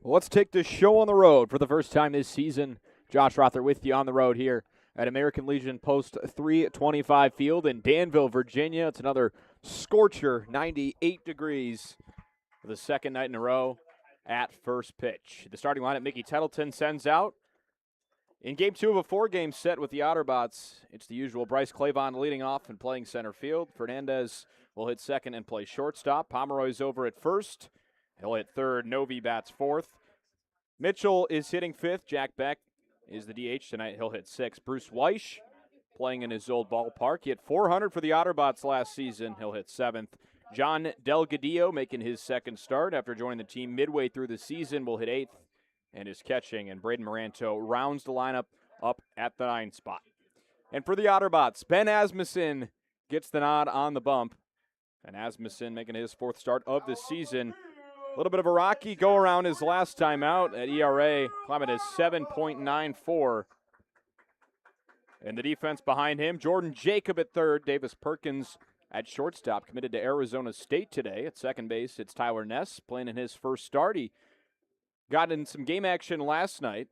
Let's take this show on the road for the first time this season. Josh Rother with you on the road here at American Legion Post 325 Field in Danville, Virginia. It's another scorcher, 98 degrees for the second night in a row at first pitch. The starting lineup, Mickey Tettleton sends out. In game two of a four-game set with the Otterbots, it's the usual Bryce Clavon leading off and playing center field. Fernandez will hit second and play shortstop. Pomeroy's over at first. He'll hit third. Novi bats fourth. Mitchell is hitting fifth. Jack Beck is the DH tonight. He'll hit sixth. Bruce Weish playing in his old ballpark. He hit 400 for the Otterbots last season. He'll hit seventh. John Delgadillo making his second start after joining the team midway through the season. Will hit eighth and is catching. And Braden Moranto rounds the lineup up at the 9 spot. And for the Otterbots, Ben Asmussen gets the nod on the bump. And Asmussen making his fourth start of the season. A little bit of a rocky go-around his last time out at ERA, climbing to 7.94. And the defense behind him, Jordan Jacob at third, Davis Perkins at shortstop, committed to Arizona State today. At second base, it's Tyler Ness playing in his first start. He got in some game action last night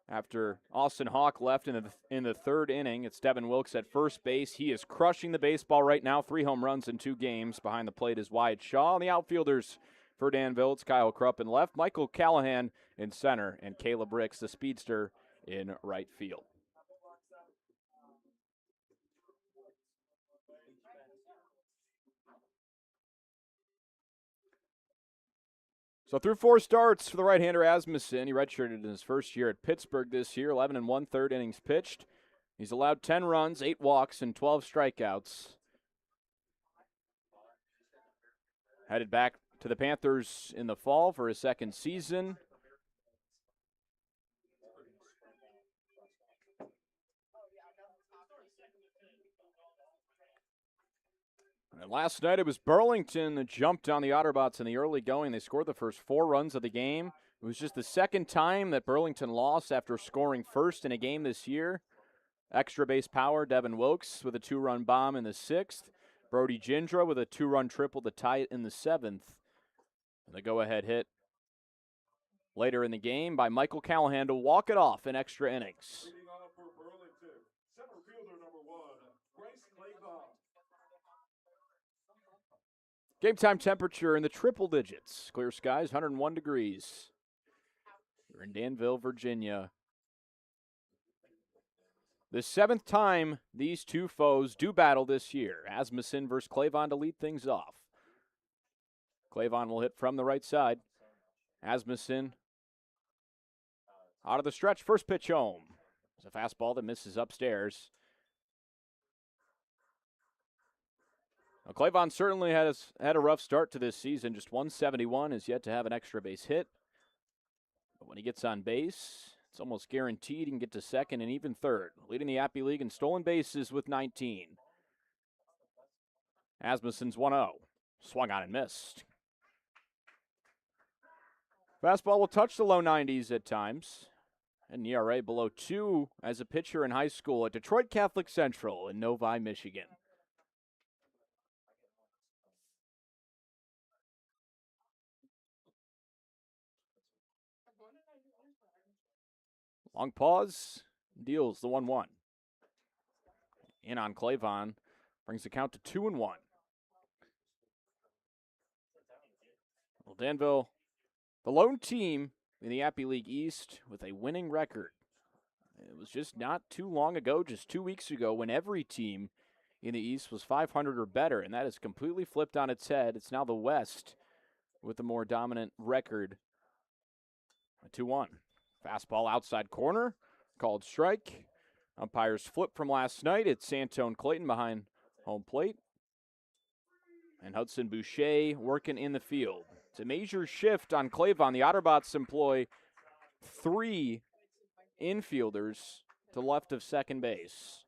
after Austin Hawk left in the third inning. It's Devin Wilkes at first base. He is crushing the baseball right now, 3 home runs in 2 games. Behind the plate is Wyatt Shaw. And the outfielders for Danville, it's Kyle Krupp in left, Michael Callahan in center, and Caleb Ricks, the speedster, in right field. So through 4 starts for the right-hander Asmussen, he redshirted in his first year at Pittsburgh this year, 11 1/3 innings pitched. He's allowed 10 runs, 8 walks, and 12 strikeouts. Headed back to the Panthers in the fall for his second season. And last night it was Burlington that jumped on the Otterbots in the early going. They scored the first 4 runs of the game. It was just the second time that Burlington lost after scoring first in a game this year. Extra base power, Devin Wilkes with a 2-run bomb in the 6th. Brody Gindra with a 2-run triple to tie it in the 7th. The go-ahead hit later in the game by Michael Callahan to walk it off in extra innings. Game time temperature in the triple digits. Clear skies, 101 degrees. We're in Danville, Virginia. The 7th time these two foes do battle this year. Asmussen versus Clavon to lead things off. Clavon will hit from the right side. Asmussen out of the stretch, first pitch home. It's a fastball that misses upstairs. Now, Clavon certainly had a rough start to this season. Just 171, is yet to have an extra base hit. But when he gets on base, it's almost guaranteed he can get to second and even third. Leading the Appy League in stolen bases with 19. Asmussen's 1-0. Swung on and missed. Fastball will touch the low 90s at times. And ERA below 2 as a pitcher in high school at Detroit Catholic Central in Novi, Michigan. Long pause, deals the 1-1. In on Clavon, brings the count to 2-1. Well, Danville, the lone team in the Appy League East with a winning record. It was just not too long ago, just 2 weeks ago, when every team in the East was 500 or better, and that has completely flipped on its head. It's now the West with the more dominant record. A 2-1. Fastball outside corner, called strike. Umpires flip from last night. It's Santone Clayton behind home plate. And Hudson Boucher working in the field. It's a major shift on Clavon. The Otterbots employ 3 infielders to left of second base.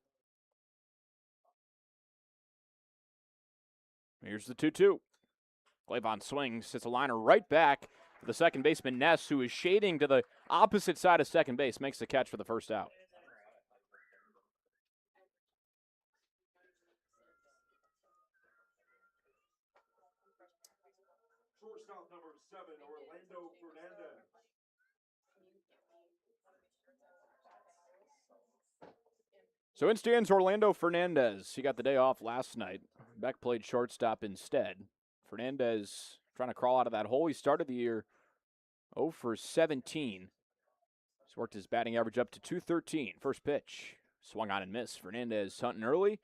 Here's the 2-2. Clavon swings, hits a liner right back for the second baseman, Ness, who is shading to the opposite side of second base, makes the catch for the first out. Shortstop number 7, Orlando Fernandez. So in stands Orlando Fernandez. He got the day off last night. Beck played shortstop instead. Fernandez trying to crawl out of that hole. He started the year 0 for 17. He's worked his batting average up to .213. First pitch. Swung on and missed. Fernandez hunting early.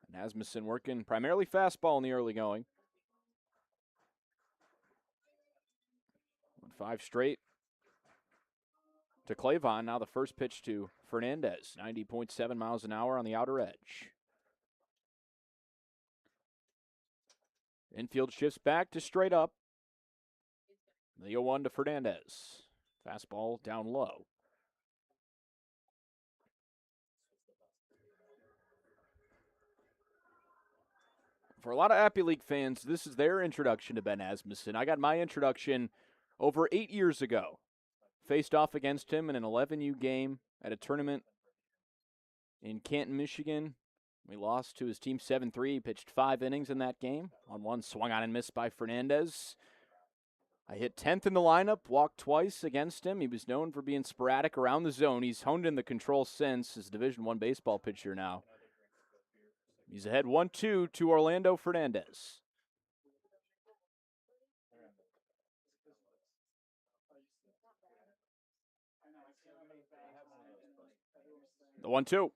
And Asmussen working primarily fastball in the early going. 5 straight to Clavon. Now the first pitch to Fernandez. 90.7 miles an hour on the outer edge. Infield shifts back to straight up. The 0-1 to Fernandez. Fastball down low. For a lot of Appy League fans, this is their introduction to Ben Asmussen. I got my introduction over 8 years ago. Faced off against him in an 11U game at a tournament in Canton, Michigan. We lost to his team 7-3. He pitched 5 innings in that game. On one, swung on and missed by Fernandez. I hit 10th in the lineup, walked twice against him. He was known for being sporadic around the zone. He's honed in the control since. He's a Division I baseball pitcher now. He's ahead 1-2 to Orlando Fernandez. The 1-2.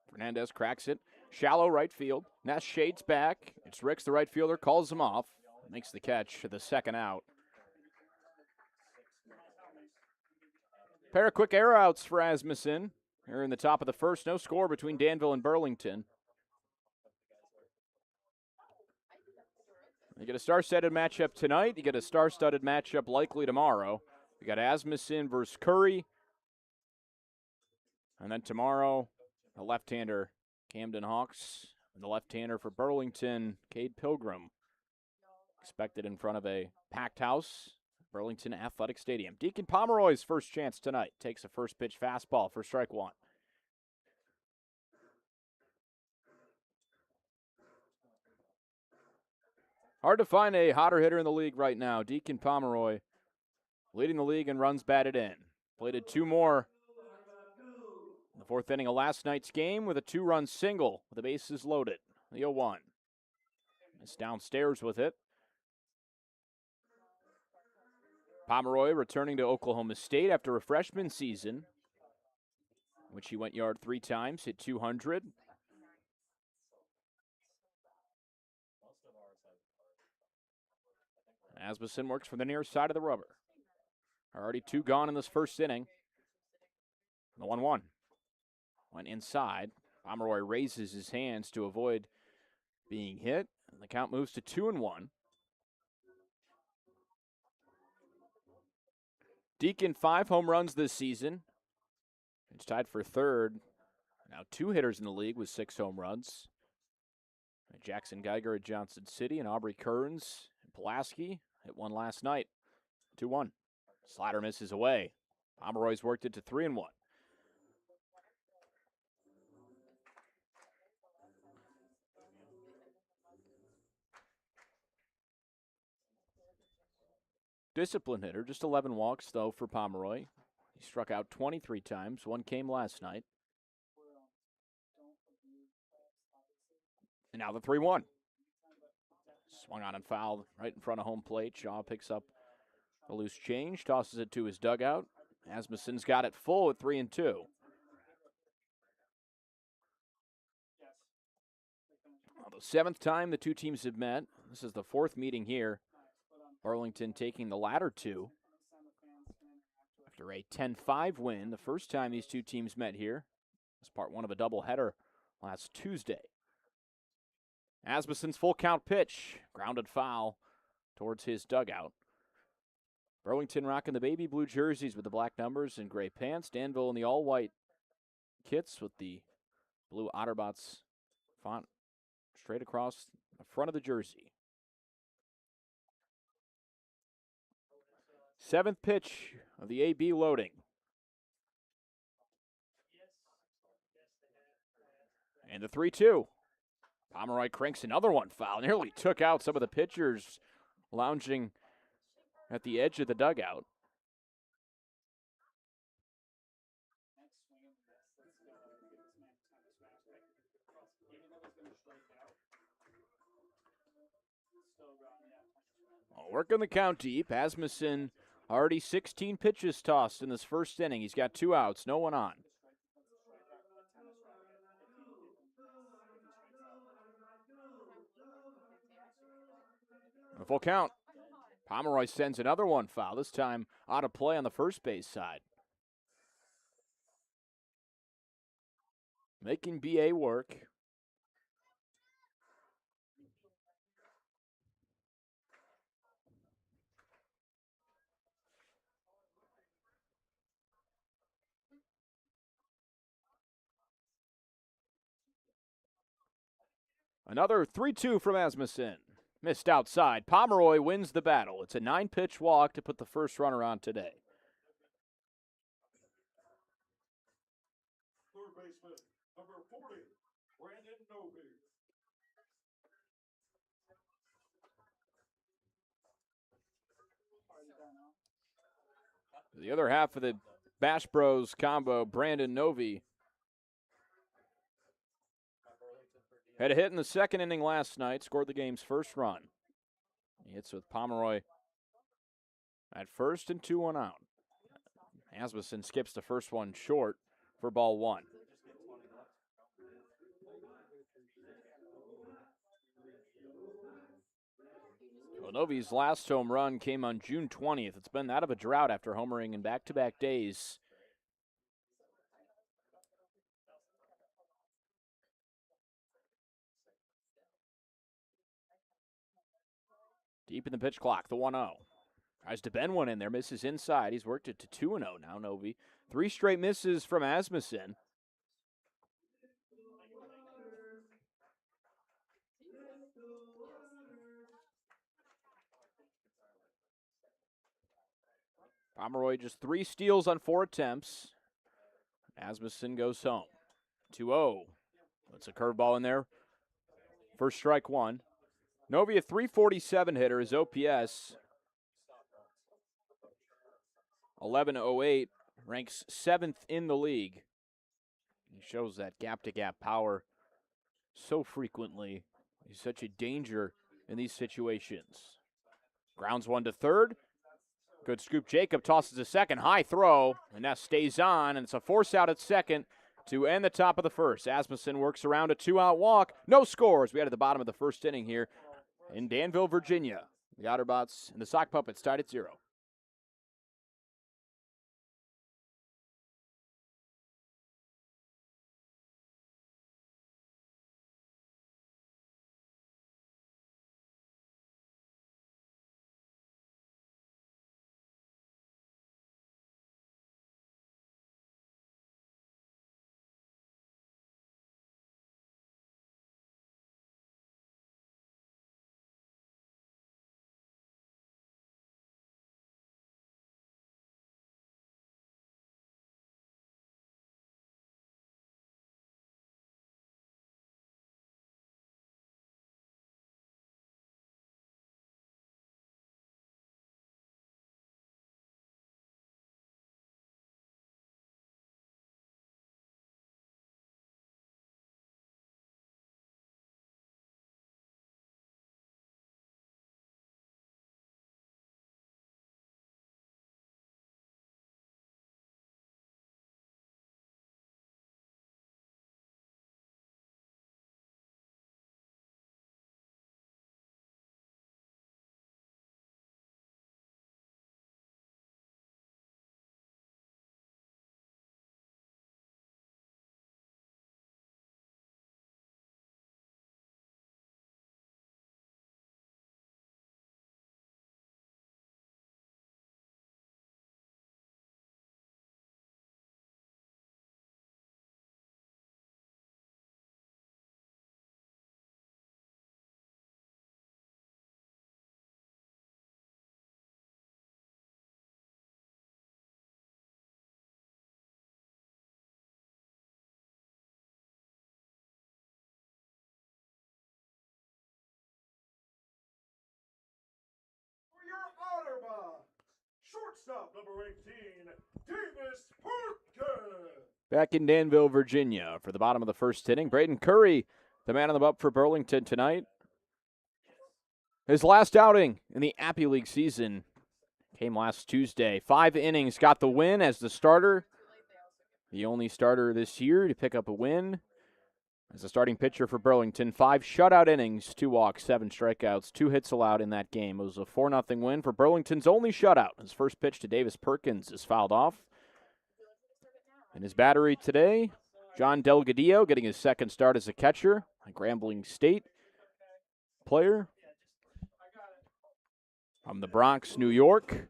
Fernandez cracks it. Shallow right field. Ness shades back. It's Ricks, the right fielder, calls him off. Makes the catch for the second out. Pair of quick air outs for Asmussen. Here in the top of the first. No score between Danville and Burlington. You get a star-studded matchup tonight. You get a star-studded matchup likely tomorrow. You got Asmussen versus Curry. And then tomorrow, a left-hander, Camden Hawks. And the left-hander for Burlington, Cade Pilgrim. Expected in front of a packed house, Burlington Athletic Stadium. Deacon Pomeroy's first chance tonight. Takes a first pitch fastball for strike one. Hard to find a hotter hitter in the league right now. Deacon Pomeroy leading the league in runs batted in. Plated 2 more in the 4th inning of last night's game with a 2-run single with the bases loaded. The 0-1. Missed downstairs with it. Pomeroy returning to Oklahoma State after a freshman season, which he went yard 3 times, hit 200. Asmussen works from the near side of the rubber. Already 2 gone in this first inning. The 1-1. Went inside. Pomeroy raises his hands to avoid being hit. And the count moves to 2-1. Deacon 5 home runs this season. It's tied for 3rd. Now 2 hitters in the league with 6 home runs. Jackson Geiger at Johnson City and Aubrey Kearns and Pulaski hit 1 last night. 2-1. Slider misses away. Pomeroy's worked it to 3-1. Disciplined hitter, just 11 walks though for Pomeroy. He struck out 23 times. 1 came last night. And now the 3-1. Swung on and fouled right in front of home plate. Shaw picks up a loose change, tosses it to his dugout. Asmussen's got it full at 3-2. Well, the 7th time the two teams have met. This is the 4th meeting here. Burlington taking the latter 2. After a 10-5 win, the first time these two teams met here was part 1 of a doubleheader last Tuesday. Asmussen's full count pitch, grounded foul towards his dugout. Burlington rocking the baby blue jerseys with the black numbers and gray pants. Danville in the all-white kits with the blue Otterbots font straight across the front of the jersey. 7th pitch of the AB loading. And the 3-2. Pomeroy cranks another one foul. Nearly took out some of the pitchers lounging at the edge of the dugout. Working the count deep. Asmussen already 16 pitches tossed in this first inning. He's got 2 outs, no one on. A full count. Pomeroy sends another one foul, this time out of play on the first base side. Making BA work. Another 3-2 from Asmussen. Missed outside. Pomeroy wins the battle. It's a 9-pitch walk to put the first runner on today. Third baseman, number 40, Brandon Novy. The other half of the Bash Bros combo, Brandon Novy, had a hit in the second inning last night, scored the game's first run. He hits with Pomeroy at first and 2-1 out. Asmussen skips the first one short for ball 1. Well, Novy's last home run came on June 20th. It's been that of a drought after homering in back-to-back days. Deep in the pitch clock, the 1-0. Tries to bend one in there, misses inside. He's worked it to 2-0 now, Novy. 3 straight misses from Asmussen. Pomeroy just 3 steals on 4 attempts. Asmussen goes home. 2-0. That's a curveball in there. First strike 1. Novy, a .347 hitter. His OPS, 1108, ranks 7th in the league. He shows that gap-to-gap power so frequently. He's such a danger in these situations. Grounds one to third. Good scoop. Jacob tosses a second. High throw, and that stays on, and it's a force out at second to end the top of the first. Asmussen works around a 2-out walk. No scores. We had at the bottom of the first inning here in Danville, Virginia. The Otterbots and the Sock Puppets tied at 0. Otterbots, shortstop number 18, Davis Parker. Back in Danville, Virginia for the bottom of the first inning. Braden Curry the man on the bump for Burlington tonight. His last outing in the Appy League season came last Tuesday. 5 innings, got the win as the starter. The only starter this year to pick up a win as a starting pitcher for Burlington. 5 shutout innings, 2 walks, 7 strikeouts, 2 hits allowed in that game. It was a 4-0 win for Burlington's only shutout. His first pitch to Davis Perkins is fouled off. And his battery today, John Delgadillo getting his second start as a catcher, a Grambling State player from the Bronx, New York.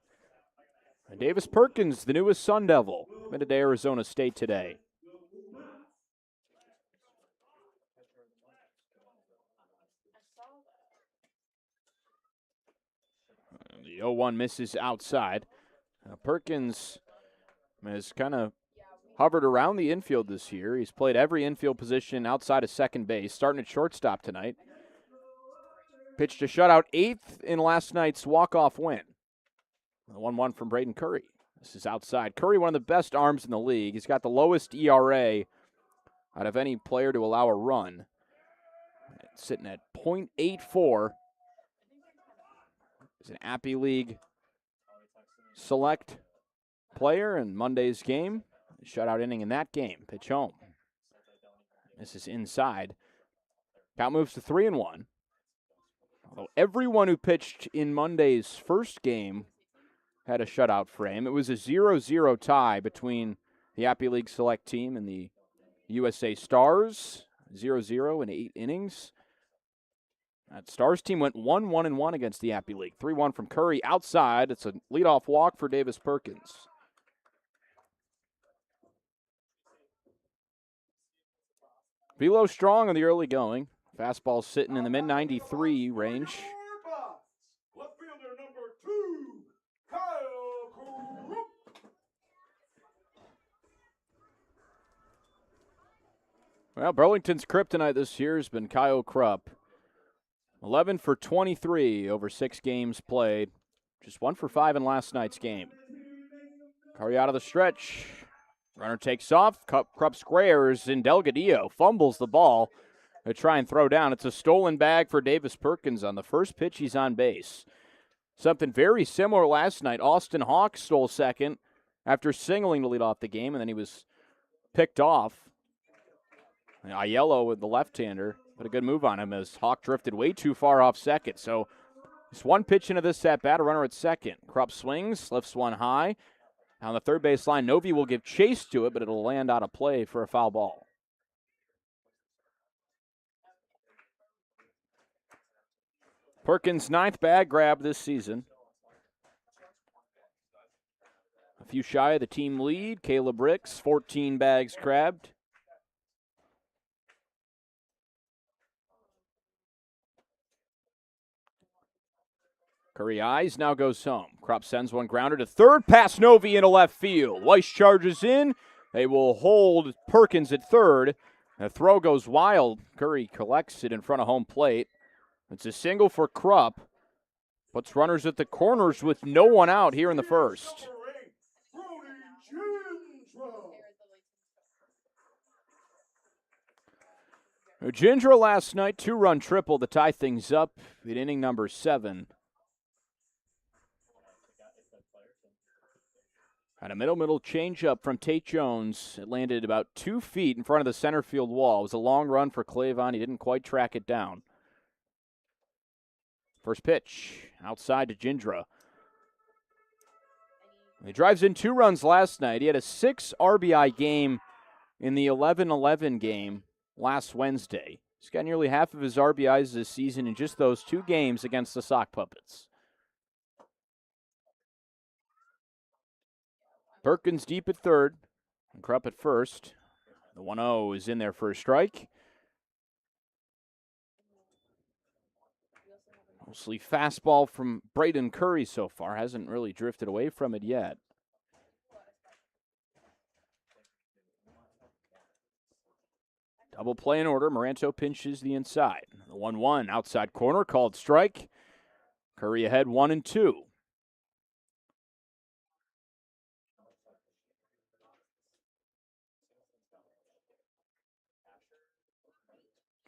And Davis Perkins, the newest Sun Devil, committed to Arizona State today. The 0-1 misses outside. Perkins has kind of hovered around the infield this year. He's played every infield position outside of second base, starting at shortstop tonight. Pitched a shutout 8th in last night's walk-off win. The 1-1 from Braden Curry. This is outside. Curry, one of the best arms in the league. He's got the lowest ERA out of any player to allow a run. It's sitting at .84. He's an Appy League select player in Monday's game. Shutout inning in that game. Pitch home. This is inside. Count moves to 3-1. Although everyone who pitched in Monday's first game had a shutout frame. It was a 0-0 tie between the Appy League select team and the USA Stars. 0-0 in 8 innings. That Stars team went 1-1-1 against the Appy League. 3-1 from Curry outside. It's a leadoff walk for Davis Perkins. Velo strong in the early going. Fastball sitting in the mid-93 range. Left fielder number 2, Kyle Krupp. Well, Burlington's kryptonite this year has been Kyle Krupp. 11 for 23 over 6 games played. Just 1 for 5 in last night's game. Curry out of the stretch. Runner takes off. Krupp squares, and Delgadillo fumbles the ball to try and throw down. It's a stolen bag for Davis Perkins on the first pitch. He's on base. Something very similar last night. Austin Hawk stole second after singling to lead off the game, and then he was picked off. And Aiello with the left-hander put a good move on him as Hawk drifted way too far off second. So just one pitch into this at-bat, a runner at second. Krupp swings, lifts one high. On the third base line, Novi will give chase to it, but it'll land out of play for a foul ball. Perkins' 9th bag grab this season. A few shy of the team lead. Caleb Ricks, 14 bags grabbed. Curry eyes, now goes home. Krupp sends one grounder to third, past Novi into left field. Weiss charges in. They will hold Perkins at third. The throw goes wild. Curry collects it in front of home plate. It's a single for Krupp. Puts runners at the corners with no one out here in the first. Gindra last night, 2-run triple to tie things up in inning number 7. And a middle changeup from Tate Jones. It landed about 2 feet in front of the center field wall. It was a long run for Clavon. He didn't quite track it down. First pitch, outside to Gindra. He drives in 2 runs last night. He had a 6 RBI game in the 11-11 game last Wednesday. He's got nearly half of his RBIs this season in just those 2 games against the Sock Puppets. Perkins deep at third, and Krupp at first. The 1-0 is in there for a strike. Mostly fastball from Braden Curry so far. Hasn't really drifted away from it yet. Double play in order. Moranto pinches the inside. The 1-1 outside corner called strike. Curry ahead 1-2.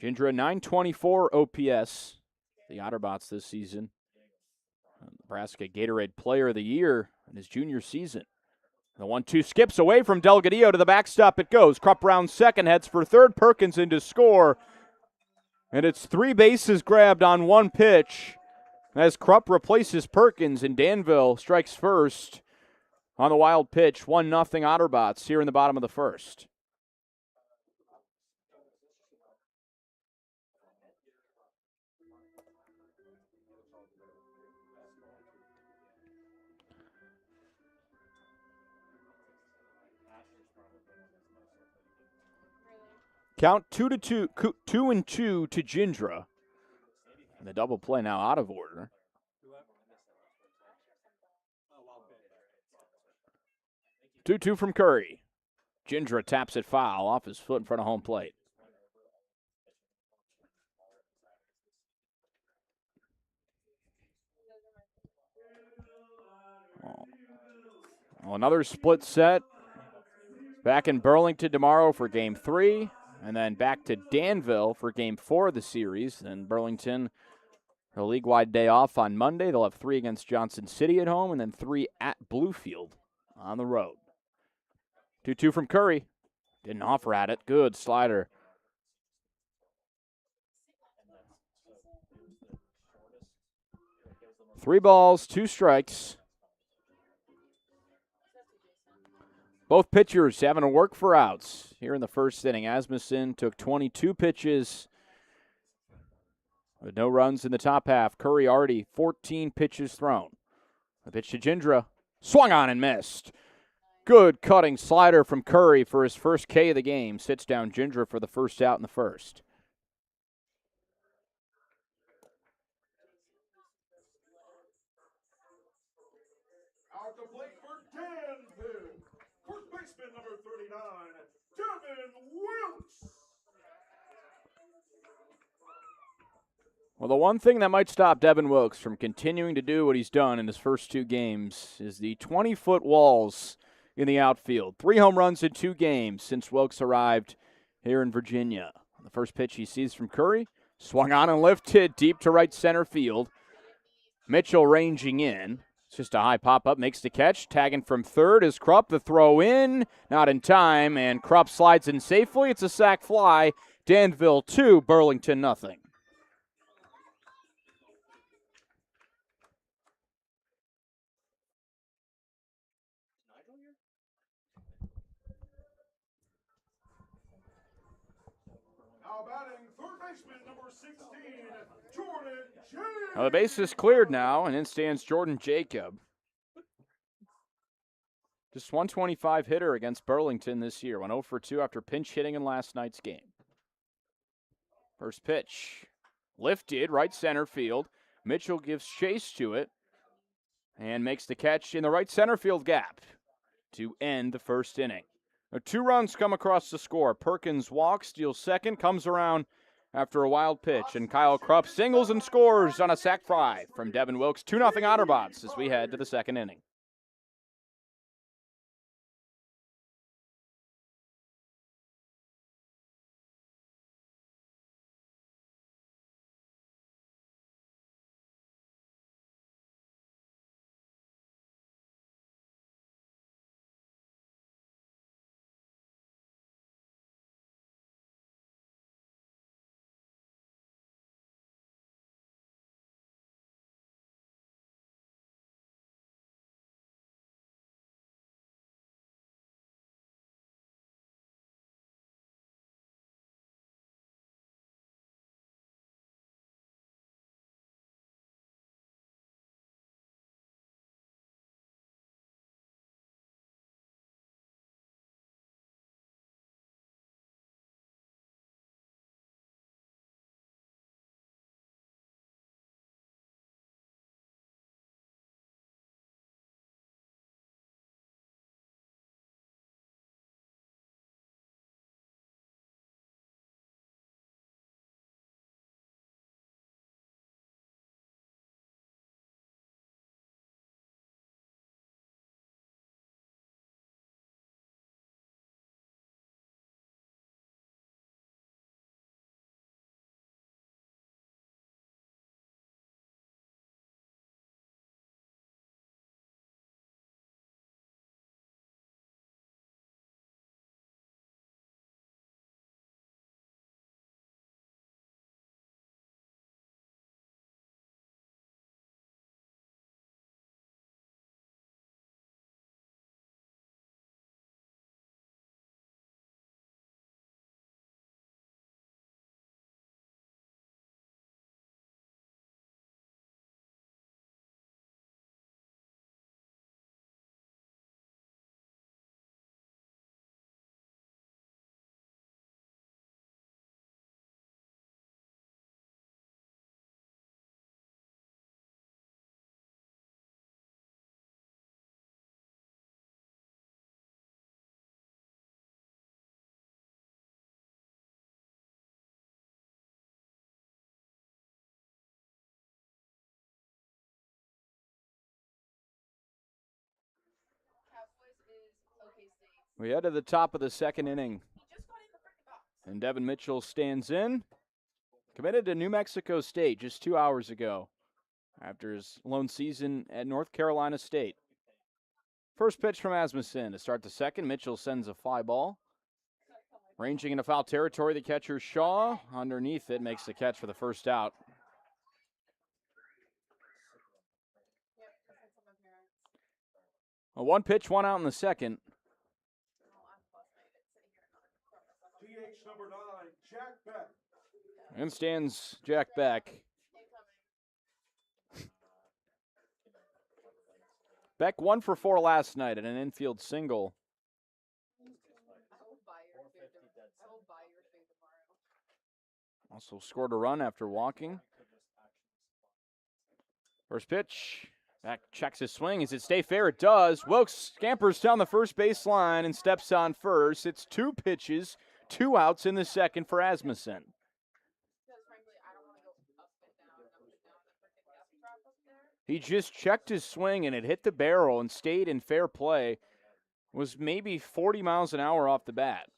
Gindra, 924 OPS. The Otterbots this season. Nebraska Gatorade Player of the Year in his junior season. The 1-2 skips away from Delgadillo to the backstop. It goes. Krupp rounds second, heads for third. Perkins in to score. And it's 3 bases grabbed on 1 pitch as Krupp replaces Perkins, and Danville strikes first on the wild pitch. 1-0 Otterbots here in the bottom of the first. Count 2-2 to Gindra. And the double play now out of order. 2-2 from Curry. Gindra taps it foul off his foot in front of home plate. Well, another split set. Back in Burlington tomorrow for Game 3, and then back to Danville for Game 4 of the series. And Burlington, a league-wide day off on Monday. They'll have 3 against Johnson City at home, and then 3 at Bluefield on the road. 2-2 from Curry. Didn't offer at it. Good slider. Three balls, 2 strikes. Both pitchers having to work for outs here in the first inning. Asmussen took 22 pitches with no runs in the top half. Curry already 14 pitches thrown. A pitch to Gindra. Swung on and missed. Good cutting slider from Curry for his first K of the game. Sits down Gindra for the first out in the first. Out to plate for Danville. First baseman number 39, Devin Wilkes. Well, the one thing that might stop Devin Wilkes from continuing to do what he's done in his first 2 games is the 20-foot walls in the outfield. 3 home runs in 2 games since Wilkes arrived here in Virginia. The first pitch he sees from Curry, swung on and lifted deep to right center field. Mitchell ranging in. It's just a high pop-up, makes the catch. Tagging from third is Krupp. The throw in, not in time, and Krupp slides in safely. It's a sac fly. Danville 2, Burlington nothing. Now batting third baseman number 16, Jordan Jacob. Well, the base is cleared now, and in stands Jordan Jacob. Just 125 hitter against Burlington this year. Went 0 for 2 after pinch hitting in last night's game. First pitch. Lifted, right center field. Mitchell gives chase to it and makes the catch in the right center field gap to end the first inning. 2 runs come across the score. Perkins walks, steals second, comes around after a wild pitch, and Kyle Krupp singles and scores on a sac fly from Devin Wilkes. 2-0 Otterbots as we head to the second inning. We head to the top of the second inning. And Devin Mitchell stands in. Committed to New Mexico State just 2 hours ago after his lone season at North Carolina State. First pitch from Asmussen to start the second. Mitchell sends a fly ball. Ranging into foul territory, the catcher Shaw underneath it makes the catch for the first out. A one pitch, one out in the second. DH number 9, Jack Beck. And stands Jack Beck. Beck 1 for 4 last night at an infield single. Also scored a run after walking. First pitch. Beck checks his swing. Does it stay fair? It does. Wilkes scampers down the first base line and steps on first. It's 2 pitches, 2 outs in the second for Asmussen. He just checked his swing and it hit the barrel and stayed in fair play. Was maybe 40 miles an hour off the bat.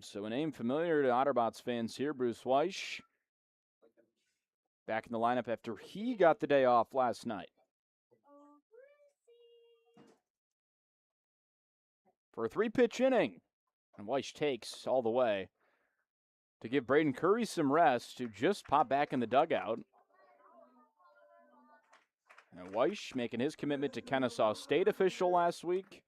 So a name familiar to Otterbots fans here, Bruce Weish. Back in the lineup after he got the day off last night. For a 3-pitch inning. And Weish takes all the way to give Braden Curry some rest, who just popped back in the dugout. And Weish making his commitment to Kennesaw State official last week.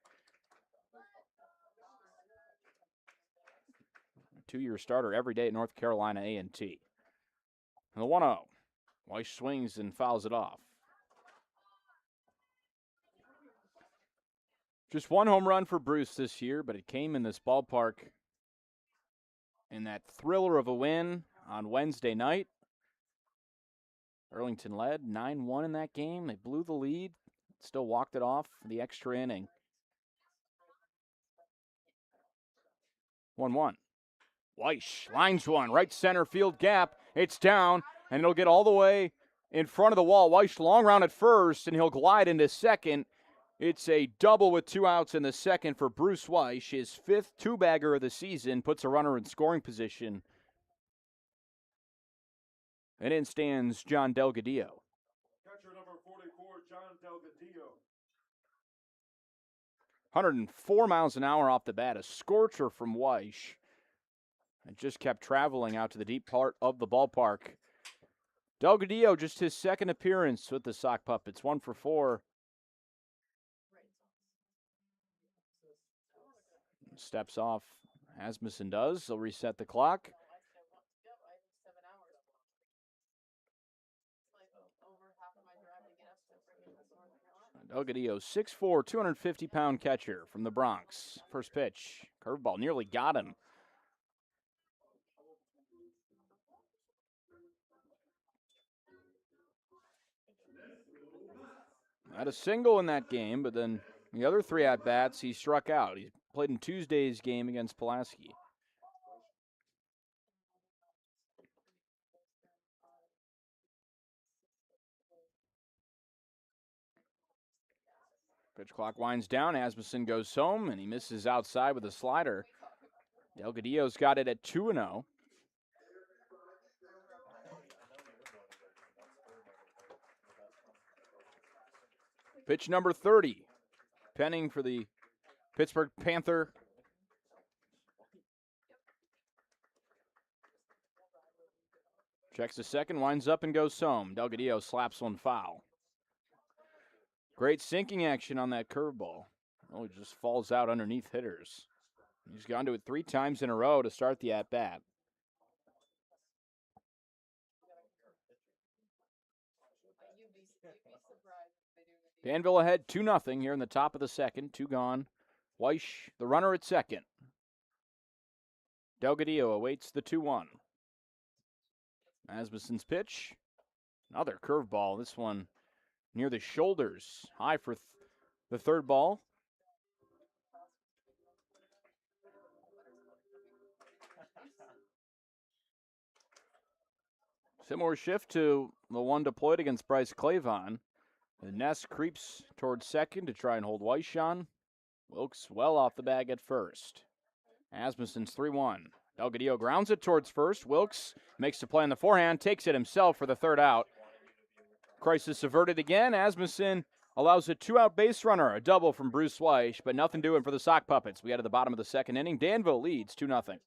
2-year starter every day at North Carolina A&T. And the 1-0. Weish swings and fouls it off. Just 1 home run for Bruce this year, but it came in this ballpark in that thriller of a win on Wednesday night. Burlington led 9-1 in that game. They blew the lead, still walked it off for the extra inning. 1-1. Weish lines one, right center field gap. It's down, and it'll get all the way in front of the wall. Weish long round at first, and he'll glide into second. It's a double with 2 outs in the second for Bruce Weish. His 5th 2-bagger of the season, puts a runner in scoring position. And in stands John Delgadillo. Catcher number 44, John Delgadillo. 104 miles an hour off the bat, a scorcher from Weish. And just kept traveling out to the deep part of the ballpark. Delgadillo, just his 2nd appearance with the Sock Puppets, 1 for 4. Steps off. Asmussen does. They'll reset the clock. Delgadillo, 6'4", 250-pound catcher from the Bronx. First pitch. Curveball nearly got him. Had a single in that game, but then the other 3 at-bats, he struck out. He played in Tuesday's game against Pulaski. Pitch clock winds down. Asmussen goes home, and he misses outside with a slider. Delgadillo's got it at 2-0. Pitch number 30. Penning for the Pittsburgh Panther. Checks the second, winds up and goes home. Delgadillo slaps one foul. Great sinking action on that curveball. Oh, it just falls out underneath hitters. He's gone to it 3 times in a row to start the at-bat. Danville ahead 2-0 here in the top of the second. 2 gone. Weish, the runner at second. Delgadillo awaits the 2-1. Asmussen's pitch. Another curveball. This one near the shoulders. High for the third ball. Similar shift to the one deployed against Bryce Clavon. The Ness creeps towards second to try and hold Weishon. Wilkes well off the bag at first. Asmussen's 3-1. Delgadillo grounds it towards first. Wilkes makes the play on the forehand, takes it himself for the third out. Crisis averted again. Asmussen allows a 2-out base runner, a double from Bruce Weish, but nothing doing for the Sock Puppets. We head to the bottom of the second inning. Danville leads 2-0.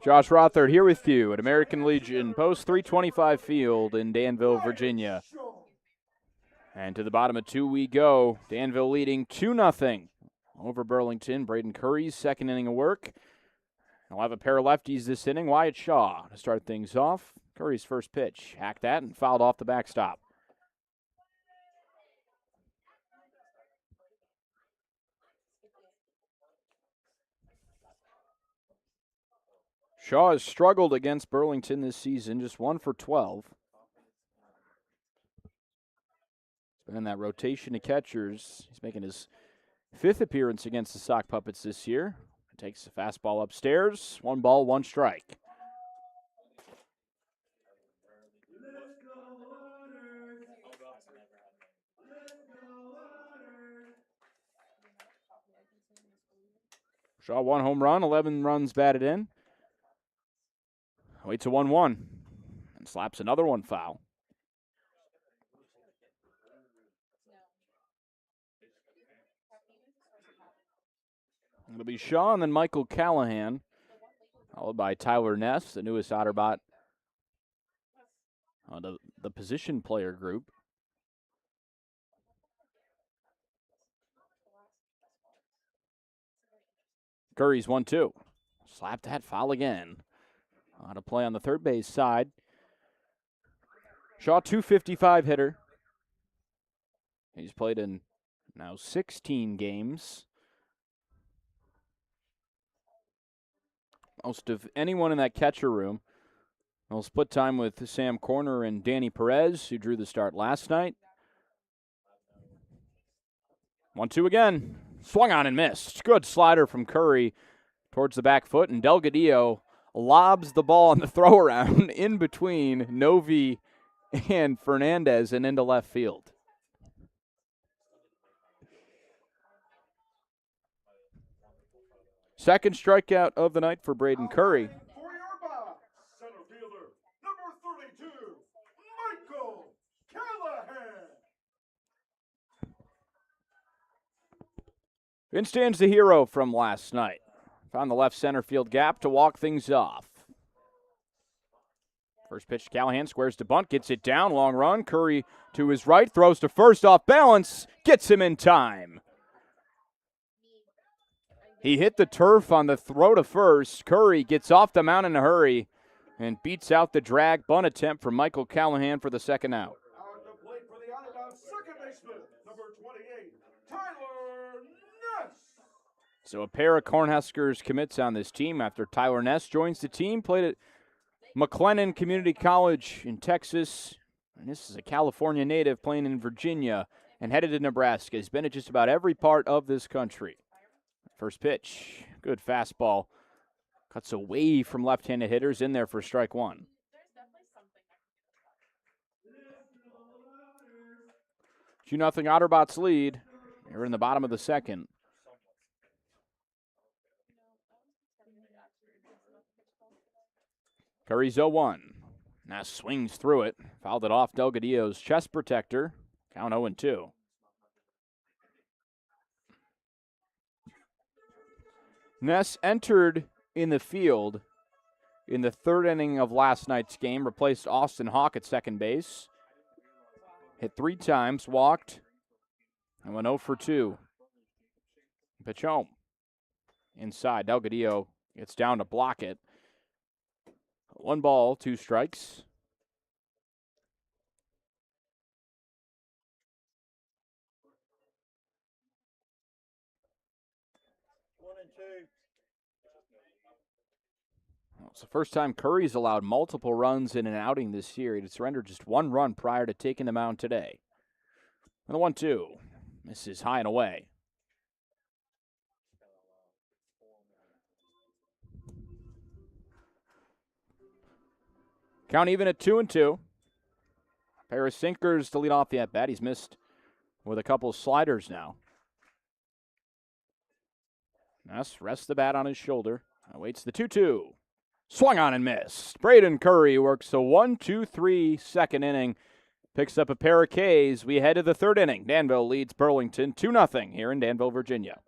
Josh Rothard here with you at American Legion Post 325 Field in Danville, Virginia. And to the bottom of two we go. Danville leading 2-0 over Burlington. Braden Curry's second inning of work. He'll have a pair of lefties this inning. Wyatt Shaw to start things off. Curry's first pitch. Hacked that and fouled off the backstop. Shaw has struggled against Burlington this season, just 1 for 12. It's been in that rotation of catchers. He's making his 5th appearance against the Sock Puppets this year. Takes the fastball upstairs. 1 ball, 1 strike. Shaw 1 home run, 11 runs batted in. Waits a 1-1 and slaps another one foul. It'll be Shaw and then Michael Callahan, followed by Tyler Ness, the newest Otterbot on the position player group. Curry's 1-2. Slapped that foul again. On a play on the third base side. Shaw, 255 hitter. He's played in now 16 games. Most of anyone in that catcher room. He'll split time with Sam Corner and Danny Perez, who drew the start last night. 1-2 again. Swung on and missed. Good slider from Curry towards the back foot, and Delgadillo lobs the ball on the throw around in between Novi and Fernandez and into left field. Second strikeout of the night for Braden Curry. For your box, center fielder, number 32, Michael Callahan. In stands the hero from last night. Found the left center field gap to walk things off. First pitch to Callahan, squares to bunt, gets it down, long run. Curry to his right, throws to first off balance, gets him in time. He hit the turf on the throw to first. Curry gets off the mound in a hurry and beats out the drag bunt attempt from Michael Callahan for the second out. Out the plate for the Otterbots, second baseman, number 28, Tyler Ness. So a pair of Cornhuskers commits on this team after Tyler Ness joins the team. Played at McLennan Community College in Texas. And this is a California native playing in Virginia and headed to Nebraska. He's been at just about every part of this country. First pitch, good fastball. Cuts away from left-handed hitters, in there for strike one. 2-0 Otterbots lead. They're in the bottom of the second. Curry's 0-1. Now swings through it. Fouled it off Delgadillo's chest protector. Count 0-2. Ness entered in the field in the third inning of last night's game. Replaced Austin Hawk at second base. Hit 3 times, walked, and went 0 for 2. Pitch home. Inside, Delgadillo gets down to block it. 1 ball, 2 strikes. Well, it's the first time Curry's allowed multiple runs in an outing this year. He surrendered just 1 run prior to taking the mound today. And the 1-2. Misses high and away. Count even at 2-2. Pair of sinkers to lead off the at-bat. He's missed with a couple of sliders now. Ness rests the bat on his shoulder. Awaits the 2-2. Swung on and missed. Braden Curry works a 1-2-3 second inning. Picks up a pair of Ks. We head to the third inning. Danville leads Burlington 2-0 here in Danville, Virginia.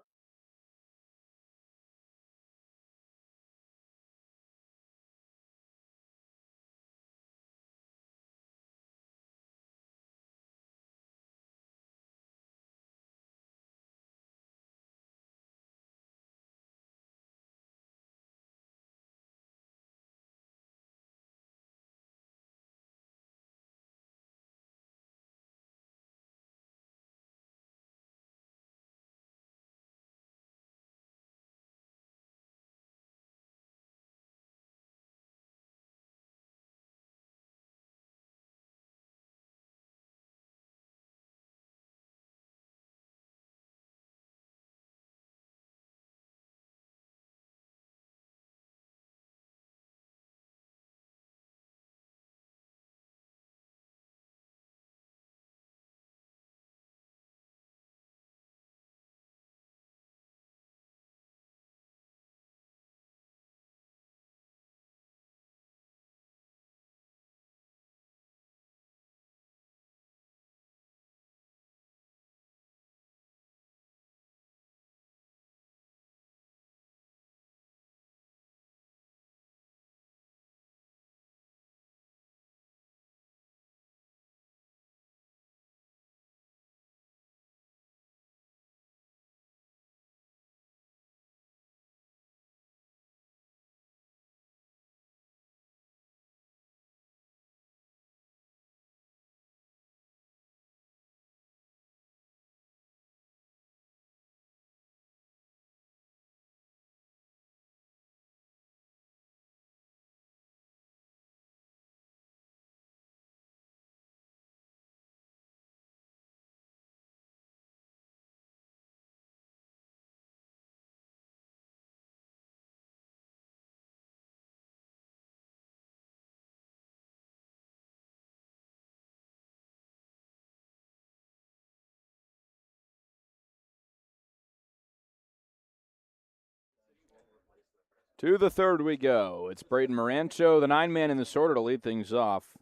To the third we go. It's Braden Marancho, the 9-man in this order, to lead things off.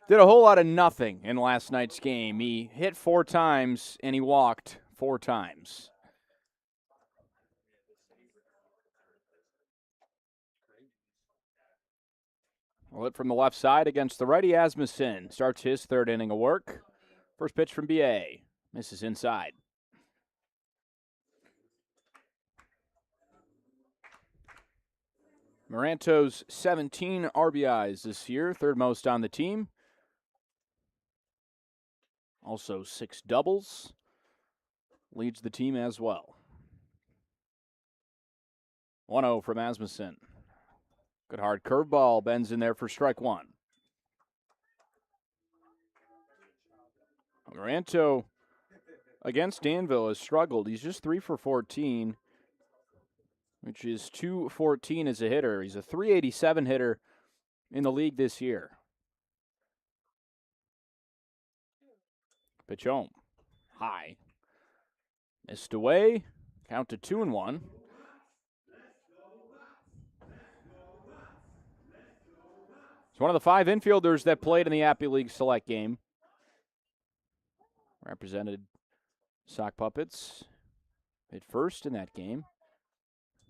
Did a whole lot of nothing in last night's game. He hit 4 times, and he walked 4 times. Lit from the left side against the righty. Asmussen starts his third inning of work. First pitch from B.A. Misses inside. Moranto's 17 RBIs this year, third most on the team. Also 6 doubles. Leads the team as well. 1-0 from Asmussen. Good hard curveball. Bends in there for strike one. Moranto against Danville has struggled. He's just 3 for 14, which is 214 as a hitter. He's a 387 hitter in the league this year. Pitch home. High. Missed away. Count to 2-1. He's one of the 5 infielders that played in the Appy League Select game. Represented Sock Puppets at first in that game.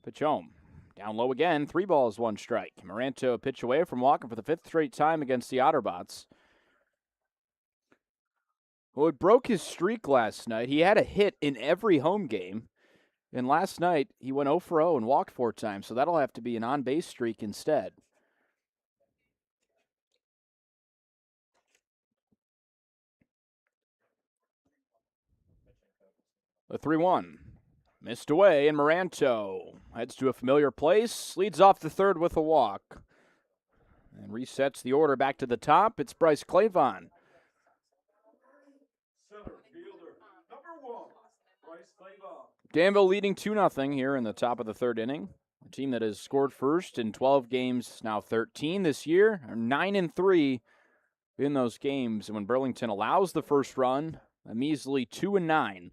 Pitch home. Down low again. 3 balls, 1 strike. Moranto a pitch away from walking for the 5th straight time against the Otterbots. Well, it broke his streak last night. He had a hit in every home game. And last night, he went 0 for 0 and walked 4 times, so that'll have to be an on-base streak instead. The 3-1. Missed away, and Moranto heads to a familiar place, leads off the third with a walk, and resets the order back to the top. It's Bryce Clavon. Center fielder, number 1, Bryce Clavon. Danville leading 2-0 here in the top of the third inning. A team that has scored first in 12 games, now 13 this year, 9-3 in those games. And when Burlington allows the first run, a measly 2-9.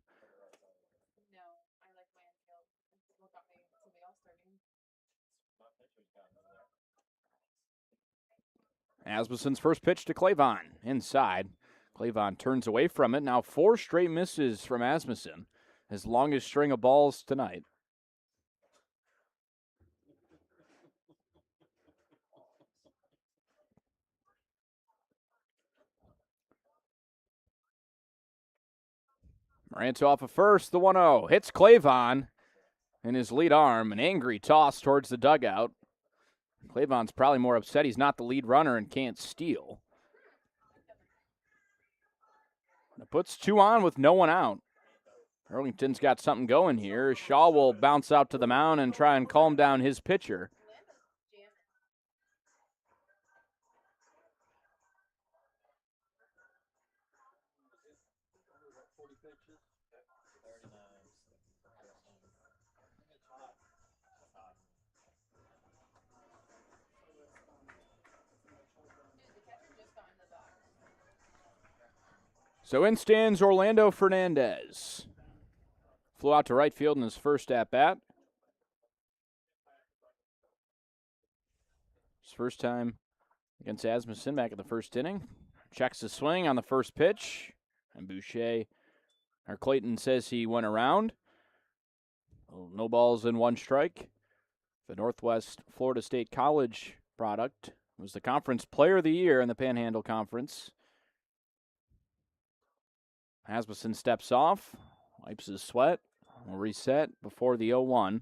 Asmussen's first pitch to Clavon. Inside. Clavon turns away from it. Now 4 straight misses from Asmussen. His longest string of balls tonight. Moranto off of first, the 1-0. Hits Clavon in his lead arm. An angry toss towards the dugout. Clavon's probably more upset he's not the lead runner and can't steal. It puts 2 on with no one out. Burlington's got something going here. Shaw will bounce out to the mound and try and calm down his pitcher. So in stands Orlando Fernandez. Flew out to right field in his first at-bat. His first time against Asmussen back in the first inning. Checks the swing on the first pitch. And Clayton says he went around. No balls and 1 strike. The Northwest Florida State College product was the conference player of the year in the Panhandle Conference. Asmussen steps off, wipes his sweat, will reset before the 0-1.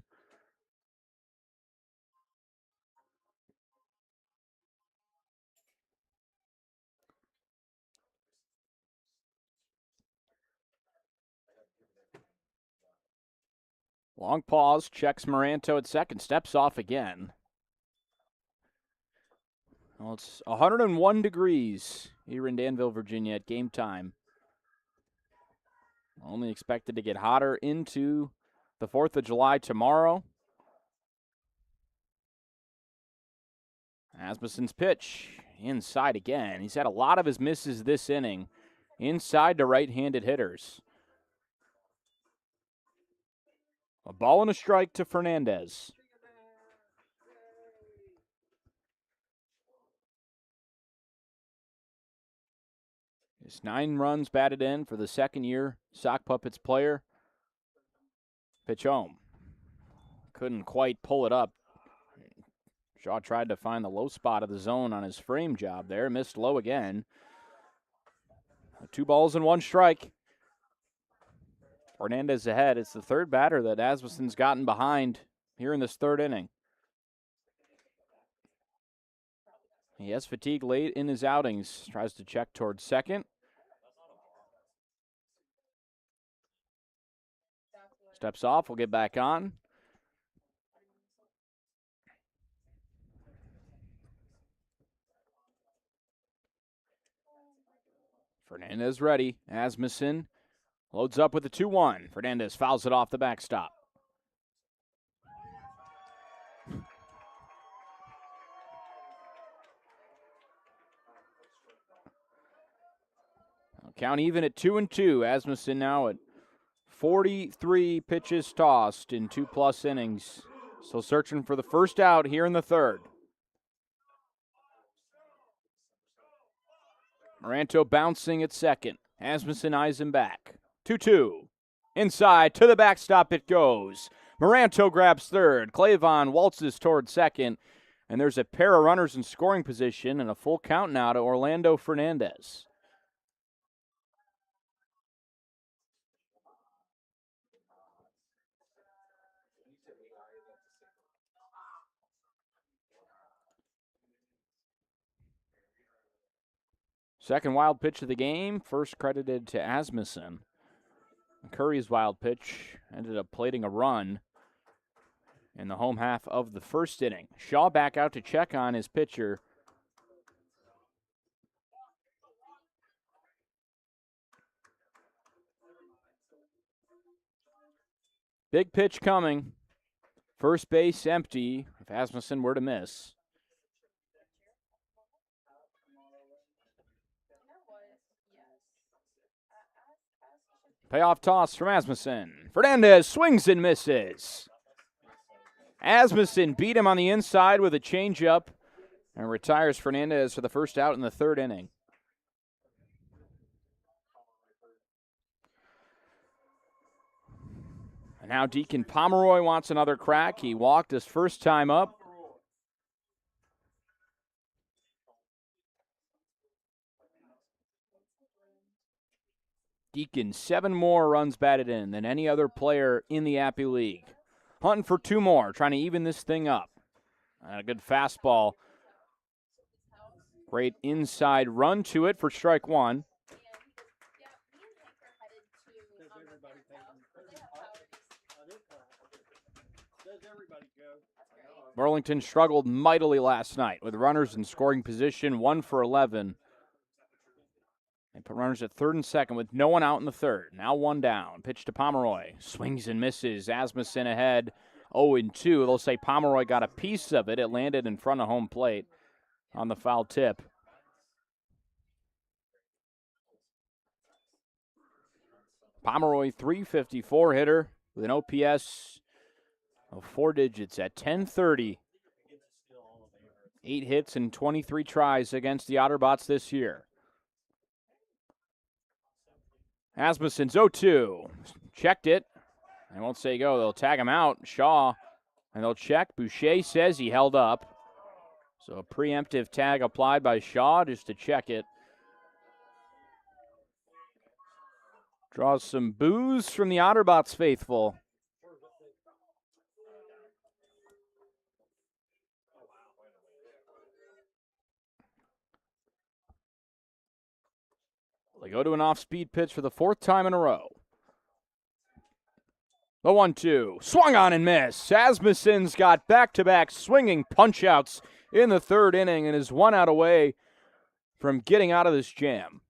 Long pause, checks Moranto at second, steps off again. Well, it's 101 degrees here in Danville, Virginia at game time. Only expected to get hotter into the 4th of July tomorrow. Asmussen's pitch inside again. He's had a lot of his misses this inning inside to right-handed hitters. A ball and a strike to Fernandez. It's 9 runs batted in for the second-year Sock Puppets player. Pitch home. Couldn't quite pull it up. Shaw tried to find the low spot of the zone on his frame job there. Missed low again. 2 balls and 1 strike. Fernandez ahead. It's the third batter that Asmussen's gotten behind here in this third inning. He has fatigue late in his outings. Tries to check towards second. Steps off. We'll get back on. Fernandez ready. Asmussen loads up with the 2-1. Fernandez fouls it off the backstop. Count even at 2-2. Asmussen now at 43 pitches tossed in 2+ innings. So searching for the first out here in the third. Moranto bouncing at second. Asmussen eyes him back. 2-2. Inside to the backstop it goes. Moranto grabs third. Clavon waltzes toward second. And there's a pair of runners in scoring position and a full count now to Orlando Fernandez. Second wild pitch of the game, first credited to Asmussen. Curry's wild pitch ended up plating a run in the home half of the first inning. Shaw back out to check on his pitcher. Big pitch coming. First base empty if Asmussen were to miss. Payoff toss from Asmussen. Fernandez swings and misses. Asmussen beat him on the inside with a changeup and retires Fernandez for the first out in the third inning. And now Deacon Pomeroy wants another crack. He walked his first time up. Deacon, 7 more runs batted in than any other player in the Appy League. Hunting for 2 more, trying to even this thing up. And a good fastball. Great inside run to it for strike 1. Burlington struggled mightily last night with runners in scoring position, 1 for 11. They put runners at third and second with no one out in the third. Now 1 down. Pitch to Pomeroy. Swings and misses. Asmussen ahead 0-2. They'll say Pomeroy got a piece of it. It landed in front of home plate on the foul tip. Pomeroy, 354 hitter with an OPS of 4 digits at 1030. 8 hits and 23 tries against the Otterbots this year. Asmussen's 0-2. Checked it. They won't say go. They'll tag him out. Shaw. And they'll check. Boucher says he held up. So a preemptive tag applied by Shaw just to check it. Draws some boos from the Otterbots faithful. They go to an off-speed pitch for the 4th time in a row. The 1-2. Swung on and missed. Asmussen's got back-to-back swinging punch-outs in the third inning and is 1 out away from getting out of this jam.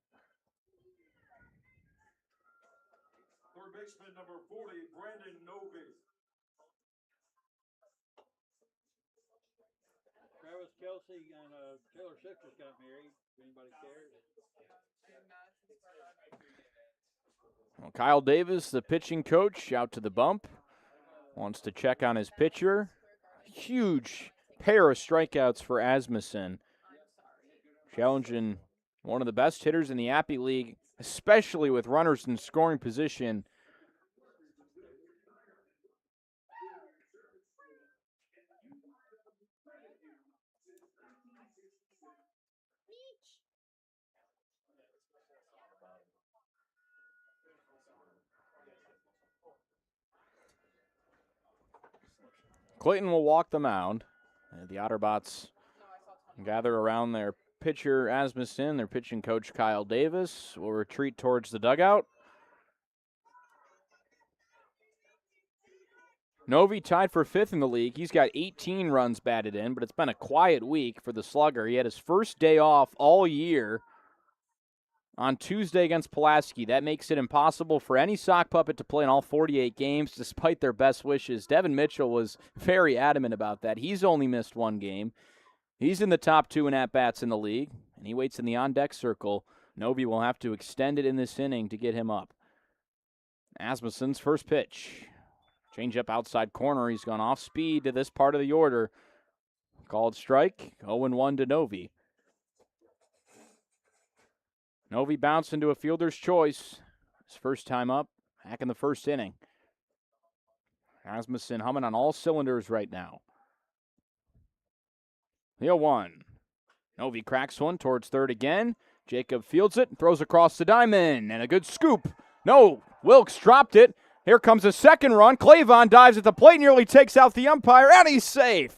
Third baseman number 40, Brandon Novi. Travis Kelsey and Taylor Swift just got married. If anybody cares. Well, Kyle Davis, the pitching coach, out to the bump. Wants to check on his pitcher. Huge pair of strikeouts for Asmussen. Challenging one of the best hitters in the Appy League, especially with runners in scoring position. Clayton will walk the mound. And the Otterbots gather around their pitcher Asmussen. Their pitching coach Kyle Davis will retreat towards the dugout. Novi tied for 5th in the league. He's got 18 runs batted in, but it's been a quiet week for the slugger. He had his first day off all year on Tuesday against Pulaski. That makes it impossible for any sock puppet to play in all 48 games, despite their best wishes. Devin Mitchell was very adamant about that. He's only missed 1 game. He's in the top 2 in at-bats in the league, and he waits in the on-deck circle. Novi will have to extend it in this inning to get him up. Asmussen's first pitch. Change up outside corner. He's gone off speed to this part of the order. Called strike. 0-1 to Novi. Novi bounced into a fielder's choice. His first time up, back in the first inning. Asmussen humming on all cylinders right now. The 0-1. Novi cracks one towards third again. Jacob fields it and throws across the diamond. And a good scoop. No, Wilkes dropped it. Here comes a second run. Clavon dives at the plate, nearly takes out the umpire, and he's safe.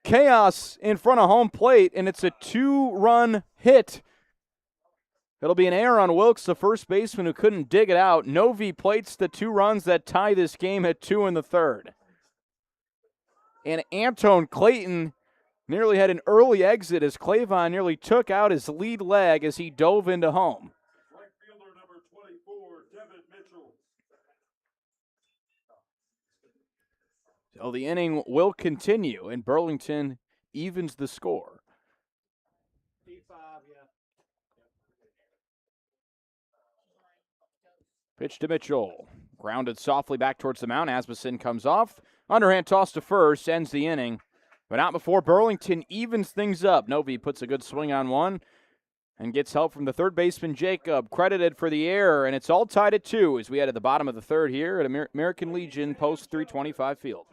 Chaos in front of home plate, and it's a 2-run hit. It'll be an error on Wilkes, the first baseman who couldn't dig it out. Novi plates the 2 runs that tie this game at 2 in the third. And Antone Clayton nearly had an early exit as Clavon nearly took out his lead leg as he dove into home. Right fielder number 24, Devin Mitchell. So the inning will continue, and Burlington evens the score. 8-5, yeah. Pitch to Mitchell. Grounded softly back towards the mound. Asmussen comes off. Underhand toss to first, ends the inning. But not before Burlington evens things up. Novi puts a good swing on one and gets help from the third baseman, Jacob, credited for the error. And it's all tied at 2 as we head to the bottom of the third here at American Legion Post 325 Field.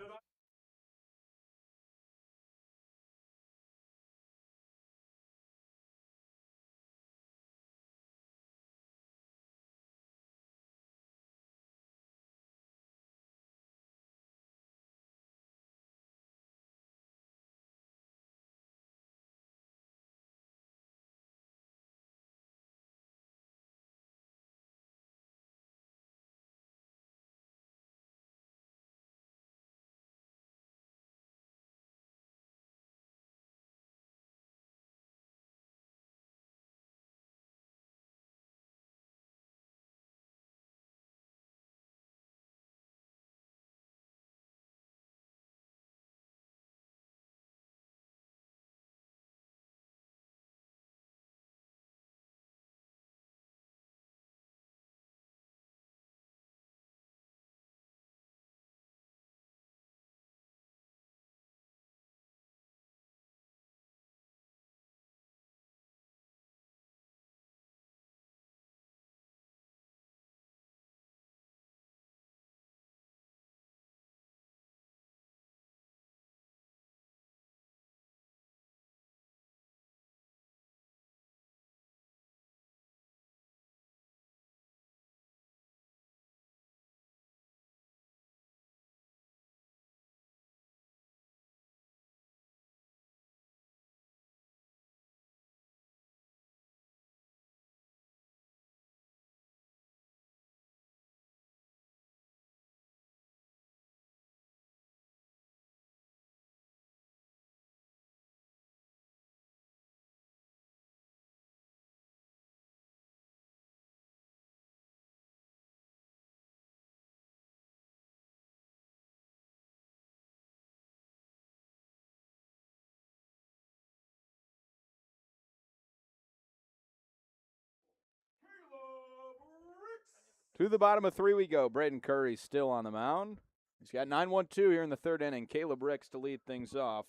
To the bottom of 3 we go. Braden Curry still on the mound. He's got 9-1-2 here in the third inning. Caleb Ricks to lead things off.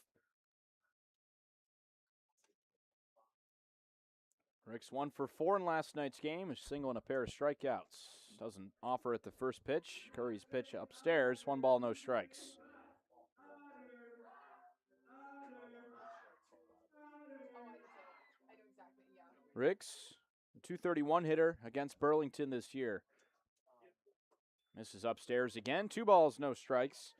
Ricks 1 for 4 in last night's game. A single and a pair of strikeouts. Doesn't offer at the first pitch. Curry's pitch upstairs. 1 ball, no strikes. Ricks, a 231 hitter against Burlington this year. Misses upstairs again. 2 balls, no strikes.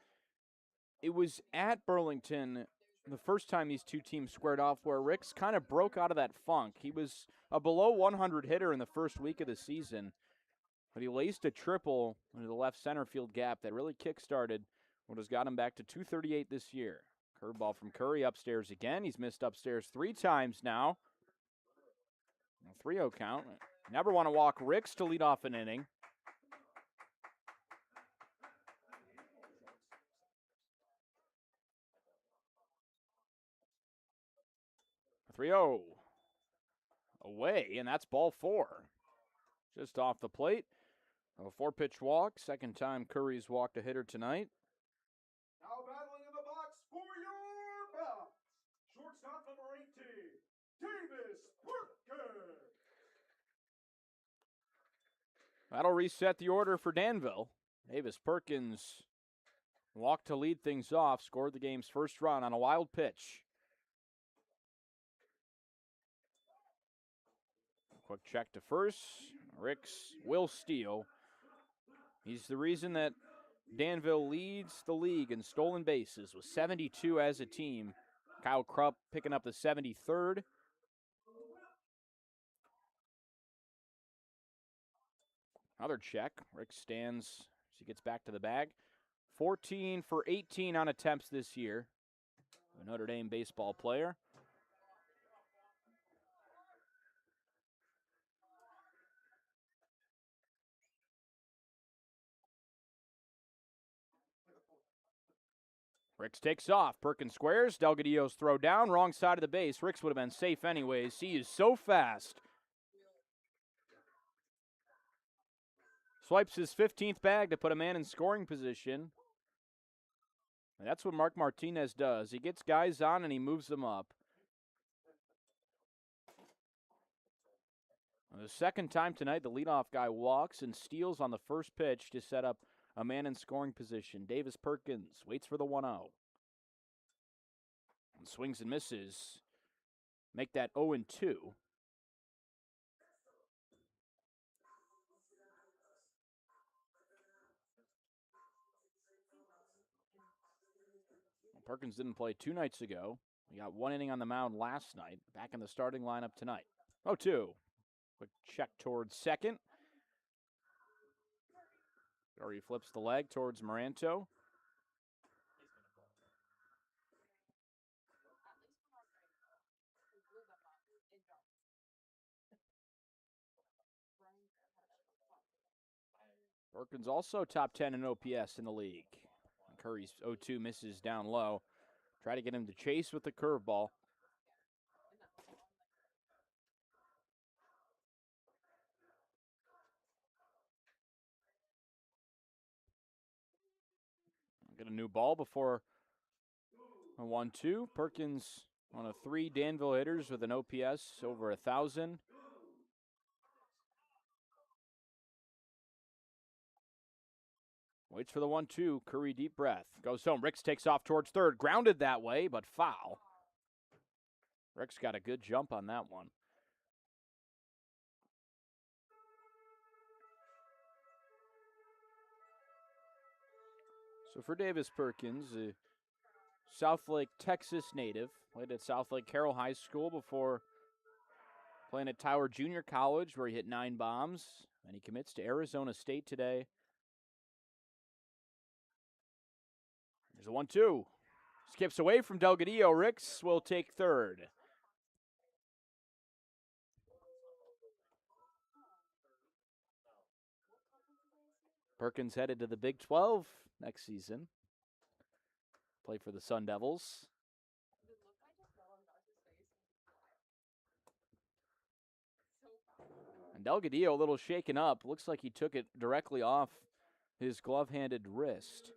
It was at Burlington the first time these two teams squared off where Ricks kind of broke out of that funk. He was a below 100 hitter in the first week of the season, but he laced a triple into the left center field gap that really kick-started what has got him back to 238 this year. Curveball from Curry upstairs again. He's missed upstairs 3 times now. 3-0 count. Never want to walk Ricks to lead off an inning. A 3-0 away, and that's ball 4. Just off the plate. A 4-pitch walk. Second time Curry's walked a hitter tonight. Now battling in the box for your Bats. Shortstop number 18, Davis Perkins. That'll reset the order for Danville. Davis Perkins walked to lead things off, scored the game's first run on a wild pitch. Quick check to first. Ricks will steal. He's the reason that Danville leads the league in stolen bases with 72 as a team. Kyle Krupp picking up the 73rd. Another check. Rick stands as he gets back to the bag. 14 for 18 on attempts this year. A Notre Dame baseball player. Ricks takes off. Perkins squares. Delgadillo's throw down. Wrong side of the base. Ricks would have been safe anyways. He is so fast. Swipes his 15th bag to put a man in scoring position. And that's what Mark Martinez does. He gets guys on and he moves them up. The second time tonight, the leadoff guy walks and steals on the first pitch to set up a man in scoring position. Davis Perkins waits for the 1-0. And swings and misses. Make that 0-2. Perkins didn't play 2 nights ago. He got 1 inning on the mound last night. Back in the starting lineup tonight. 0-2. Quick check towards second. He flips the leg towards Moranto. Perkins also top 10 in OPS in the league. Curry's 0-2 misses down low. Try to get him to chase with the curveball. Get a new ball before a 1-2. Perkins on a 3 Danville hitters with an OPS over 1,000. Waits for the 1-2. Curry deep breath. Goes home. Ricks takes off towards third. Grounded that way, but foul. Ricks got a good jump on that one. So for Davis Perkins, a Southlake, Texas native, played at Southlake Carroll High School before playing at Tyler Junior College, where he hit 9 bombs, and he commits to Arizona State today. There's a 1-2. Skips away from Delgadillo. Ricks will take third. Perkins headed to the Big 12 next season. Play for the Sun Devils. And Delgadillo a little shaken up. Looks like he took it directly off his glove-handed wrist.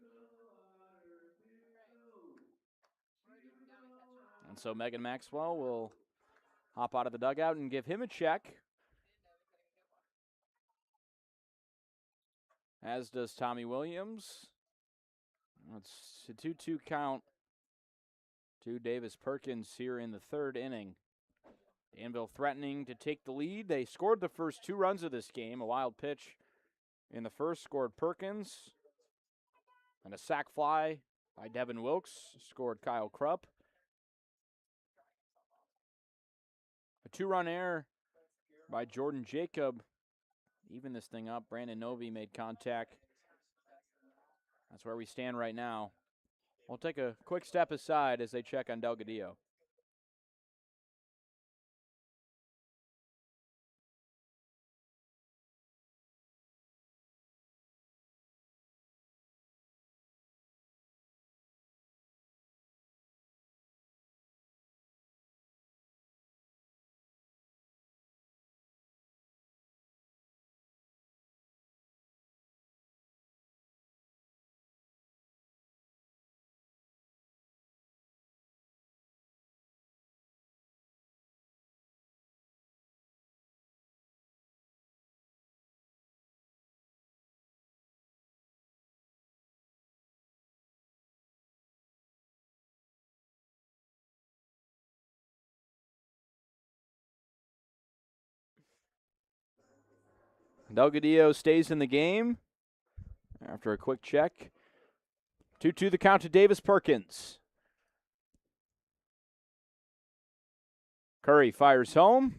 And so Megan Maxwell will hop out of the dugout and give him a check. As does Tommy Williams. It's a 2-2 count to Davis Perkins here in the third inning. Danville threatening to take the lead. They scored the first 2 runs of this game. A wild pitch in the first scored Perkins. And a sac fly by Devin Wilkes scored Kyle Krupp. A 2-run error by Jordan Jacob. Even this thing up. Brandon Novi made contact. That's where we stand right now. We'll take a quick step aside as they check on Delgadillo. Delgadillo stays in the game after a quick check. 2-2 the count to Davis Perkins. Curry fires home.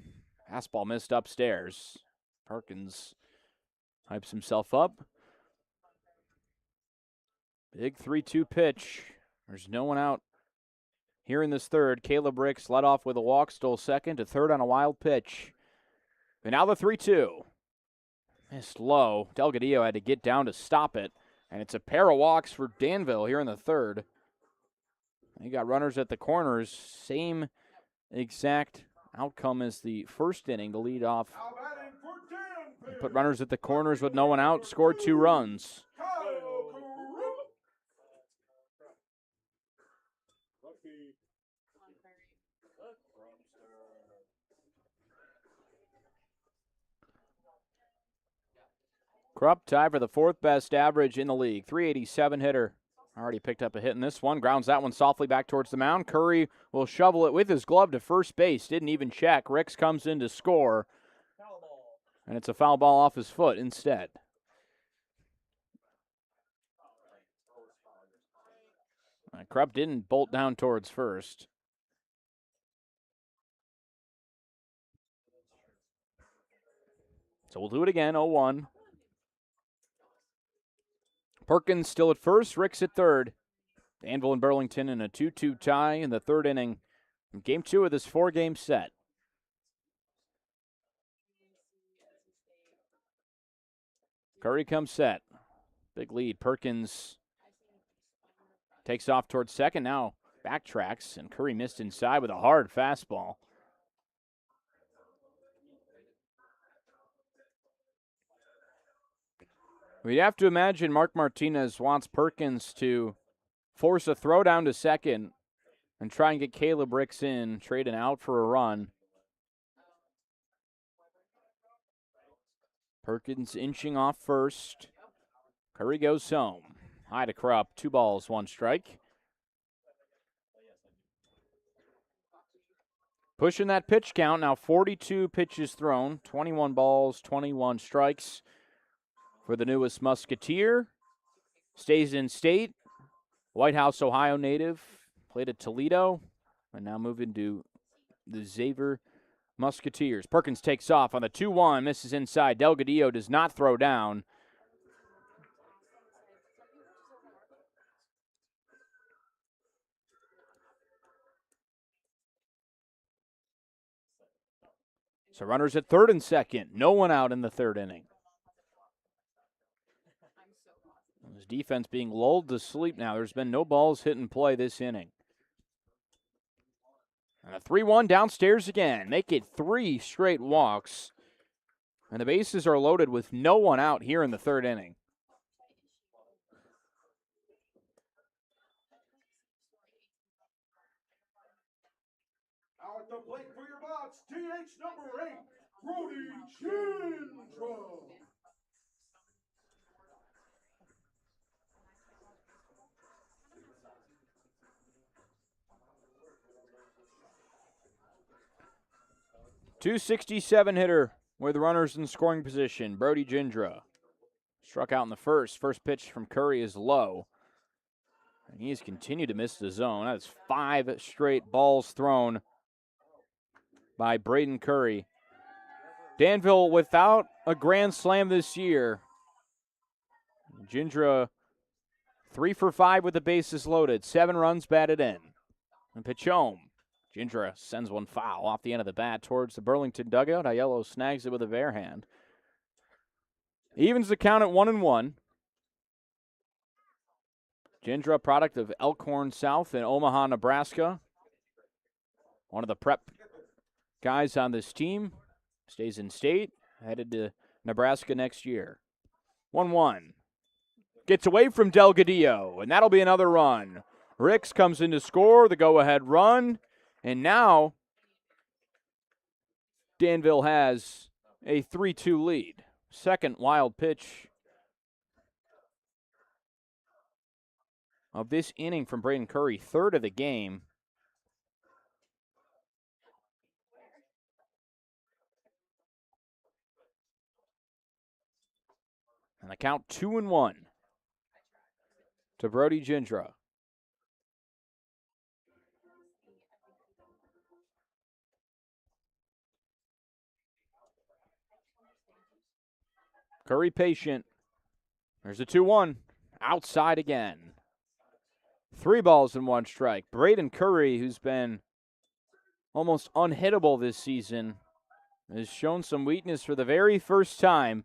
Fastball missed upstairs. Perkins hypes himself up. Big 3-2 pitch. There's no one out here in this third. Caleb Ricks led off with a walk, stole second to third on a wild pitch. And now the 3-2. Missed low. Delgadillo had to get down to stop it. And it's a pair of walks for Danville here in the third. They got runners at the corners. Same exact outcome as the first inning to lead off. Now batting for Danville. Put runners at the corners with no one out. Scored 2 runs. Kyle Krupp. Lucky. Krupp tied for the 4th best average in the league. 387 hitter. Already picked up a hit in this one. Grounds that one softly back towards the mound. Curry will shovel it with his glove to first base. Didn't even check. Ricks comes in to score. Foul ball. And it's a foul ball off his foot instead. Krupp didn't bolt down towards first. So we'll do it again, 0-1. Perkins still at first, Ricks at third. Danville and Burlington in a 2-2 tie in the third inning. Game 2 of this 4-game set. Curry comes set. Big lead. Perkins takes off towards second. Now backtracks, and Curry missed inside with a hard fastball. We'd have to imagine Mark Martinez wants Perkins to force a throw down to second and try and get Caleb Ricks in, trading out for a run. Perkins inching off first. Curry goes home. High to Krupp. 2 balls, 1 strike. Pushing that pitch count. Now 42 pitches thrown. 21 balls, 21 strikes for the newest Musketeer. Stays in state. White House, Ohio native. Played at Toledo. And now moving to the Xavier Musketeers. Perkins takes off on the 2-1. Misses inside. Delgadillo does not throw down. So runners at third and second. No one out in the third inning. His defense being lulled to sleep now. There's been no balls hit in play this inning. And a 3-1 downstairs again. Make it 3 straight walks. And the bases are loaded with no one out here in the third inning. Now at the plate for your box, DH number 8, Brody Chintra. .267 hitter with runners in scoring position. Brody Gindra struck out in the first. First pitch from Curry is low. And he's continued to miss the zone. That's 5 straight balls thrown by Braden Curry. Danville without a grand slam this year. Gindra 3 for 5 with the bases loaded. 7 runs batted in. And pitch home. Gindra sends one foul off the end of the bat towards the Burlington dugout. Aiello snags it with a bare hand. Evens the count at 1-1. Gindra, product of Elkhorn South in Omaha, Nebraska. One of the prep guys on this team. Stays in state, headed to Nebraska next year. 1-1. Gets away from Delgadillo, and that'll be another run. Ricks comes in to score, the go-ahead run. And now Danville has a 3-2 lead. Second wild pitch of this inning from Braden Curry, third of the game. And the count 2-1 to Brody Gindra. Curry patient. There's a 2-1. Outside again. 3 balls and 1 strike. Braden Curry, who's been almost unhittable this season, has shown some weakness for the very first time.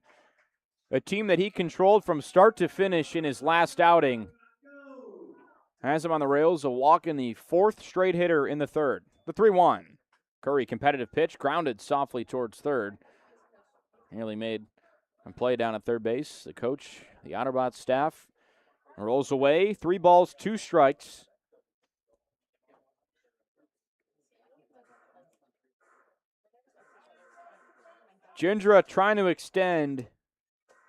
A team that he controlled from start to finish in his last outing has him on the rails, a walk in the 4th straight hitter in the third. The 3-1. Curry, competitive pitch, grounded softly towards third. Nearly made a play down at third base. The coach, the Otterbots staff, rolls away. 3 balls, 2 strikes. Gindra trying to extend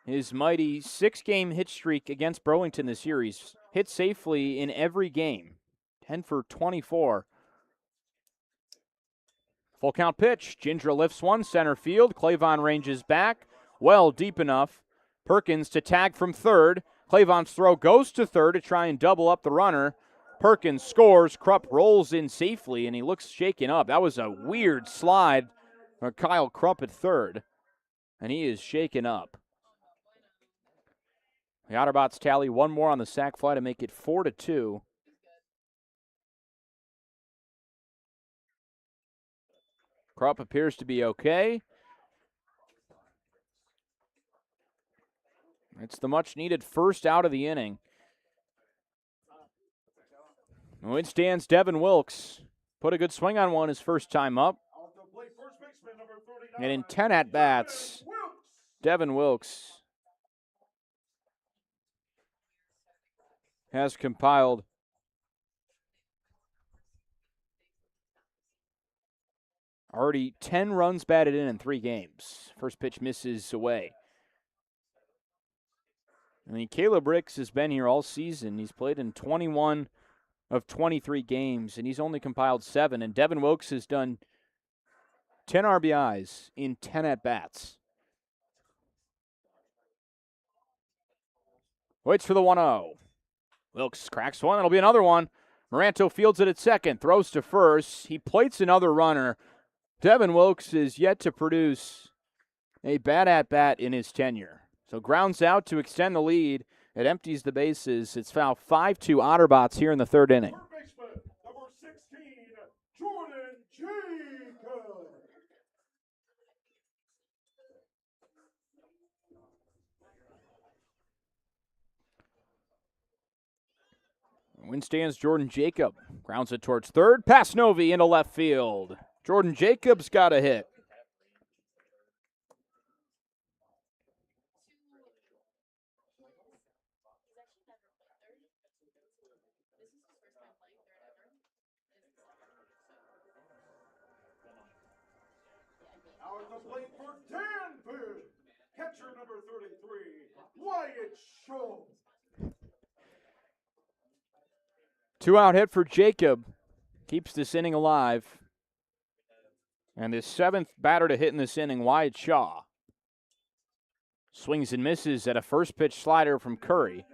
his mighty 6-game hit streak against Burlington this year. He's hit safely in every game. 10 for 24. Full count pitch. Gindra lifts one, center field. Clavon ranges back. Well, deep enough. Perkins to tag from third. Clavon's throw goes to third to try and double up the runner. Perkins scores. Krupp rolls in safely, and he looks shaken up. That was a weird slide for Kyle Krupp at third, and he is shaken up. The Otterbots tally one more on the sac fly to make it 4-2. Krupp appears to be okay. It's the much-needed first out of the inning. In stands Devin Wilkes. Put a good swing on one his first time up. And in 10 at-bats, Devin Wilkes has compiled already 10 runs batted in 3 games. First pitch misses away. I mean, Caleb Ricks has been here all season. He's played in 21 of 23 games, and he's only compiled 7. And Devin Wilkes has done 10 RBIs in 10 at-bats. Waits for the 1-0. Wilkes cracks one. That'll be another one. Moranto fields it at second. Throws to first. He plates another runner. Devin Wilkes is yet to produce a bad at-bat in his tenure. So grounds out to extend the lead. It empties the bases. It's foul 5-2 Otterbots here in the third inning. Baseman, number 16, Jordan Jacob. Win stands Jordan Jacob. Grounds it towards third. Pass Novi into left field. Jordan Jacob's got a hit. Out to plate for Danville, catcher number 33, Wyatt Schultz. 2-out hit for Jacob. Keeps this inning alive. And his 7th batter to hit in this inning, Wyatt Shaw. Swings and misses at a first pitch slider from Curry.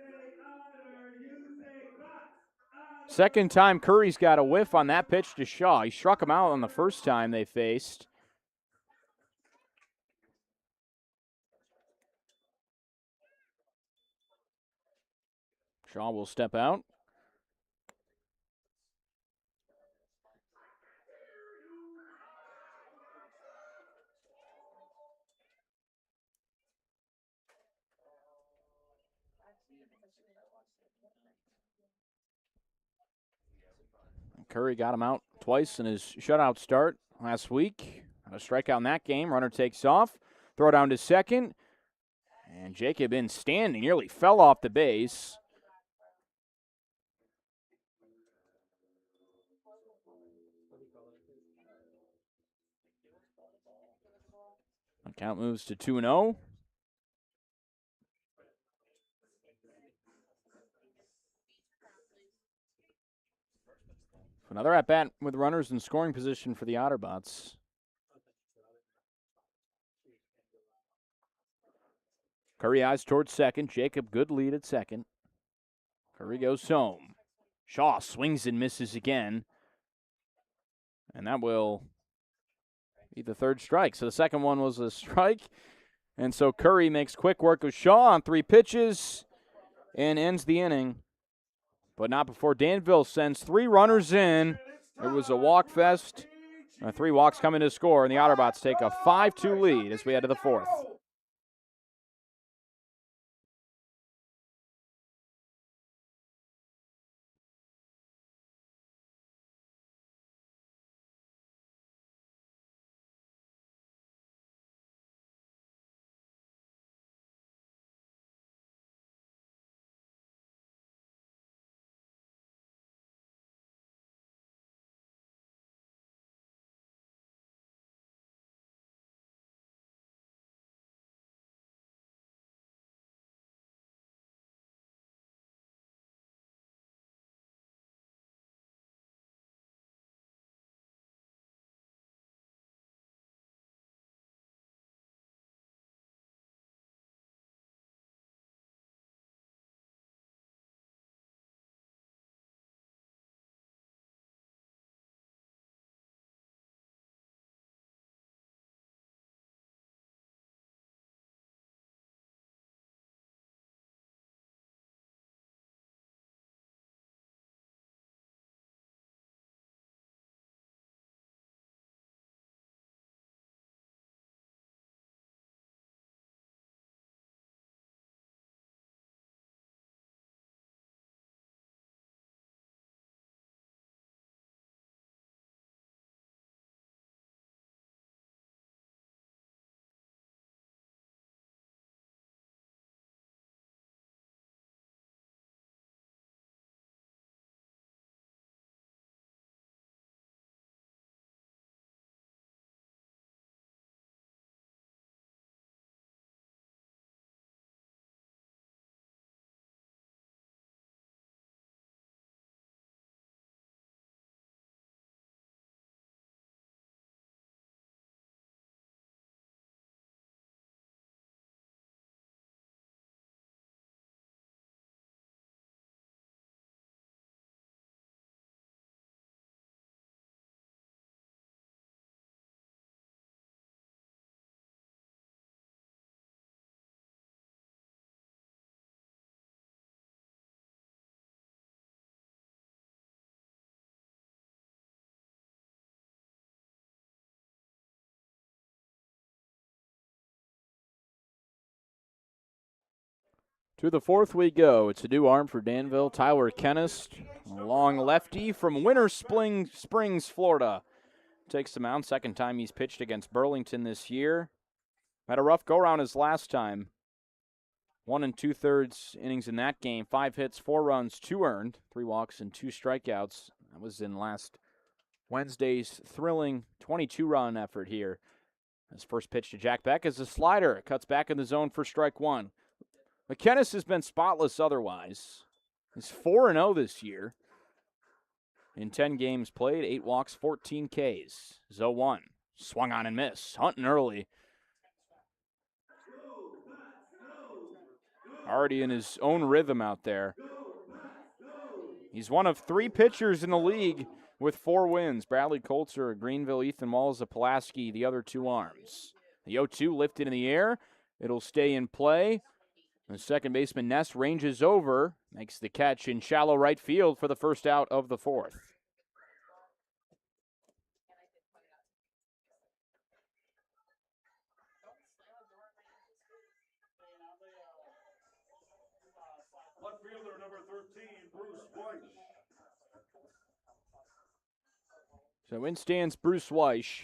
Second time Curry's got a whiff on that pitch to Shaw. He struck him out on the first time they faced. Shaw will step out. Curry got him out twice in his shutout start last week. A strikeout in that game. Runner takes off. Throw down to second. And Jacob in standing. Nearly fell off the base. The count moves to 2-0. Another at-bat with runners in scoring position for the Otterbots. Curry eyes towards second. Jacob, good lead at second. Curry goes home. Shaw swings and misses again. And that will be the third strike. So the second one was a strike. And so Curry makes quick work of Shaw on 3 pitches and ends the inning. But not before Danville sends 3 runners in. It was a walk fest. 3 walks coming to score, and the Otterbots take a 5-2 lead as we head to the 4th. To the 4th we go. It's a new arm for Danville. Tyler Kennist, a long lefty from Winter Springs, Florida. Takes the mound. Second time he's pitched against Burlington this year. Had a rough go-around his last time. 1 2/3 innings in that game. 5 hits, 4 runs, 2 earned. 3 walks and 2 strikeouts. That was in last Wednesday's thrilling 22-run effort here. His first pitch to Jack Beck is a slider. Cuts back in the zone for strike 1. McKennis has been spotless otherwise. He's 4-0 this year. In 10 games played, 8 walks, 14 Ks. 0-1. Swung on and missed. Hunting early. Already in his own rhythm out there. He's one of 3 pitchers in the league with 4 wins. Bradley Coulter, Greenville, Ethan Walls of Pulaski, the other 2 arms. The 0-2 lifted in the air. It'll stay in play. The second baseman Ness ranges over, makes the catch in shallow right field for the first out of the 4th. Left fielder number 13, Bruce Weiss. So in stands Bruce Weiss.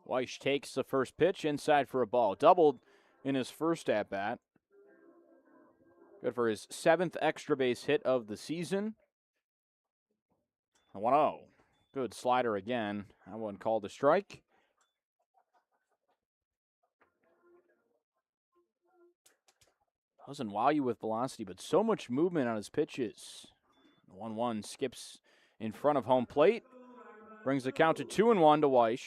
Weiss takes the first pitch inside for a ball. Doubled in his first at-bat. Good for his 7th extra base hit of the season. 1-0. Good slider again. That one called a strike. Doesn't wow you with velocity, but so much movement on his pitches. 1-1 skips in front of home plate. Brings the count to 2-1 to Weiss.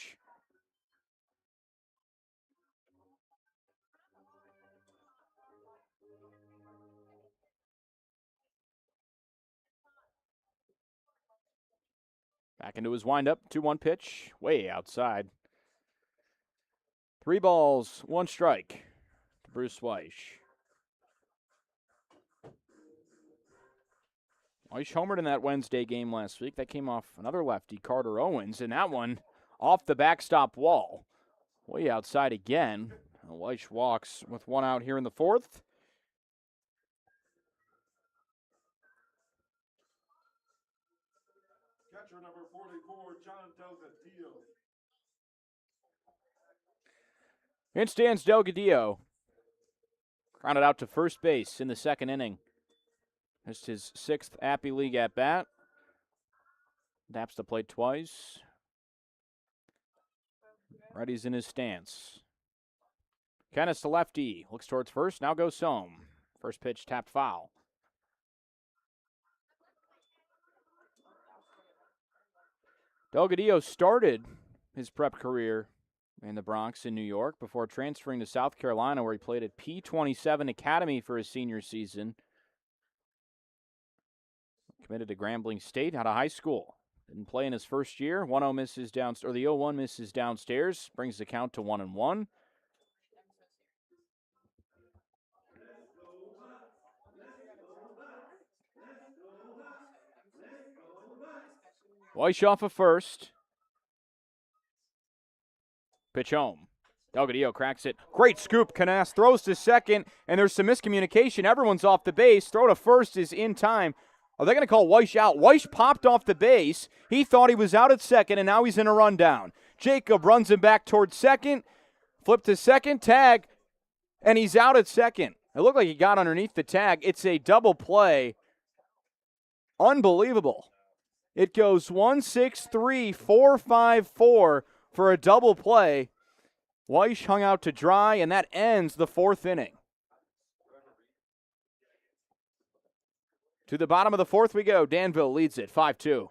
Back into his windup, 2-1 pitch, way outside. 3 balls, 1 strike to Bruce Weiss. Weiss homered in that Wednesday game last week. That came off another lefty, Carter Owens, and that one off the backstop wall. Way outside again. Weiss walks with 1 out here in the 4th. Catcher number 44, John Delgadillo. In stands Delgadillo. Grounded out to first base in the 2nd inning. Just his 6th Appy League at-bat. Taps the plate twice. Righty's in his stance. Kennis to lefty. Looks towards first. Now goes home. First pitch tapped foul. Delgadillo started his prep career in the Bronx in New York before transferring to South Carolina, where he played at P27 Academy for his senior season. Committed to Grambling State out of high school. Didn't play in his first year. 1-0 misses downstairs, or the 0-1 misses downstairs. Brings the count to 1-1. Weiss off of first. Pitch home. Delgadillo cracks it. Great scoop. Canas throws to second, and there's some miscommunication. Everyone's off the base. Throw to first is in time. Are they going to call Weiss out? Weiss popped off the base. He thought he was out at second, and now he's in a rundown. Jacob runs him back towards second. Flip to second. Tag, and he's out at second. It looked like he got underneath the tag. It's a double play. Unbelievable. It goes 1-6-3, 4-5-4 for a double play. Weiss hung out to dry, and that ends the 4th inning. To the bottom of the 4th we go. Danville leads it 5-2.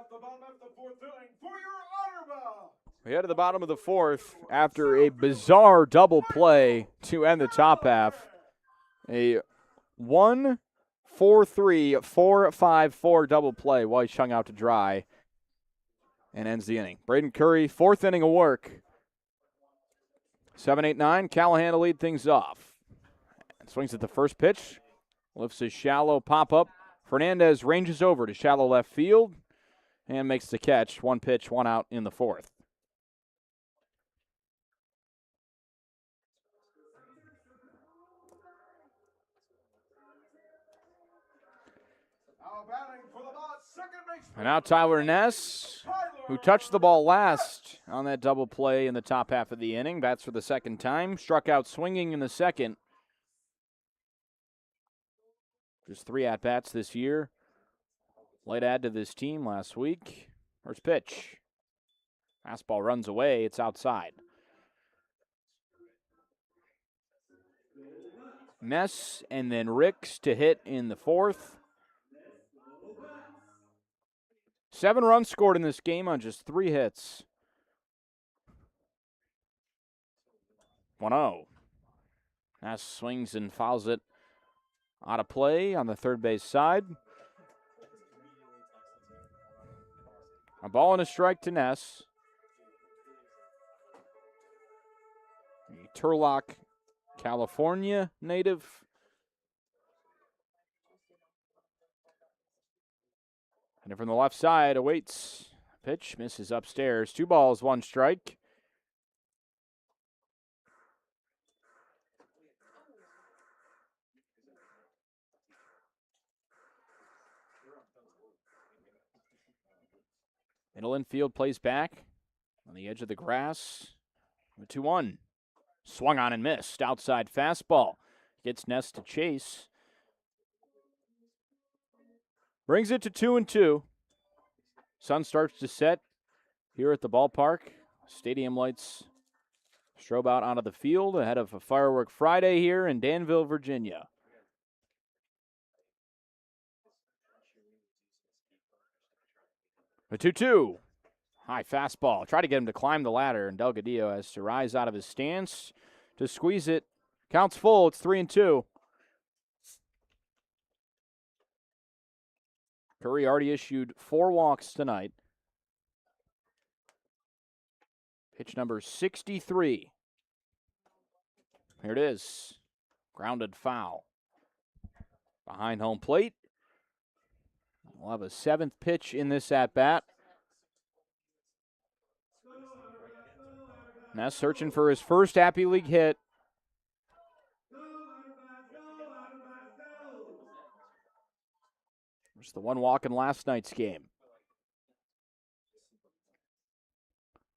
at the bottom of the fourth inning for your Otterbots. We head to the bottom of the fourth after a bizarre double play to end the top half. A 1-4-3, 4-5-4 double play. Weiss hung out to dry and ends the inning. Braden Curry, fourth inning of work. 7-8-9, Callahan to lead things off. And swings at the first pitch. Lifts a shallow pop-up. Fernandez ranges over to shallow left field and makes the catch. One pitch, one out in the fourth. Now batting for the Bots, second baseman. And now Tyler Ness, who touched the ball last on that double play in the top half of the inning. Bats for the second time. Struck out swinging in the second. Just 3 at-bats this year. Late add to this team last week. First pitch. Fastball runs away. It's outside. Ness and then Ricks to hit in the fourth. 7 runs scored in this game on just 3 hits. 1-0. Ness swings and fouls it out of play on the third base side. A ball and a strike to Ness. A Turlock, California native. And from the left side, awaits. Pitch misses upstairs. 2 balls, 1 strike. Middle infield plays back on the edge of the grass. 2-1. Swung on and missed. Outside fastball. Gets Ness to chase. Brings it to 2-2. Sun starts to set here at the ballpark. Stadium lights strobe out onto the field ahead of a firework Friday here in Danville, Virginia. A 2-2. High fastball. Try to get him to climb the ladder, and Delgadillo has to rise out of his stance to squeeze it. Counts full. It's 3-2. Curry already issued 4 walks tonight. Pitch number 63. Here it is. Grounded foul. Behind home plate. We'll have a 7th pitch in this at-bat. Ness searching for his first Happy League hit. There's the 1 walk in last night's game.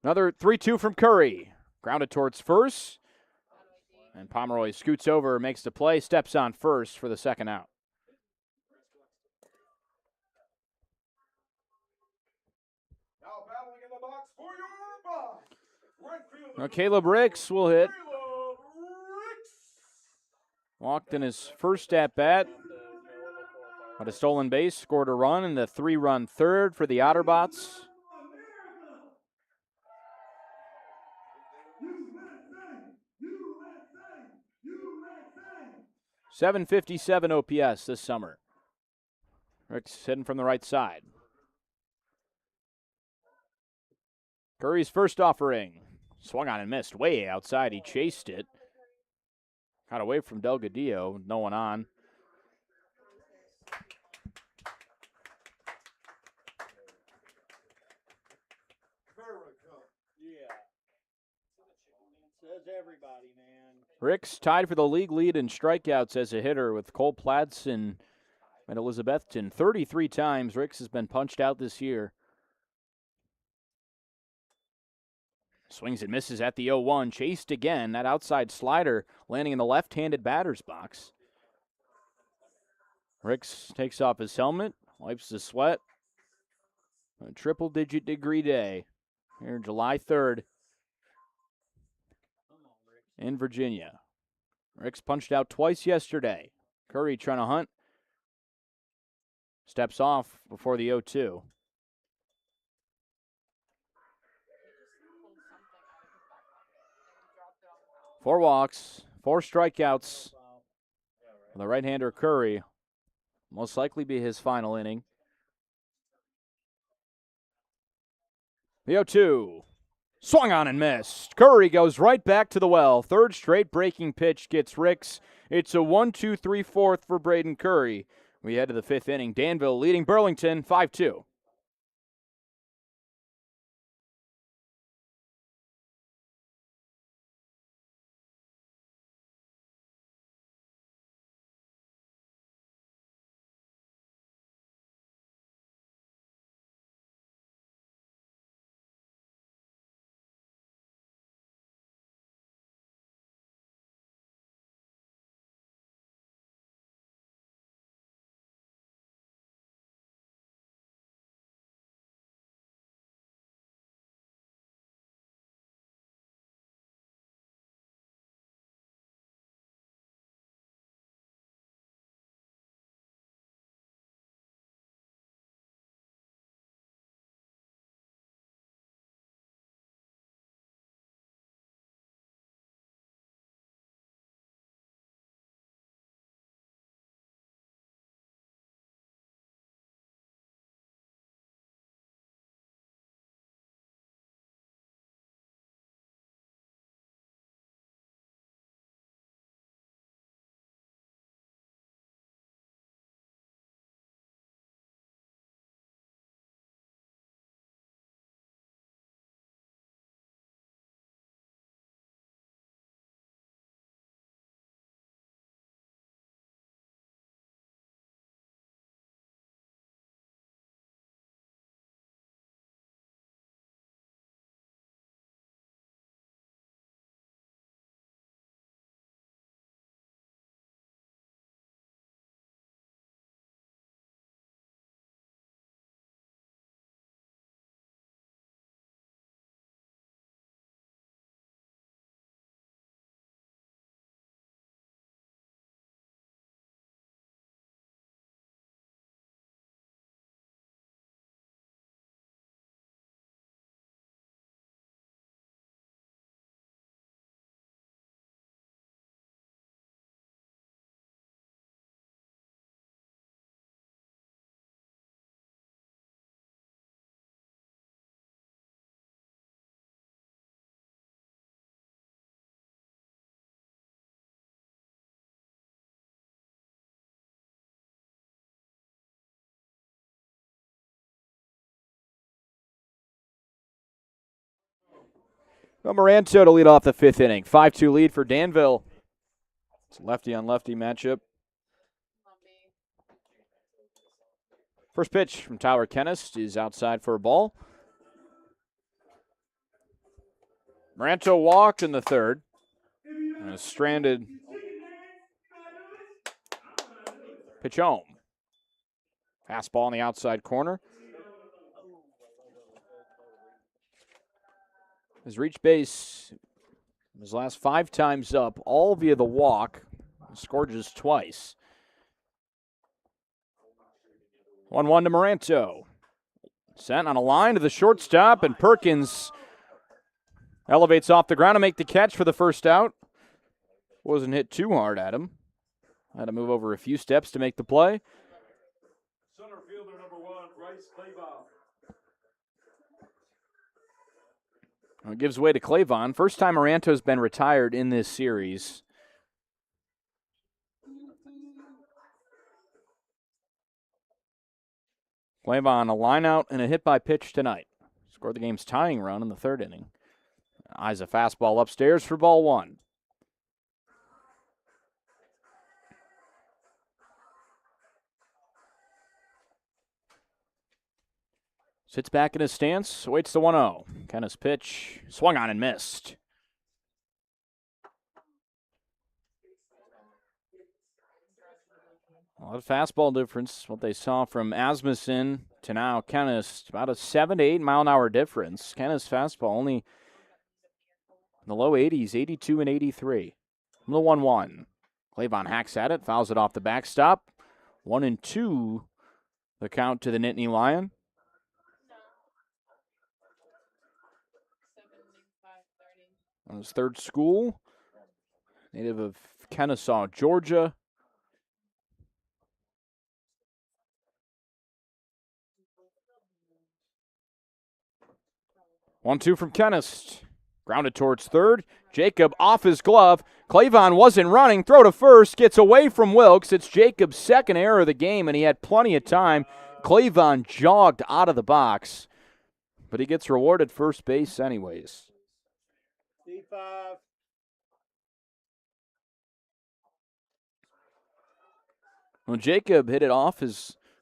Another 3-2 from Curry. Grounded towards first. And Pomeroy scoots over, makes the play, steps on first for the second out. Now battling in the box for your Bots. Right fielder. Now Caleb Ricks will hit. Caleb Ricks. Walked in his first at-bat. Had a stolen base, scored a run in the 3-run third for the Otterbots. .757 OPS this summer. Ricks hitting from the right side. Curry's first offering. Swung on and missed way outside. He chased it. Got away from Delgadillo. No one on. Yeah. Says everybody, man. Ricks tied for the league lead in strikeouts as a hitter with Cole Platson and Elizabethton. 33 times Ricks has been punched out this year. Swings and misses at the 0-1. Chased again. That outside slider landing in the left-handed batter's box. Ricks takes off his helmet, wipes the sweat. A triple-digit degree day here July 3rd in Virginia. Ricks punched out twice yesterday. Curry trying to hunt. Steps off before the 0-2. 4 walks, 4 strikeouts. The right-hander Curry, most likely be his final inning. The 0-2. Swung on and missed. Curry goes right back to the well. Third straight breaking pitch gets Ricks. It's a 1-2-3 fourth for Braden Curry. We head to the 5th inning. Danville leading Burlington 5-2. Moranto to lead off the 5th inning. 5-2 lead for Danville. It's a lefty-on-lefty matchup. First pitch from Tyler Kennist is outside for a ball. Moranto walked in the 3rd. And a stranded pitch home. Fastball on the outside corner. Has reached base his last 5 times up, all via the walk. Scored just twice. 1-1 to Moranto. Sent on a line to the shortstop, and Perkins elevates off the ground to make the catch for the first out. Wasn't hit too hard at him. Had to move over a few steps to make the play. Center fielder number 1, Bryce Claybaugh. It gives way to Clavon. First time Moranto's been retired in this series. Clavon, a line out and a hit by pitch tonight. Scored the game's tying run in the 3rd inning. Eyes a fastball upstairs for ball 1. Sits back in his stance, waits the 1-0. Kenneth's pitch, swung on and missed. A lot of fastball difference, what they saw from Asmussen to now Kenneth, about a 7 to 8 mile an hour difference. Kenneth's fastball only in the low 80s, 82 and 83. The 1-1. Clavon hacks at it, fouls it off the backstop. 1-2, the count to the Nittany Lion. On his 3rd school. native of Kennesaw, Georgia. One-two from Kennist. Grounded towards third. Jacob off his glove. Clavon wasn't running. Throw to first. Gets away from Wilkes. It's Jacob's second error of the game, and he had plenty of time. Clavon jogged out of the box, but he gets rewarded first base anyways. D5. Well, Jacob hit it off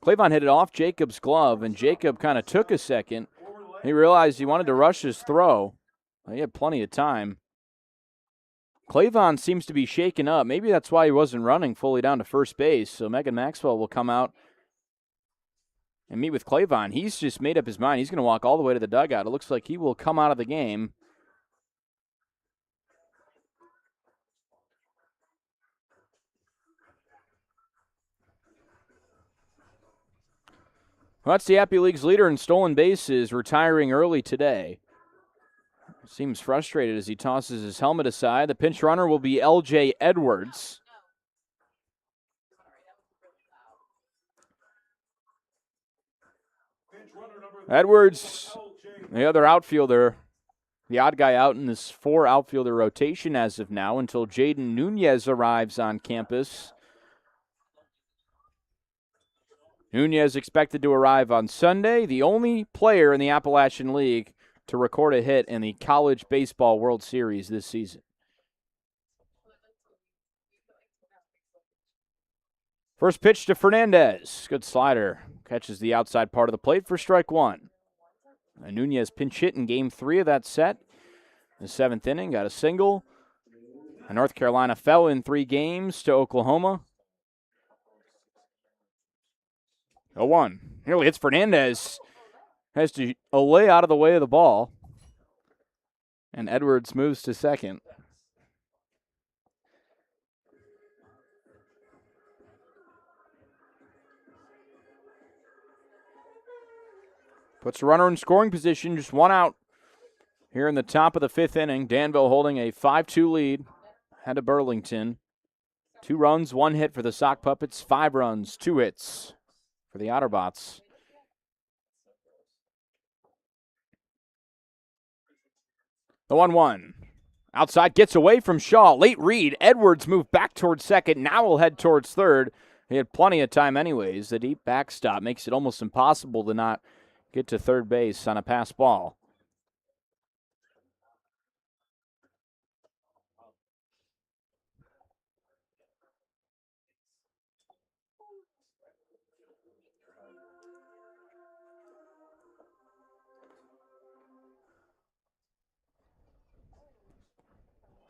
Clavon hit it off Jacob's glove, and Jacob kind of took a second. He realized he wanted to rush his throw. He had plenty of time. Clavon seems to be shaken up. Maybe that's why he wasn't running fully down to first base. So Megan Maxwell will come out and meet with Clavon. He's just made up his mind. He's going to walk all the way to the dugout. It looks like he will come out of the game. Well, that's the Appy League's leader in stolen bases, retiring early today. Seems frustrated as he tosses his helmet aside. The pinch runner will be L.J. Edwards. Edwards, the other outfielder, the odd guy out in this 4 outfielder rotation as of now until Jaden Nunez arrives on campus. Nunez expected to arrive on Sunday, the only player in the Appalachian League to record a hit in the College Baseball World Series this season. First pitch to Fernandez. Good slider. Catches the outside part of the plate for strike one. Nunez pinch hit in game 3 of that set. The 7th inning, got a single. North Carolina fell in 3 games to Oklahoma. 0-1. Nearly hits Fernandez. Has to lay out of the way of the ball. And Edwards moves to second. Puts the runner in scoring position, just 1 out. Here in the top of the 5th inning, Danville holding a 5-2 lead ahead of Burlington. 2 runs, 1 hit for the Sock Puppets, 5 runs, 2 hits for the Otterbots. The 1-1. Outside, gets away from Shaw. Late read. Edwards moved back towards second. Now will head towards third. He had plenty of time anyways. The deep backstop makes it almost impossible to not get to third base on a pass ball.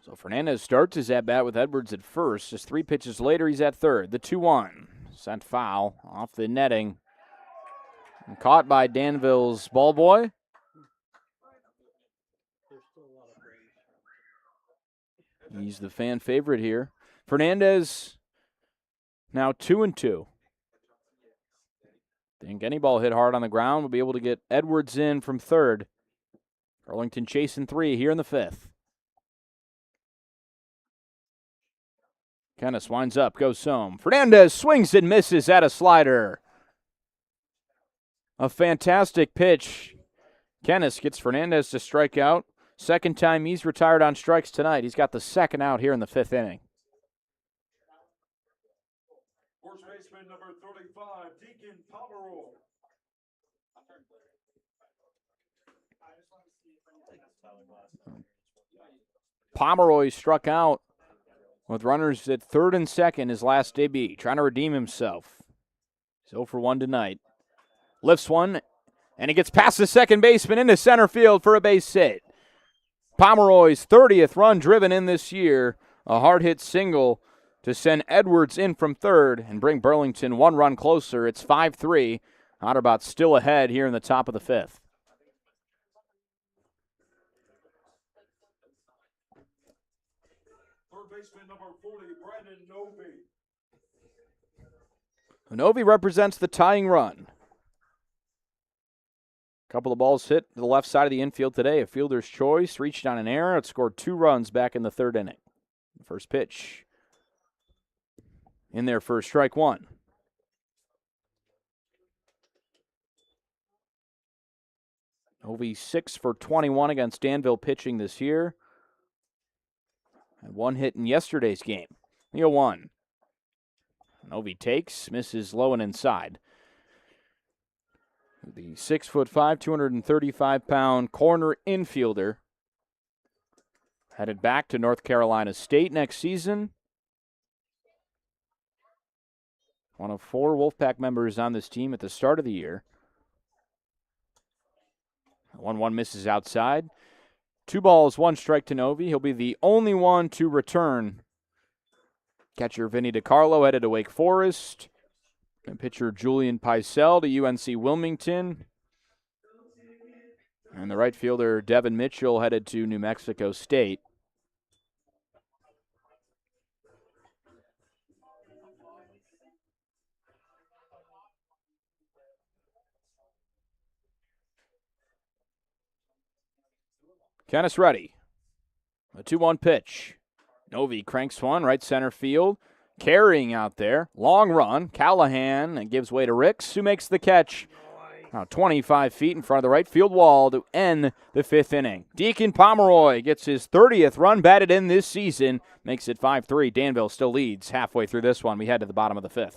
So Fernandez starts his at-bat with Edwards at first. Just 3 pitches later, he's at third. The 2-1. Sent foul off the netting. And caught by Danville's ball boy. He's the fan favorite here. Fernandez now 2-2. Think any ball hit hard on the ground will be able to get Edwards in from third. Burlington chasing 3 here in the 5th. Kennis winds up, goes home. Fernandez swings and misses at a slider. A fantastic pitch. Kennis gets Fernandez to strike out. Second time he's retired on strikes tonight. He's got the 2nd out here in the 5th inning. First baseman number 35, Deacon Pomeroy. Pomeroy struck out with runners at third and second his last debut, trying to redeem himself. He's 0 for 1 tonight. Lifts one, and he gets past the second baseman into center field for a base hit. Pomeroy's 30th run driven in this year, a hard-hit single to send Edwards in from third and bring Burlington 1 run closer. It's 5-3. Otterbots still ahead here in the top of the 5th. Baseman number 40, Brandon Novy. Novi represents the tying run. A couple of balls hit to the left side of the infield today. A fielder's choice reached on an error. It scored 2 runs back in the 3rd inning. First pitch in there for strike one. Ovi 6 for 21 against Danville pitching this year. Had one hit in yesterday's game. 0-1. Ovi takes, misses low and inside. The 6'5", 235-pound corner infielder headed back to North Carolina State next season. One of 4 Wolfpack members on this team at the start of the year. 1-1 misses outside. 2 balls, 1 strike to Novi. He'll be the only one to return. Catcher Vinny DiCarlo headed to Wake Forest. And pitcher Julian Peisel to UNC Wilmington. And the right fielder Devin Mitchell headed to New Mexico State. Kennis ready. A 2-1 pitch. Novi cranks one, right center field. Carrying out there. Long run. Callahan and gives way to Ricks, who makes the catch. Now 25 feet in front of the right field wall to end the 5th inning. Deacon Pomeroy gets his 30th run batted in this season. Makes it 5-3. Danville still leads halfway through this one. We head to the bottom of the 5th.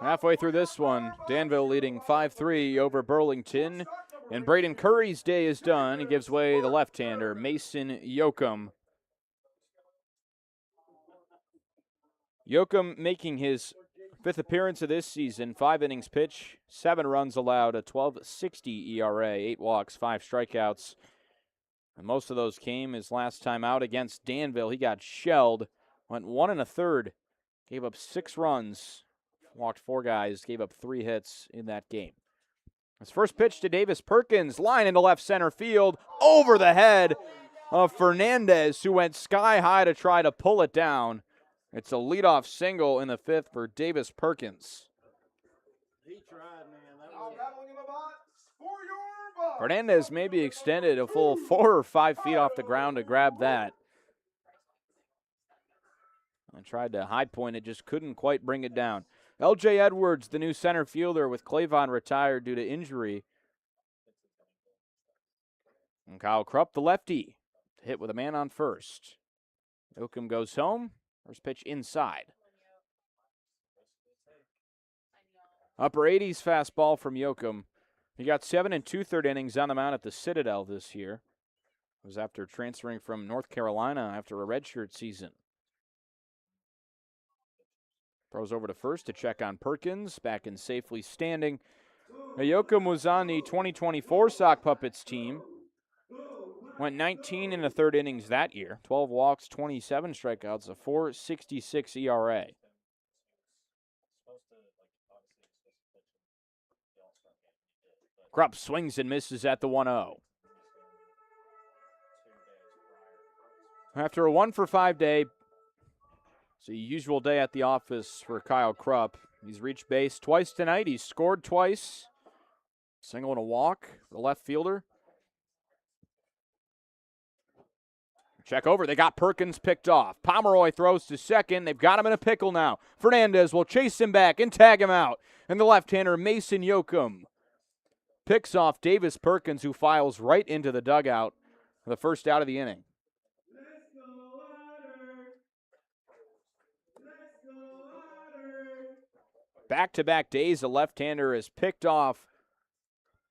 Halfway through this one, Danville leading 5-3 over Burlington. And Braden Curry's day is done. He gives way the left-hander, Mason Yoakum. Yoakum making his 5th appearance of this season, 5 innings pitch, 7 runs allowed, a 12.60 ERA, 8 walks, 5 strikeouts. And most of those came his last time out against Danville. He got shelled, went 1 1/3, gave up 6 runs, walked 4 guys, gave up 3 hits in that game. His first pitch to Davis Perkins, line into left center field, over the head of Fernandez, who went sky high to try to pull it down. It's a leadoff single in the 5th for Davis Perkins. He tried, man. That Now was battling in the box for your box. Fernandez maybe extended a full 4 or 5 feet off the ground to grab that. I tried to high point it, just couldn't quite bring it down. L.J. Edwards, the new center fielder with Clavon retired due to injury. And Kyle Krupp, the lefty, hit with a man on first. Yoakum goes home. First pitch inside. Upper 80s fastball from Yoakum. He got 7 2/3 innings on the mound at the Citadel this year. It was after transferring from North Carolina after a redshirt season. Throws over to first to check on Perkins, back in safely standing. Now, Yoakum was on the 2024 Sock Puppets team. Went 19 1/3 innings that year. 12 walks, 27 strikeouts, a 4.66 ERA. Krupp swings and misses at the 1-0. After a 1-for-5 day, it's a usual day at the office for Kyle Krupp. He's reached base twice tonight. He's scored twice. Single and a walk, the left fielder. Check over. They got Perkins picked off. Pomeroy throws to second. They've got him in a pickle now. Fernandez will chase him back and tag him out. And the left-hander, Mason Yoakum, picks off Davis Perkins, who files right into the dugout for the first out of the inning. Back-to-back days, a left-hander has picked off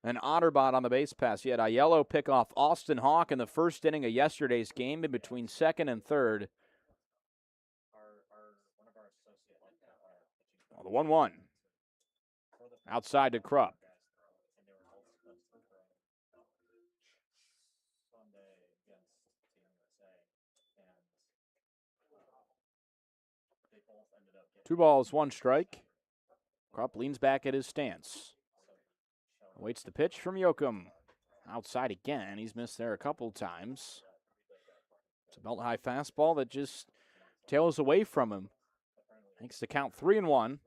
an Otterbot on the base pass. He had Aiello pick off Austin Hawk in the first inning of yesterday's game in between second and third. Well, the 1-1. Outside to Krupp. Two balls, one strike. Krupp leans back at his stance. Waits the pitch from Yoakum. Outside again. He's missed there a couple times. It's a belt-high fastball that just tails away from him. Makes the count 3-1.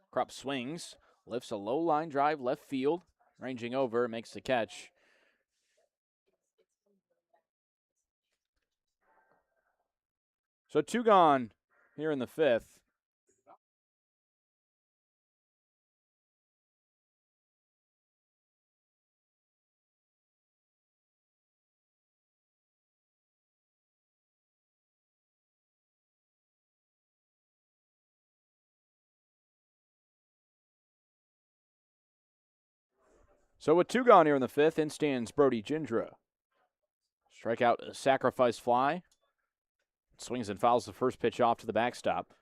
Krupp swings, lifts a low line drive left field, ranging over, makes the catch. So 2 gone here in the 5th. So with 2 gone here in the 5th, in stands Brody Gindra. Strikeout, a sacrifice fly. Swings and fouls the first pitch off to the backstop.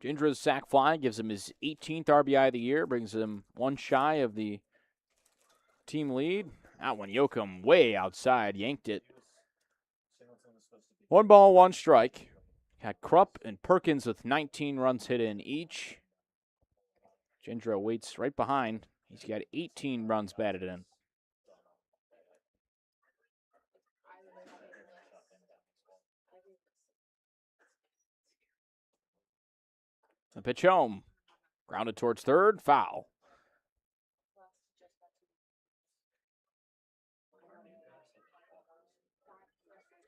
Gindra's sac fly gives him his 18th RBI of the year, brings him one shy of the team lead. That one, Yoakum way outside, yanked it. 1 ball, 1 strike. Got Krupp and Perkins with 19 runs hit in each. Gindra waits right behind. He's got 18 runs batted in. The pitch home. Grounded towards third, foul.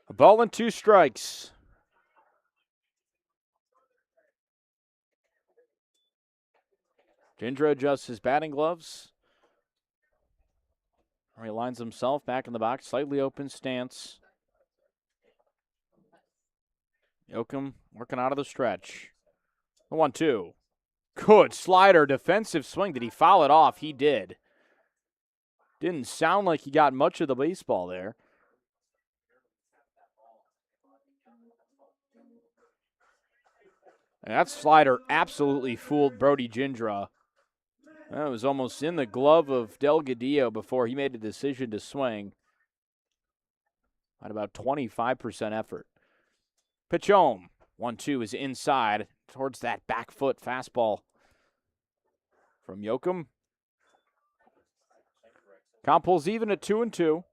A ball and 2 strikes. Gindra adjusts his batting gloves. He lines himself back in the box, slightly open stance. Yoakum working out of the stretch. The 1-2. Good slider, defensive swing. Did he foul it off? He did. Didn't sound like he got much of the baseball there. And that slider absolutely fooled Brody Gindra. That was almost in the glove of Delgadillo before he made a decision to swing. At about 25% effort. Pitch home. 1-2 is inside towards that back foot fastball from Yoakum. Count pulls even at 2-2.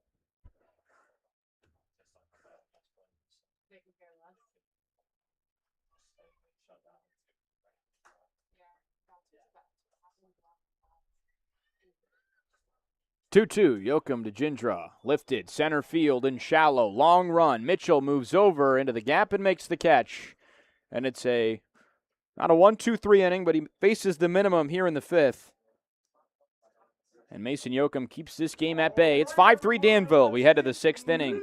2-2, Yoakum to Jindra. Lifted, center field and shallow. Long run. Mitchell moves over into the gap and makes the catch. And it's not a 1-2-3 inning, but he faces the minimum here in the 5th. And Mason Yoakum keeps this game at bay. It's 5-3 Danville. We head to the 6th inning.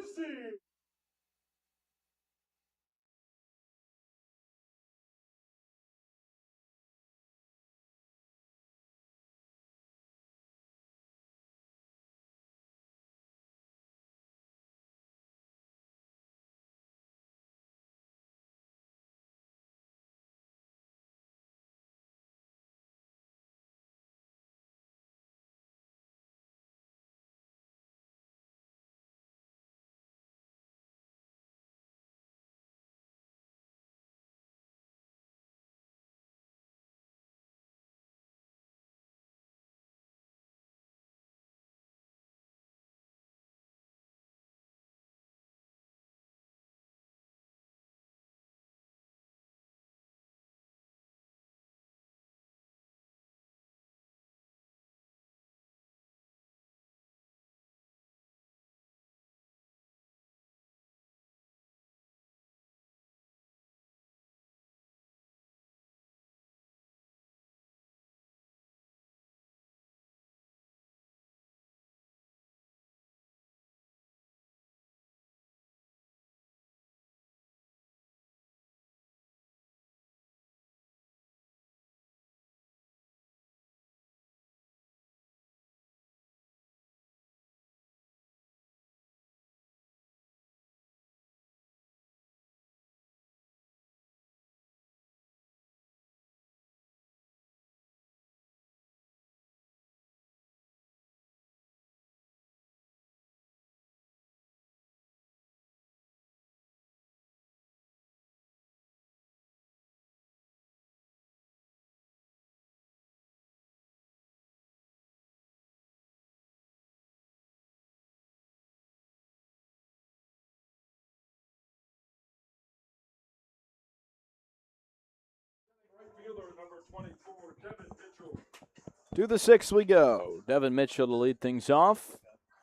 To the 6th we go. Devin Mitchell to lead things off.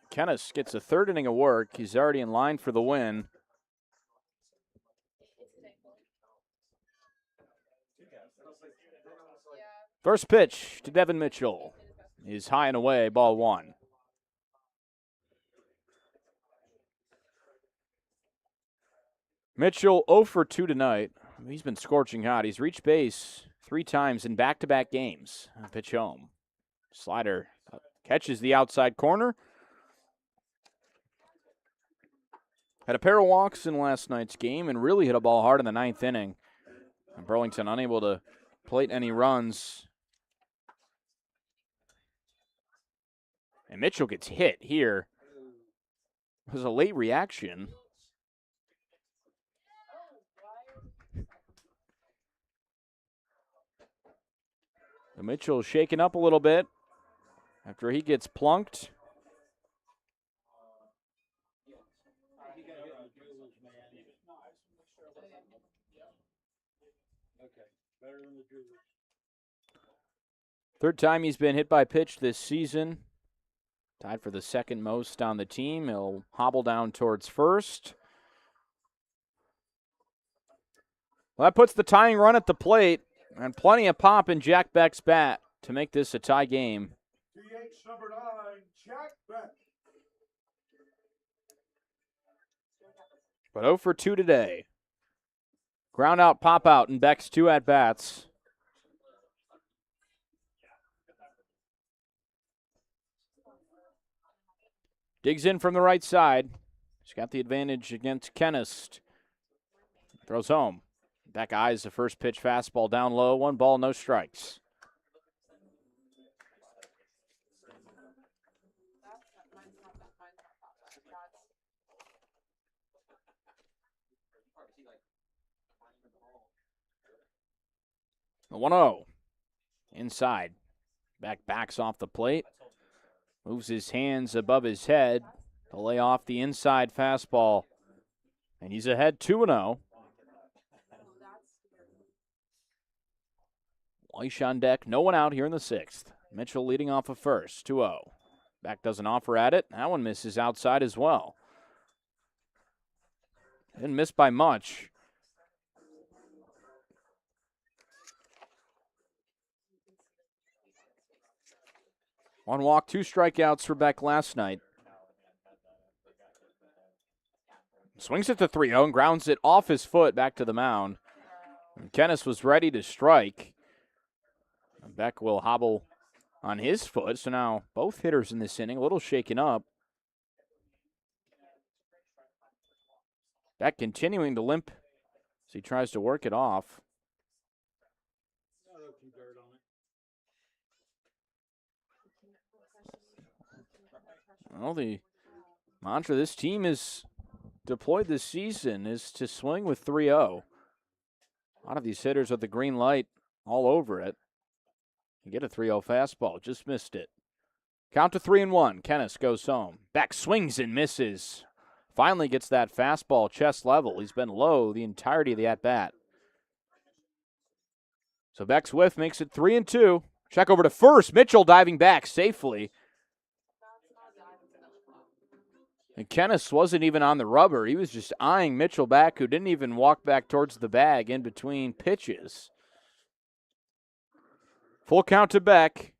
Kennis gets a 3rd inning of work. He's already in line for the win. First pitch to Devin Mitchell is high and away, ball 1. Mitchell 0 for 2 tonight. He's been scorching hot. He's reached base 3 times in back-to-back games. Pitch home. Slider catches the outside corner. Had a pair of walks in last night's game and really hit a ball hard in the 9th inning. And Burlington unable to plate any runs. And Mitchell gets hit here. It was a late reaction. And Mitchell shaken up a little bit after he gets plunked. Third time he's been hit by pitch this season. Tied for the 2nd most on the team. He'll hobble down towards first. Well, that puts the tying run at the plate. And plenty of pop in Jack Beck's bat to make this a tie game. DH number 9, Jack Beck. But 0 for 2 today. Ground out, pop out, and Beck's 2 at-bats. Digs in from the right side. He's got the advantage against Kennist. Throws home. Beck eyes the first pitch fastball down low. 1 ball, no strikes. The 1-0. Inside. Beck backs off the plate. Moves his hands above his head to lay off the inside fastball. And he's ahead 2-0. Weish on deck, no one out here in the 6th. Mitchell leading off of first, 2-0. Beck doesn't offer at it. That one misses outside as well. Didn't miss by much. One walk, 2 strikeouts for Beck last night. Swings it to 3-0 and grounds it off his foot back to the mound. And Kennis was ready to strike. Beck will hobble on his foot, so now both hitters in this inning a little shaken up. Beck continuing to limp as he tries to work it off. Well, the mantra this team is deployed this season is to swing with 3-0. A lot of these hitters with the green light all over it. You get a 3-0 fastball, just missed it. Count to 3-1. Kennis goes home. Beck swings and misses. Finally gets that fastball chest level. He's been low the entirety of the at-bat. So Beck's whiff makes it 3-2. Check over to first. Mitchell diving back safely. And Kennis wasn't even on the rubber. He was just eyeing Mitchell back, who didn't even walk back towards the bag in between pitches. Full count to Beck.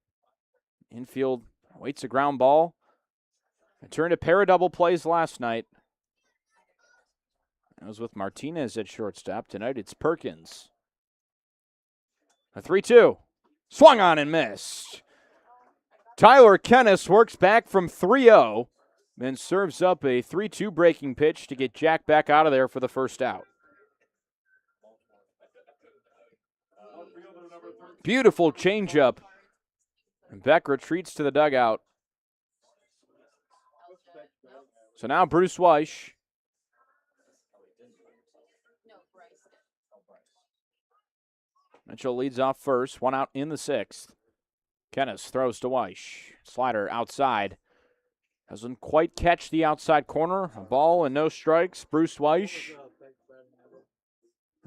Infield waits a ground ball. I turned a pair of double plays last night. That was with Martinez at shortstop. Tonight it's Perkins. A 3-2. Swung on and missed. Tyler Kennis works back from 3-0. Then serves up a 3-2 breaking pitch to get Jack back out of there for the first out. Beautiful changeup. And Beck retreats to the dugout. So now Bruce Weish. Mitchell leads off first. 1 out in the 6th. Kennis throws to Weish. Slider outside. Doesn't quite catch the outside corner. A ball and no strikes. Bruce Weish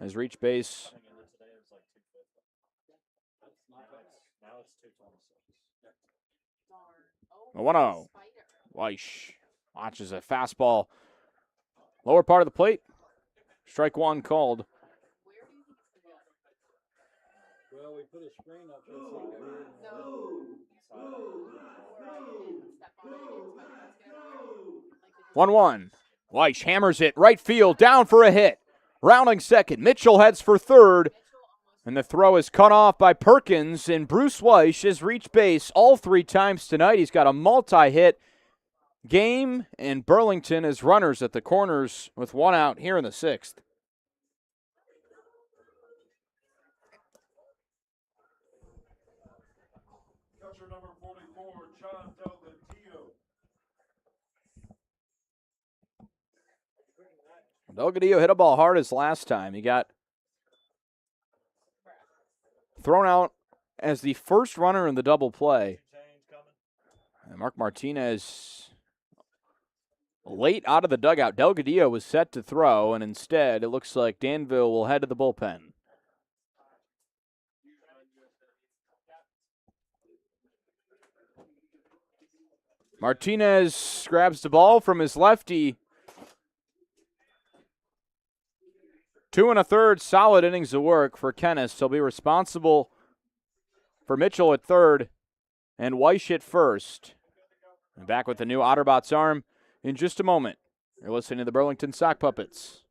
has reached base. A 1-0. Weish watches a fastball. Lower part of the plate. Strike 1 called. Well, we put a screen up there. One 1. Weish hammers it right field, down for a hit. Rounding second. Mitchell heads for third. And the throw is cut off by Perkins, and Bruce Weish has reached base all 3 times tonight. He's got a multi-hit game, and Burlington is runners at the corners with 1 out here in the 6th. Catcher number 44, John Delgadillo. Delgadillo hit a ball hard as last time. He got thrown out as the first runner in the double play. And Mark Martinez late out of the dugout. Delgadillo was set to throw, and instead it looks like Danville will head to the bullpen. Martinez grabs the ball from his lefty. 2 1/3 solid innings of work for Kennis. He'll be responsible for Mitchell at third and Weish at first. And back with the new Otterbots arm in just a moment. You're listening to the Burlington Sock Puppets.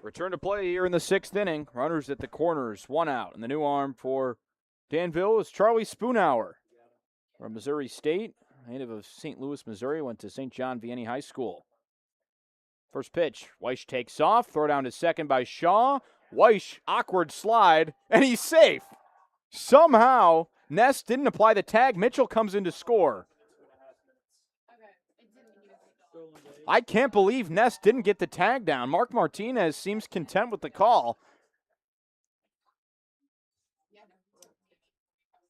Return to play here in the 6th inning. Runners at the corners, 1 out. And the new arm for Danville is Charlie Spoonhour from Missouri State. Native of St. Louis, Missouri, went to St. John Vianney High School. First pitch, Weish takes off, throw down to second by Shaw. Weish, awkward slide, and he's safe. Somehow, Ness didn't apply the tag. Mitchell comes in to score. I can't believe Ness didn't get the tag down. Mark Martinez seems content with the call.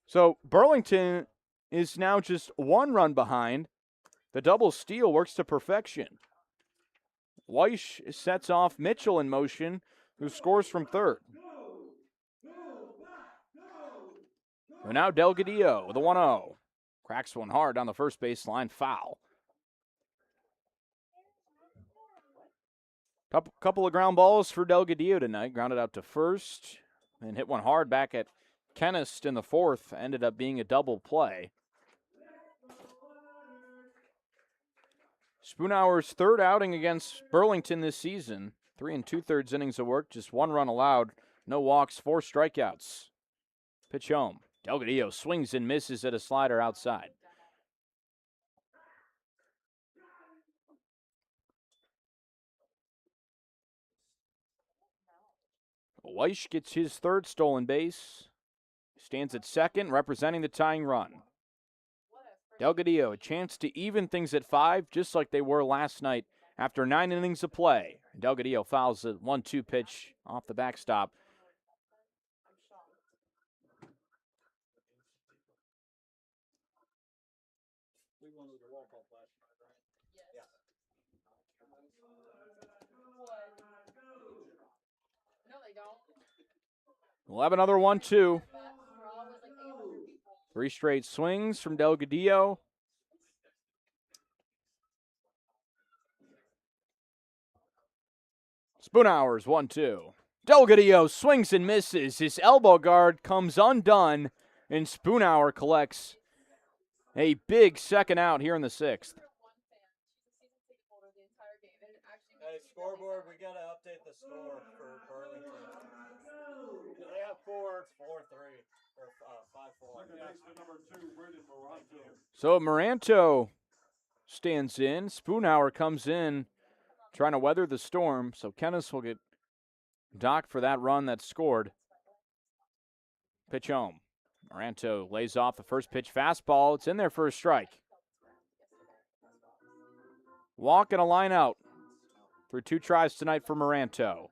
So Burlington is now just 1 run behind. The double steal works to perfection. Weish sets off Mitchell in motion, who scores from third. So now Delgadillo with a 1-0. Cracks one hard down the first baseline, foul. Couple of ground balls for Delgadillo tonight. Grounded out to first and hit one hard back at Kennist in the 4th. Ended up being a double play. Spoonhour's 3rd outing against Burlington this season. 3 2/3 innings of work, just 1 run allowed. No walks, 4 strikeouts. Pitch home. Delgadillo swings and misses at a slider outside. Weish gets his 3rd stolen base. Stands at second, representing the tying run. Delgadillo, a chance to even things at 5, just like they were last night after 9 innings of play. Delgadillo fouls a 1-2 pitch off the backstop. We wanted to walk off last night, right? Yeah. No, they don't. We'll have another 1-2. 3 straight swings from Delgadillo. Spoonhour's 1-2. Delgadillo swings and misses. His elbow guard comes undone, and Spoonhour collects a big second out here in the 6th. Hey, scoreboard, we got to update the score for Burlington. They have 4. 4-3 or 5-4. Second baseman number 2, Brendan Moranto. So Moranto stands in. Spoonhour comes in trying to weather the storm. So Kenneth will get docked for that run that scored. Pitch home. Moranto lays off the first pitch fastball. It's in there for a strike. Walk and a line out through 2 tries tonight for Moranto.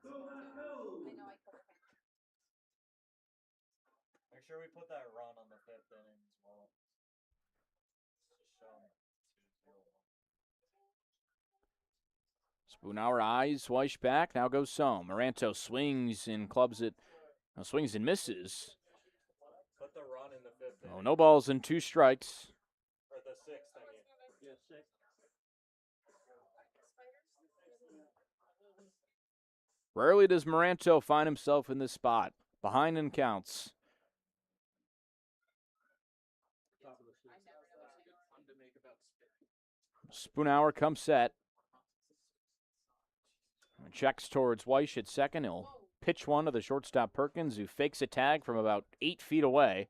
Make sure we put that run on the 5th inning as well. Just show 'em. Spoonhour eyes Weish back. Now goes some. Moranto swings and clubs it. Swings and misses. Put the run in the 5th inning. Oh, no balls and 2 strikes. Or the 6th, I mean. Yes, 6. Rarely does Moranto find himself in this spot. Behind and counts. Top of the 6th. Spoonhour comes set. Checks towards Weish at second. He'll pitch one to the shortstop Perkins, who fakes a tag from about 8 feet away.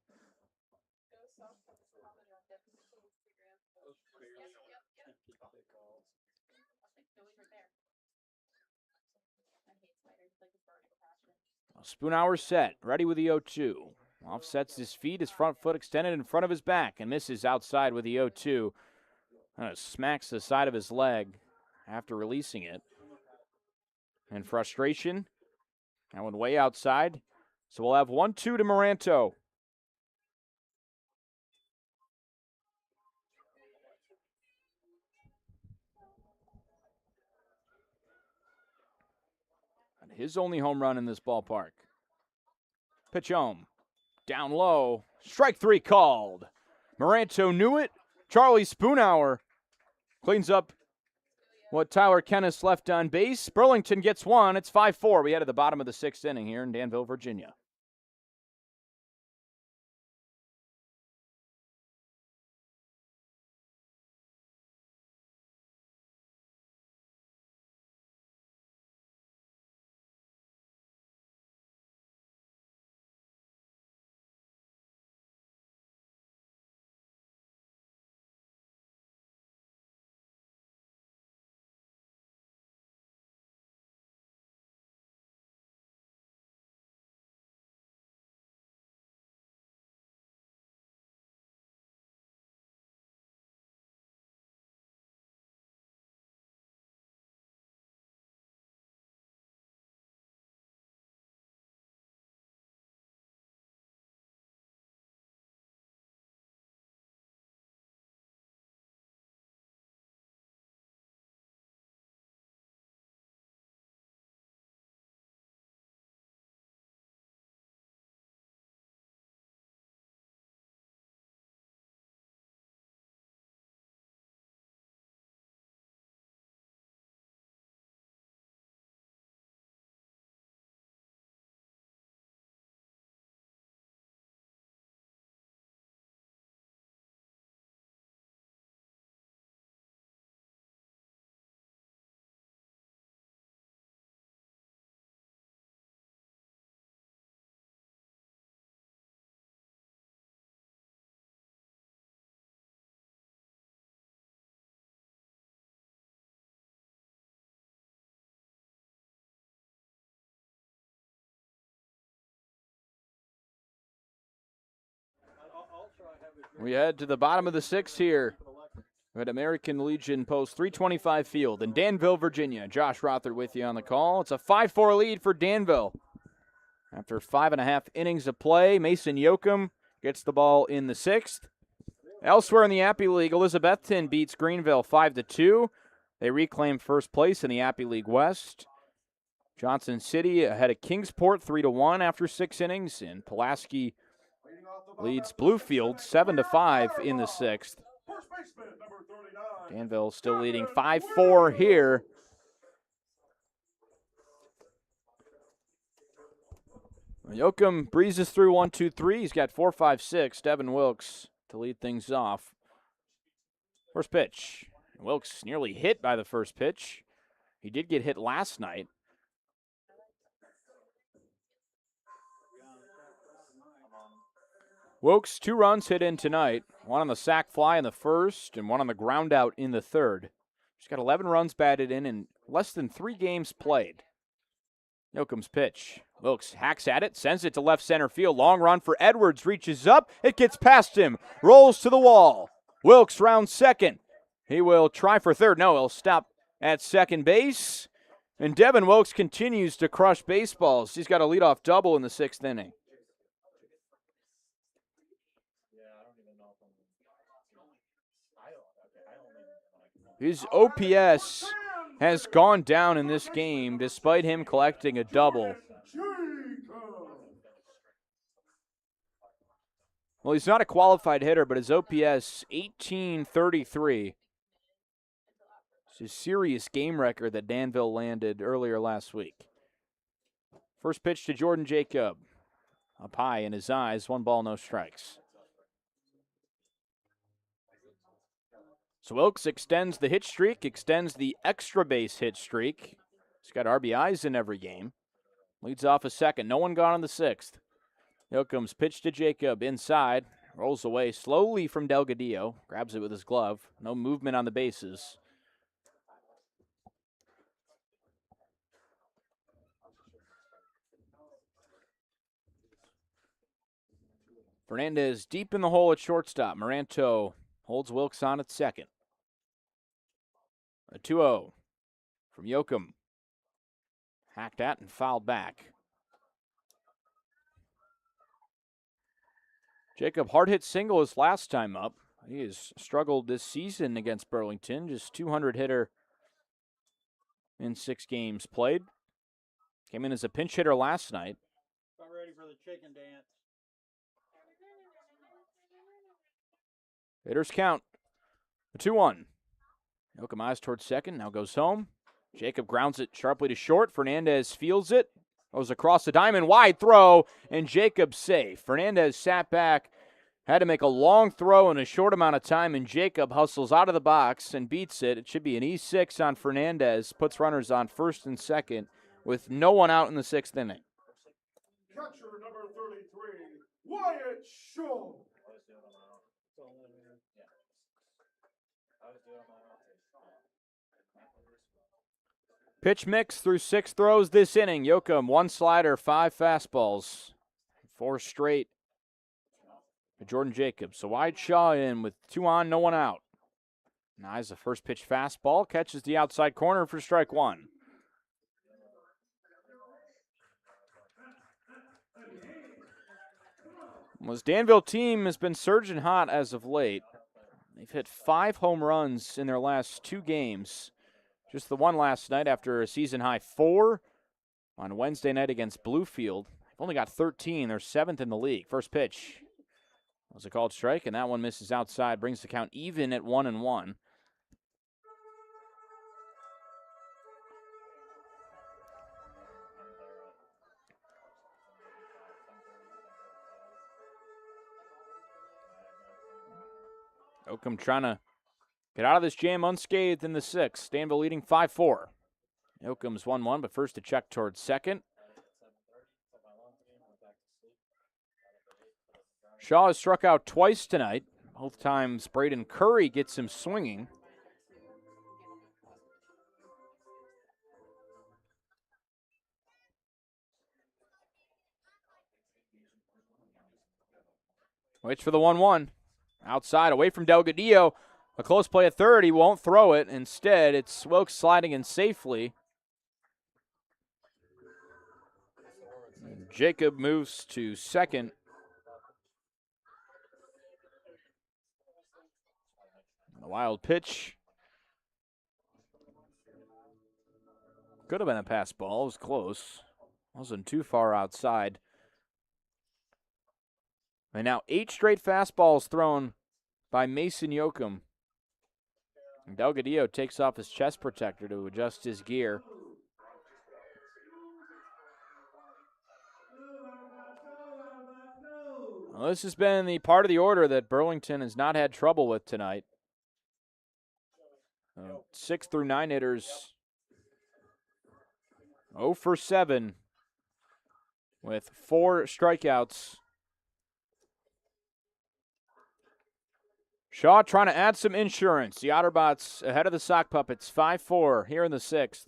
Spoonhour set, ready with the 0-2. Offsets his feet, his front foot extended in front of his back, and misses outside with the 0-2. Smacks the side of his leg after releasing it. And frustration, that went way outside. So we'll have 1-2 to Moranto. And his only home run in this ballpark. Pitch home. Down low. Strike 3 called. Moranto knew it. Charlie Spoonhour cleans up what Tyler Kenneth left on base. Burlington gets 1. It's 5-4. We head to the bottom of the 6th inning here in Danville, Virginia. We head to the bottom of the sixth here at American Legion Post 325 Field in Danville, Virginia. Josh Rother with you on the call. It's a 5-4 lead for Danville. After 5.5 innings of play, Mason Yoakum gets the ball in the sixth. Elsewhere in the Appy League, Elizabethton beats Greenville 5-2. They reclaim first place in the Appy League West. Johnson City ahead of Kingsport 3-1 after 6 innings, and Pulaski leads Bluefield 7-5 in the sixth. First baseman, number 39. Danville still leading 5-4 here. Yoakum breezes through 1-2-3. He's got 4-5-6. Devin Wilkes to lead things off. First pitch. Wilkes nearly hit by the first pitch. He did get hit last night. Wilkes, 2 runs hit in tonight. 1 on the sac fly in the first and 1 on the ground out in the third. He's got 11 runs batted in less than 3 games played. Yoakum's pitch. Wilkes hacks at it, sends it to left center field. Long run for Edwards, reaches up. It gets past him, rolls to the wall. Wilkes rounds second. He will try for third. No, he'll stop at second base. And Devin Wilkes continues to crush baseballs. He's got a leadoff double in the 6th inning. His OPS has gone down in this game despite him collecting a double. Well, he's not a qualified hitter, but his OPS 1833. It's a serious game record that Danville landed earlier last week. First pitch to Jordan Jacob. Up high in his eyes, 1 ball, no strikes. So Wilkes extends the hit streak, extends the extra base hit streak. He's got RBIs in every game. Leads off a second. No one gone in the 6th. Yoakum's pitch to Jacob inside. Rolls away slowly from Delgadillo. Grabs it with his glove. No movement on the bases. Fernandez deep in the hole at shortstop. Moranto holds Wilkes on at second. A 2-0 from Yoakum. Hacked at and fouled back. Jacob hard-hit single his last time up. He has struggled this season against Burlington. Just 200 hitter in 6 games played. Came in as a pinch hitter last night. About ready for the chicken dance. Hitters count. A 2-1. Yoakum eyes towards second, now goes home. Jacob grounds it sharply to short. Fernandez fields it. Goes across the diamond, wide throw, and Jacob safe. Fernandez sat back, had to make a long throw in a short amount of time, and Jacob hustles out of the box and beats it. It should be an E6 on Fernandez. Puts runners on first and second with no one out in the 6th inning. Catcher number 33, Wyatt Shaw. Pitch mix through 6 throws this inning. Yoakum, 1 slider, 5 fastballs. 4 straight for Jordan Jacobs. So wide Shaw in with 2 on, no one out. Now as the first pitch fastball, catches the outside corner for strike 1. Well, this Danville team has been surging hot as of late. They've hit 5 home runs in their last 2 games. Just the one last night after a season-high 4 on Wednesday night against Bluefield. They've only got 13. They're 7th in the league. First pitch was a called strike, and that one misses outside. Brings the count even at 1-1. Yoakum trying to get out of this jam unscathed in the 6th. Danville leading 5-4. Yoakum's 1-1, but first to check towards second. Shaw has struck out twice tonight. Both times Braden Curry gets him swinging. Waits for the 1-1. Outside, away from Delgadillo. A close play at third. He won't throw it. Instead, it's Wilkes sliding in safely. Jacob moves to second. The wild pitch. Could have been a pass ball. It was close. Wasn't too far outside. And now 8 straight fastballs thrown by Mason Yoakum. Delgadillo takes off his chest protector to adjust his gear. Well, this has been the part of the order that Burlington has not had trouble with tonight. 6 through 9 hitters 0 for 7 with 4 strikeouts. Shaw trying to add some insurance. The Otterbots ahead of the Sock Puppets, 5-4 here in the 6th.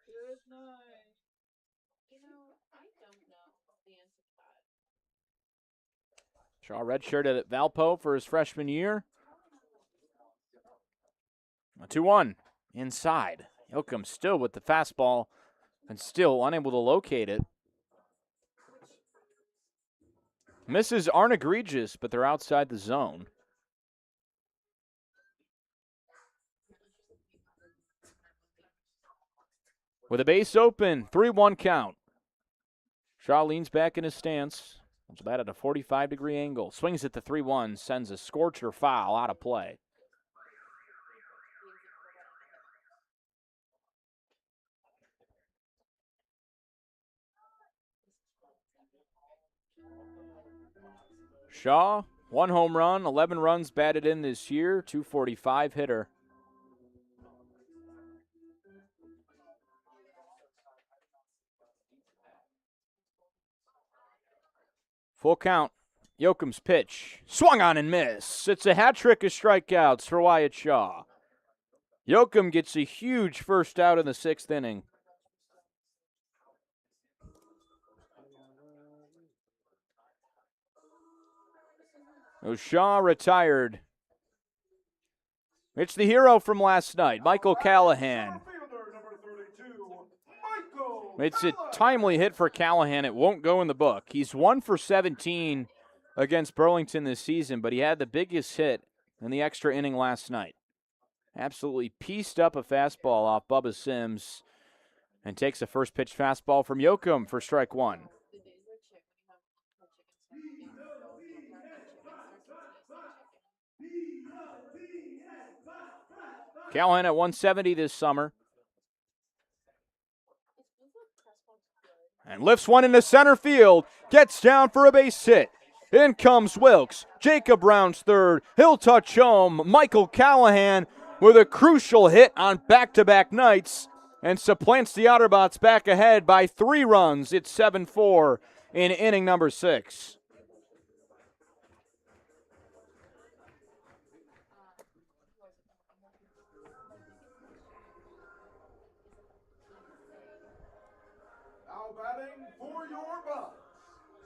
Good night. I don't know the answer to that. Shaw redshirted at Valpo for his freshman year. A 2-1 inside. Yoakum still with the fastball and still unable to locate it. Misses aren't egregious, but they're outside the zone. With a base open, 3-1 count. Shaw leans back in his stance. Holds the bat at a 45-degree angle. Swings at the 3-1, sends a scorcher foul out of play. Shaw, 1 home run, 11 runs batted in this year, 245 hitter. Full count. Yoakum's pitch. Swung on and missed. It's a hat trick of strikeouts for Wyatt Shaw. Yoakum gets a huge first out in the 6th inning. Shaw retired. It's the hero from last night, Michael Callahan. It's a timely hit for Callahan. It won't go in the book. He's 1 for 17 against Burlington this season, but he had the biggest hit in the extra inning last night. Absolutely pieced up a fastball off Bubba Sims and takes a first pitch fastball from Yoakum for strike 1. Callahan at 170 this summer. And lifts one into center field. Gets down for a base hit. In comes Wilkes. Jacob rounds third. He'll touch home. Michael Callahan with a crucial hit on back-to-back nights and supplants the Otterbots back ahead by 3 runs. It's 7-4 in inning number 6. Now batting for your Bucks,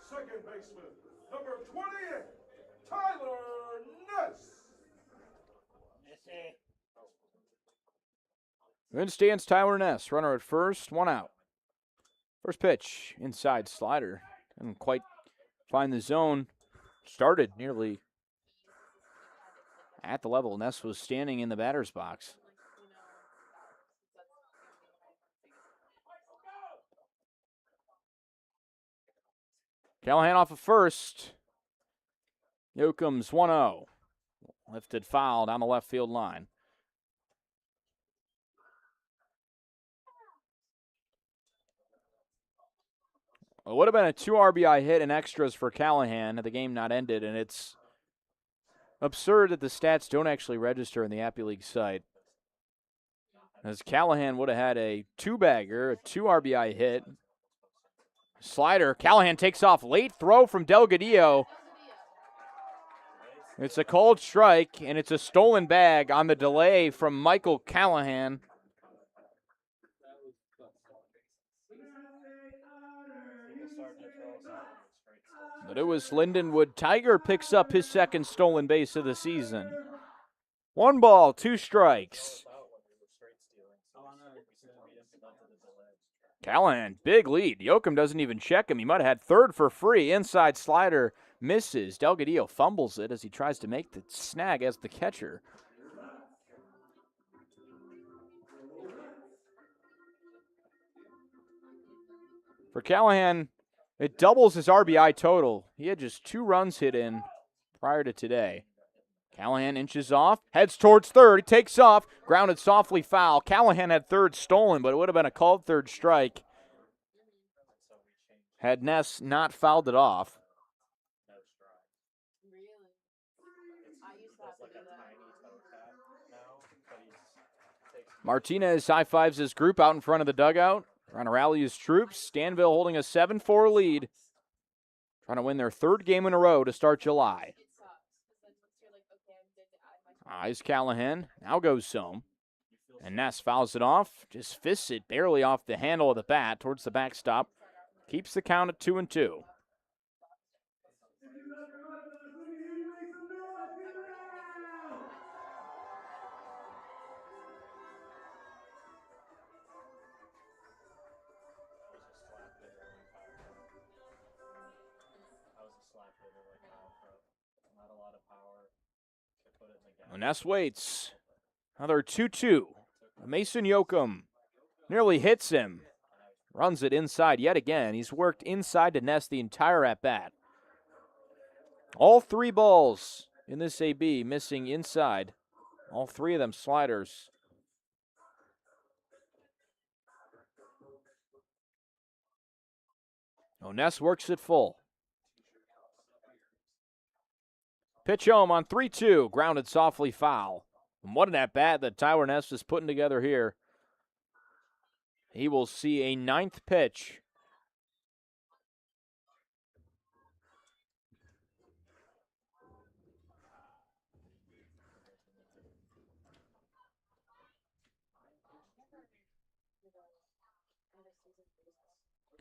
second baseman, number 28, Tyler Ness. In stands Tyler Ness, runner at first, 1 out. First pitch, inside slider. Didn't quite find the zone. Started nearly at the level Ness was standing in the batter's box. Callahan off of first. Yoakum's 1-0. Lifted foul down the left field line. It would have been a 2 RBI hit in extras for Callahan had the game not ended, and it's absurd that the stats don't actually register in the Appy League site. As Callahan would have had a 2-bagger, a 2 RBI hit. Slider, Callahan takes off, late throw from Delgadillo. It's a cold strike, and it's a stolen bag on the delay from Michael Callahan. But it was Lindenwood. Tiger picks up his second stolen base of the season. 1 ball, 2 strikes. Callahan, big lead. Yoakum doesn't even check him. He might have had third for free. Inside slider misses. Delgadillo fumbles it as he tries to make the snag as the catcher. For Callahan, it doubles his RBI total. He had just 2 runs hit in prior to today. Callahan inches off, heads towards third. He takes off, grounded softly foul. Callahan had third stolen, but it would have been a called third strike had Ness not fouled it off. Really? I used to have to do that. Martinez high-fives his group out in front of the dugout. Trying to rally his troops. Danville holding a 7-4 lead. Trying to win their 3rd game in a row to start July. It sucks. 'Cause then once you're like, okay, I'm good to add my Eyes Callahan. Now goes Sohm. And Ness fouls it off. Just fists it barely off the handle of the bat towards the backstop. Keeps the count at 2-2. Ness waits. Another 2-2. Mason Yoakum nearly hits him. Runs it inside yet again. He's worked inside to Ness the entire at-bat. All 3 balls in this AB missing inside. All 3 of them sliders. Oh, Ness works it full. Pitch home on 3-2. Grounded softly foul. And what an at-bat that Tyler Ness is putting together here. He will see a 9th pitch.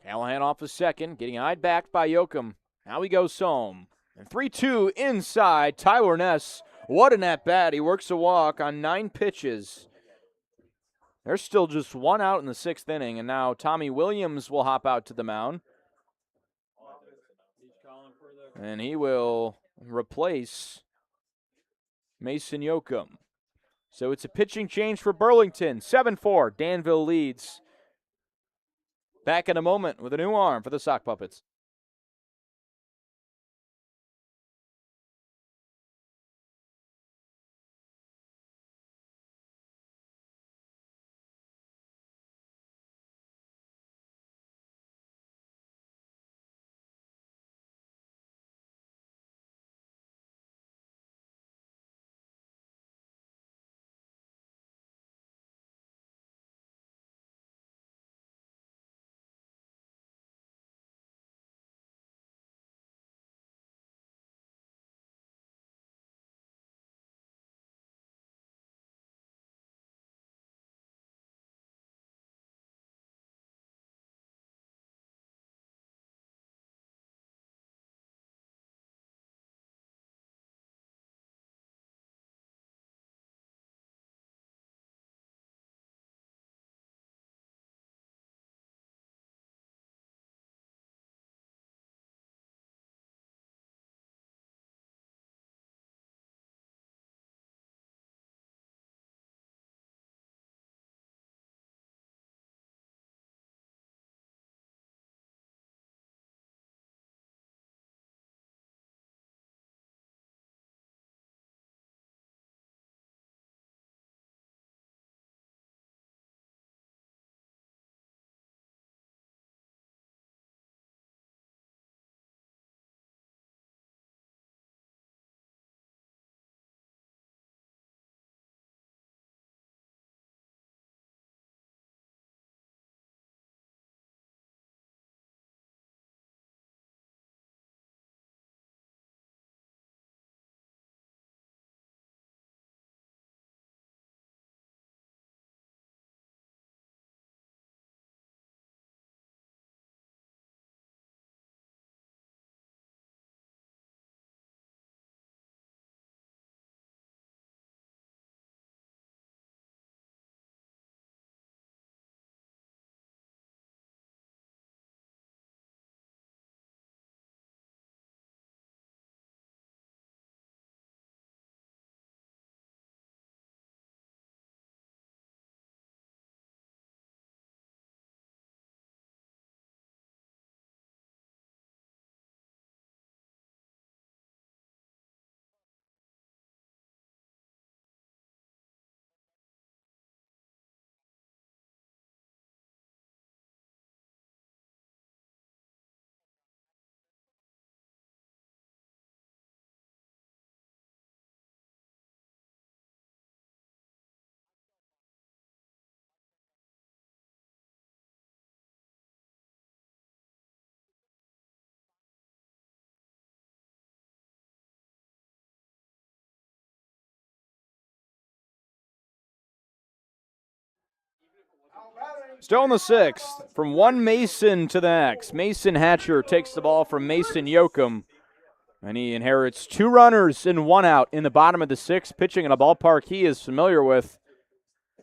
Callahan off a second, getting eyed back by Yoakum. Now he goes home. And 3-2 inside, Tyler Ness. What an at-bat. He works a walk on 9 pitches. There's still just 1 out in the 6th inning, and now Tommy Williams will hop out to the mound. And he will replace Mason Yoakum. So it's a pitching change for Burlington. 7-4, Danville leads. Back in a moment with a new arm for the Sock Puppets. Still in the sixth. From one Mason to the next. Mason Hatcher takes the ball from Mason Yoakum. And he inherits 2 runners and 1 out in the bottom of the sixth, pitching in a ballpark he is familiar with.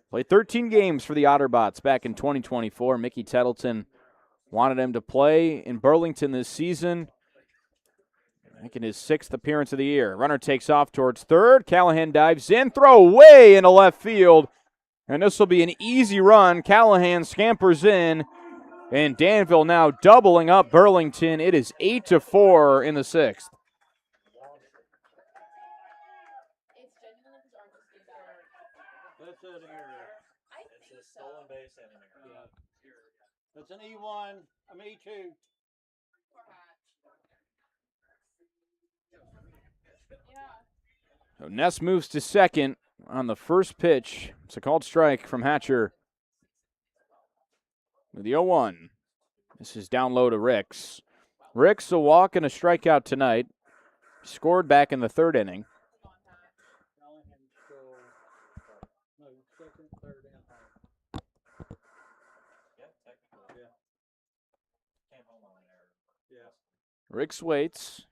Played 13 games for the Otterbots back in 2024. Mickey Tettleton wanted him to play in Burlington this season, making his 6th appearance of the year. Runner takes off towards third. Callahan dives in, throw way into left field. And this will be an easy run. Callahan scampers in, and Danville now doubling up Burlington. It is 8-4 in the 6th. That's an error. It's a stolen base inning. Yeah. That's an E1. I mean E2. So Ness moves to second on the first pitch. It's a called strike from Hatcher. With the 0-1. This is down low to Ricks. Ricks a walk and a strikeout tonight. Scored back in the 3rd inning. Callahan stole. No, second, third, and home. Yeah, technically. Yeah. Came home on an error. Yeah. Ricks waits.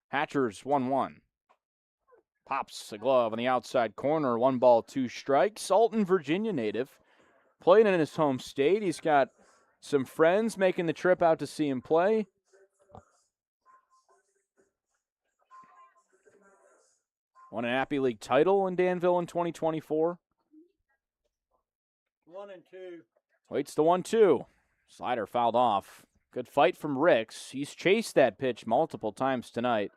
Hatcher's 1-1. Pops a glove on the outside corner. 1 ball, 2 strikes. Alton, Virginia native. Playing in his home state. He's got some friends making the trip out to see him play. Won an Appy League title in Danville in 2024. 1 and 2. Waits the 1-2. Slider fouled off. Good fight from Ricks. He's chased that pitch multiple times tonight.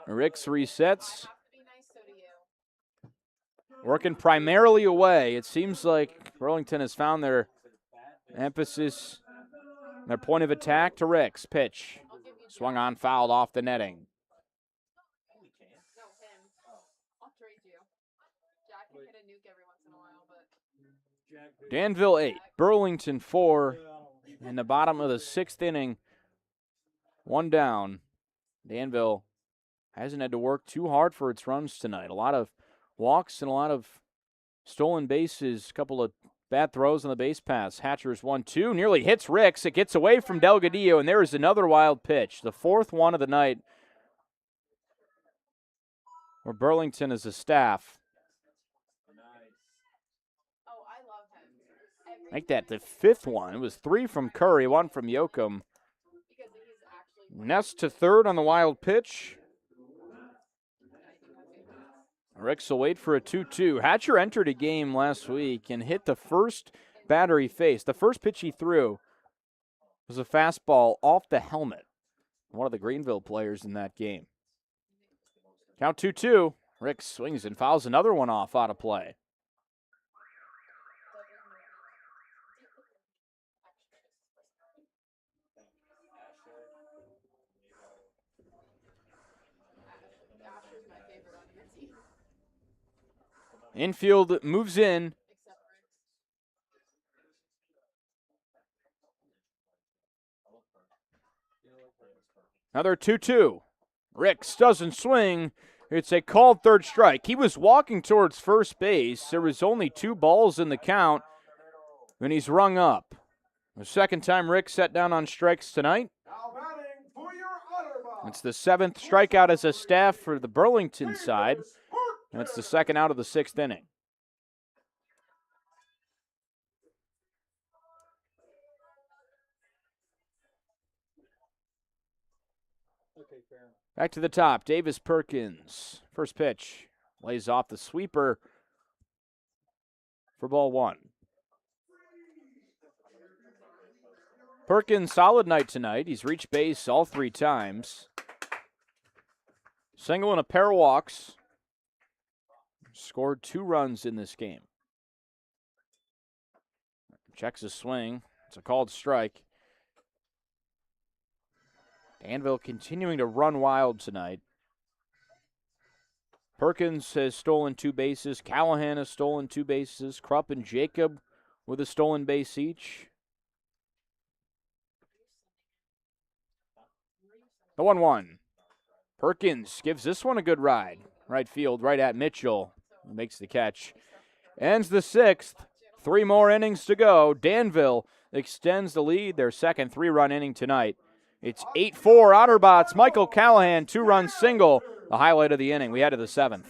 Ricks resets. Working primarily away. It seems like Burlington has found their emphasis, their point of attack to Ricks. Pitch. Swung on, fouled off the netting. Danville 8, Burlington 4. In the bottom of the 6th inning, 1 down. Danville hasn't had to work too hard for its runs tonight. A lot of walks and a lot of stolen bases, a couple of bad throws on the base pass. Hatcher's 1-2, nearly hits Ricks. It gets away from Delgadillo, and there is another wild pitch, the 4th one of the night, where Burlington is a staff. Make that the 5th one. It was 3 from Curry, 1 from Yoakum. Ness to third on the wild pitch. Ricks will wait for a 2-2. Hatcher entered a game last week and hit the first batter he faced. The first pitch he threw was a fastball off the helmet. One of the Greenville players in that game. Count 2-2. Ricks swings and fouls another one off out of play. Infield moves in. Another 2-2. Ricks doesn't swing. It's a called 3rd strike. He was walking towards first base. There was only 2 balls in the count, and he's rung up. The 2nd time Ricks sat down on strikes tonight. Now batting for your Otterbots. It's the 7th strikeout as a staff for the Burlington side. That's the 2nd out of the 6th inning. Okay, fair enough. Back to the top, Davis Perkins. First pitch, lays off the sweeper for ball 1. Perkins, solid night tonight. He's reached base all 3 times. Single and a pair of walks. Scored 2 runs in this game. Checks his swing. It's a called strike. Danville continuing to run wild tonight. Perkins has stolen 2 bases. Callahan has stolen 2 bases. Krupp and Jacob with a stolen base each. The 1-1. Perkins gives this one a good ride. Right field, right at Mitchell. He makes the catch. Ends the 6th. 3 more innings to go. Danville extends the lead, their second 3-run inning tonight. It's 8-4 Otterbots. Michael Callahan, 2-run single, the highlight of the inning. We head to the 7th.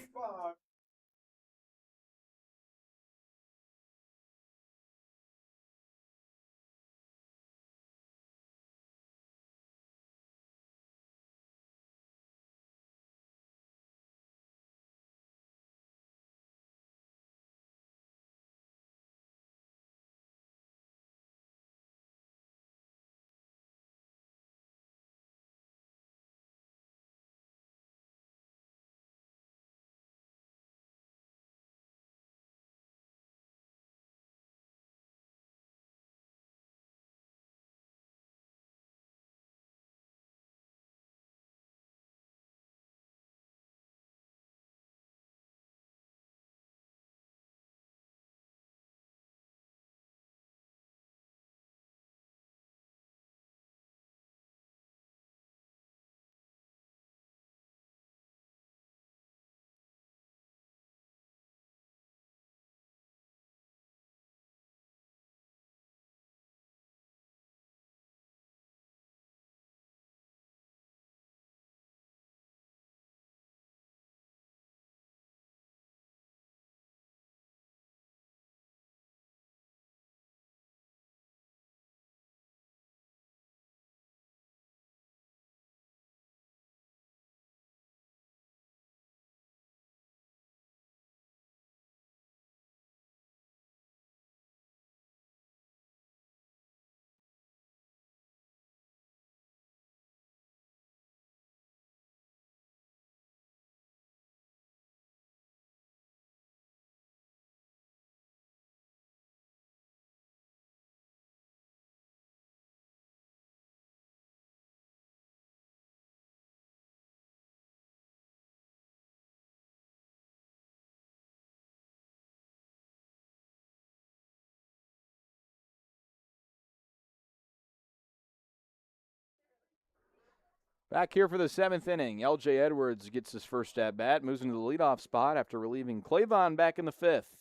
Back here for the 7th inning. L.J. Edwards gets his first at-bat, moves into the leadoff spot after relieving Clavon back in the 5th.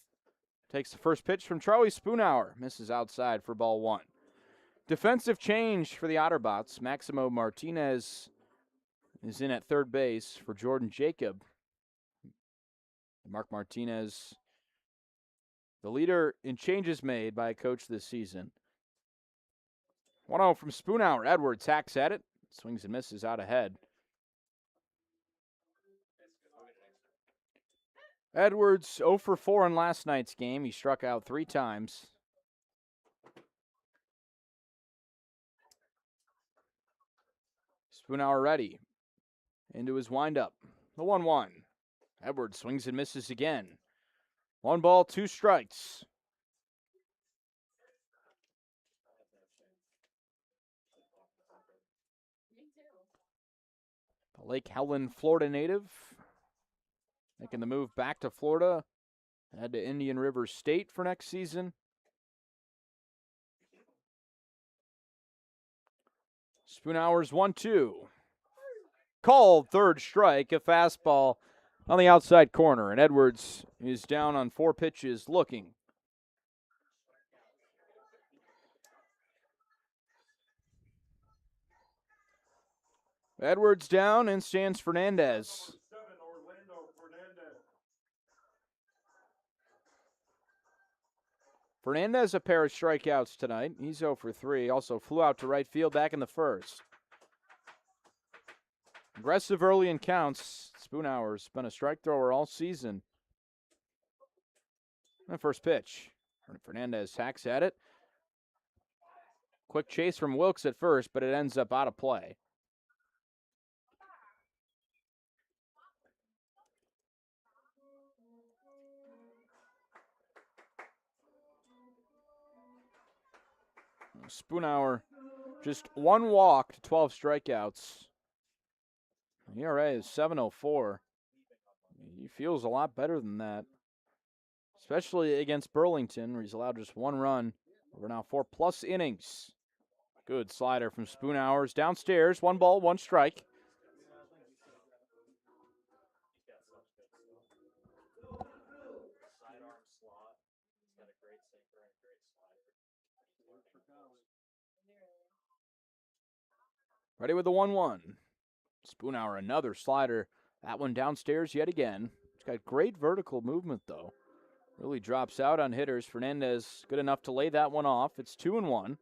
Takes the first pitch from Charlie Spoonhour. Misses outside for ball 1. Defensive change for the Otterbots. Maximo Martinez is in at third base for Jordan Jacob. Mark Martinez, the leader in changes made by a coach this season. 1-0 from Spoonhour. Edwards hacks at it. Swings and misses out ahead. Edwards 0 for 4 in last night's game. He struck out 3 times. Spoonhour ready. Into his windup. The 1-1. Edwards swings and misses again. 1 ball, 2 strikes. The Lake Helen, Florida native, making the move back to Florida. Head to Indian River State for next season. Spoonhour's 1-2. Called third strike, a fastball on the outside corner, and Edwards is down on 4 pitches looking. Edwards down and stands Fernandez. Fernandez a pair of strikeouts tonight. He's 0 for 3. Also flew out to right field back in the 1st. Aggressive early in counts. Spoonhour's been a strike thrower all season. And the first pitch. Fernandez hacks at it. Quick chase from Wilkes at first, but it ends up out of play. Spoonhour, just 1 walk to 12 strikeouts. ERA is 7.04. He feels a lot better than that, especially against Burlington, where he's allowed just 1 run over now 4+ innings. Good slider from Spoonhour's downstairs. 1 ball, 1 strike. Ready with the 1-1. Spoonhour, another slider. That one downstairs yet again. He's got great vertical movement, though. Really drops out on hitters. Fernandez good enough to lay that one off. It's 2-1.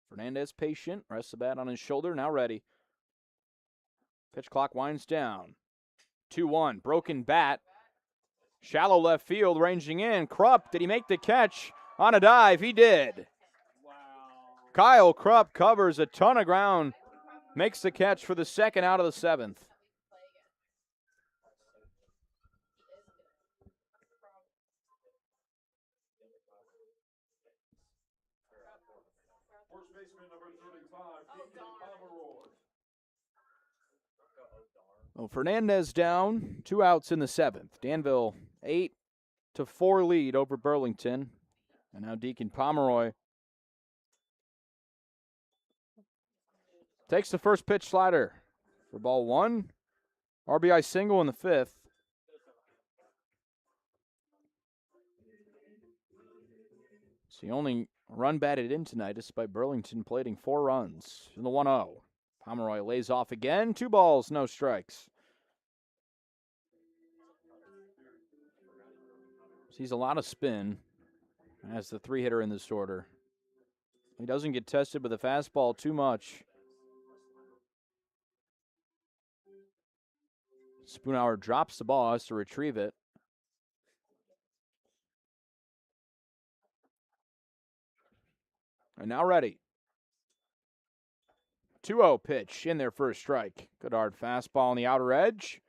Fernandez patient. Rests the bat on his shoulder. Now ready. Pitch clock winds down. 2-1. Broken bat. Shallow left field, ranging in. Krupp, did he make the catch on a dive? He did. Kyle Krupp covers a ton of ground. Makes the catch for the second out of the seventh. First baseman number 35, Pomeroy. Well, Fernandez down, 2 outs in the seventh. Danville 8-4 lead over Burlington. And now Deacon Pomeroy takes the first pitch slider for ball one. RBI single in the fifth. It's the only run batted in tonight, despite Burlington plating 4 runs in the 1-0. Pomeroy lays off again. 2 balls, no strikes. Sees a lot of spin as the 3-hitter in this order. He doesn't get tested with a fastball too much. Spoonhour drops the ball, has to retrieve it. And now ready. 2-0 pitch in their first strike. Good hard fastball on the outer edge.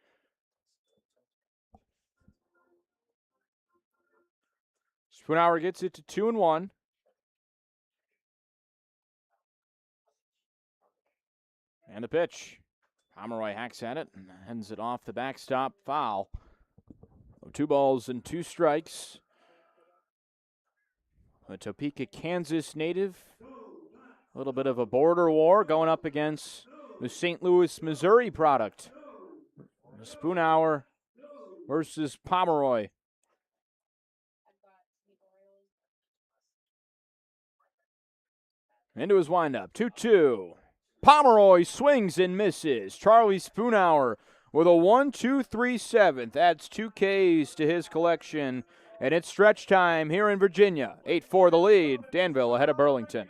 Spoonhour gets it to 2-1. And the pitch. Pomeroy hacks at it and hands it off the backstop, foul. 2 balls and 2 strikes. A Topeka, Kansas native. A little bit of a border war going up against the St. Louis, Missouri product. Spoonhour versus Pomeroy. Into his windup, 2-2. Pomeroy swings and misses. Charlie Spoonhour with a 1-2-3 seventh. Adds 2 Ks to his collection. And it's stretch time here in Virginia. 8-4 the lead. Danville ahead of Burlington.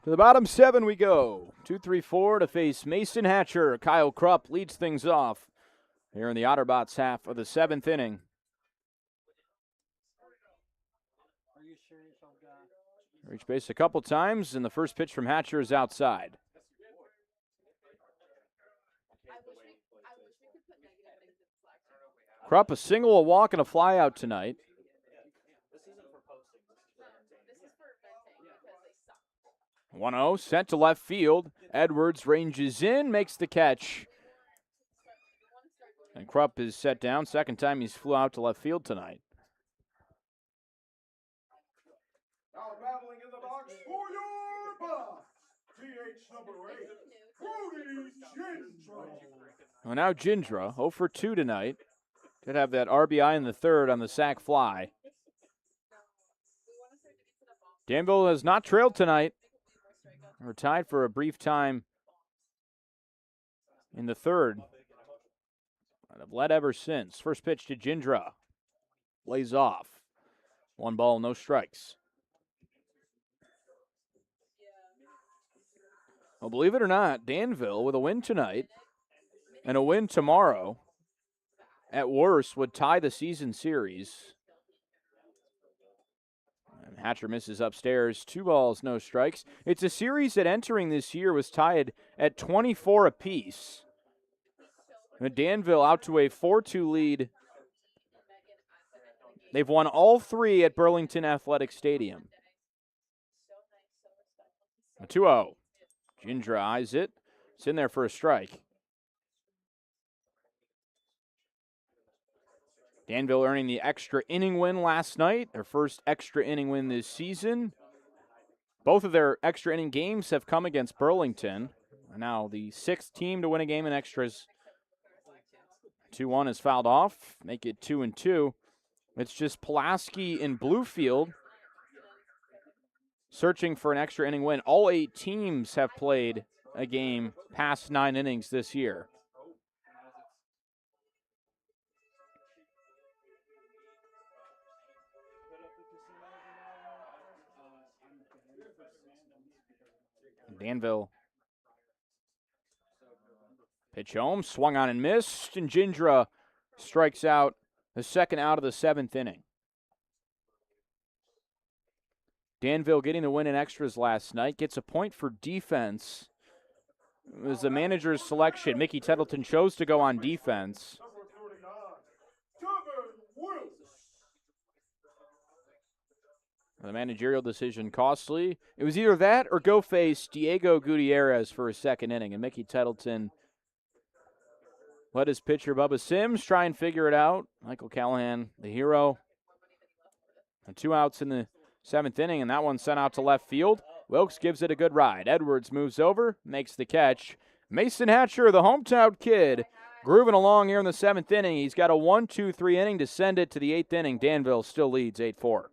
To the bottom 7 we go. 2-3-4 to face Mason Hatcher. Kyle Krupp leads things off here in the Otterbots half of the 7th inning. Are you serious, old guy? Reached base a couple times, and the first pitch from Hatcher is outside. Krupp a single, a walk, and a fly out tonight. This isn't for posting. This is for 1-0, sent to left field. Edwards ranges in, makes the catch. And Krupp is set down. Second time he's flew out to left field tonight. Now battling in the box for your box. DH number 8, Brody Gindra. Well, now Gindra, 0 for 2 tonight. Did have that RBI in the third on the sac fly. Danville has not trailed tonight. We're tied for a brief time in the third. And have led ever since. First pitch to Gindra. Lays off. 1 ball, no strikes. Well, believe it or not, Danville with a win tonight and a win tomorrow, at worst, would tie the season series. And Hatcher misses upstairs. 2 balls, no strikes. It's a series that entering this year was tied at 24 apiece. And Danville out to a 4-2 lead. They've won all 3 at Burlington Athletic Stadium. 2-0. Gindra eyes it. It's in there for a strike. Danville earning the extra inning win last night, their first extra inning win this season. Both of their extra inning games have come against Burlington. Now the 6th team to win a game in extras. 2-1 is fouled off, make it 2-2. It's just Pulaski and Bluefield searching for an extra inning win. All 8 teams have played a game past 9 innings this year. Danville. Pitch home, swung on and missed, and Gindra strikes out the second out of the 7th inning. Danville getting the win in extras last night, gets a point for defense. It was the manager's selection. Mickey Tettleton chose to go on defense. Number 39, Devin Wilkes. The managerial decision costly. It was either that or go face Diego Gutierrez for a second inning, and Mickey Tettleton let his pitcher Bubba Sims try and figure it out. Michael Callahan, the hero. And 2 outs in the 7th inning, and that one sent out to left field. Wilkes gives it a good ride. Edwards moves over, makes the catch. Mason Hatcher, the hometown kid, grooving along here in the 7th inning. He's got a 1-2-3 inning to send it to the 8th inning. Danville still leads 8-4.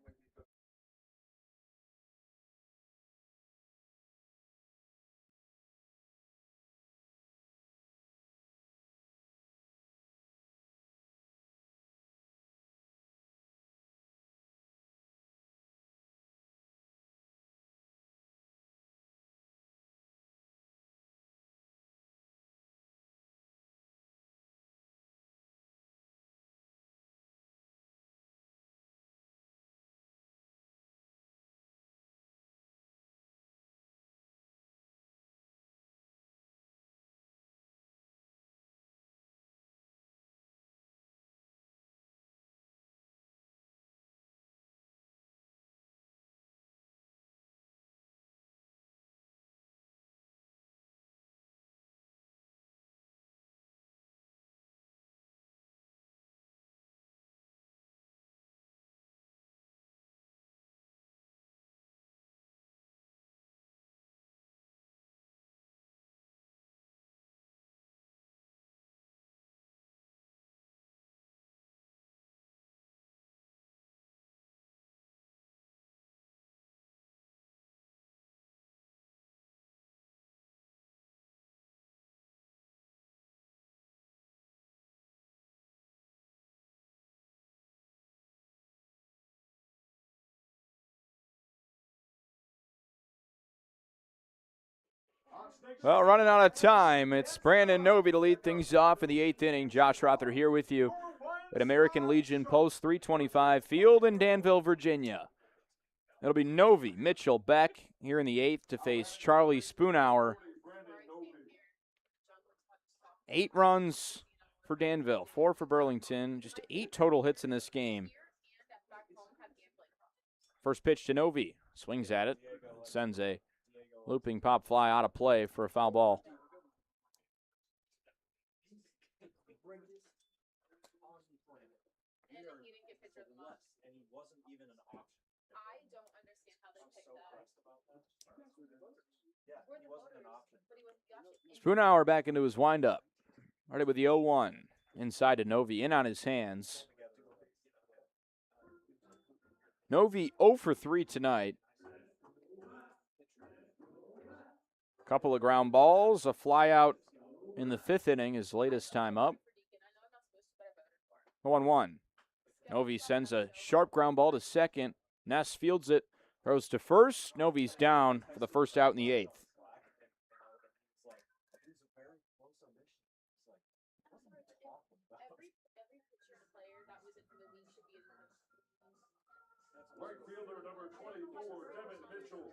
Well, running out of time. It's Brandon Novy to lead things off in the 8th inning. Josh Rother here with you at American Legion Post 325 Field in Danville, Virginia. It'll be Novy, Mitchell, Beck here in the 8th to face Charlie Spoonhour. 8 runs for Danville, 4 for Burlington. Just 8 total hits in this game. First pitch to Novy. Swings at it. Sends a looping pop fly out of play for a foul ball. Spoonhour back into his windup. Started with the 0-1. Inside to Novy, in on his hands. Novy 0 for 3 tonight. Couple of ground balls, a fly out in the 5th inning, his latest time up. 0-1. Novy sends a sharp ground ball to second. Ness fields it, throws to first. Novy's down for the first out in the 8th. Right fielder number 24, Devin Mitchell.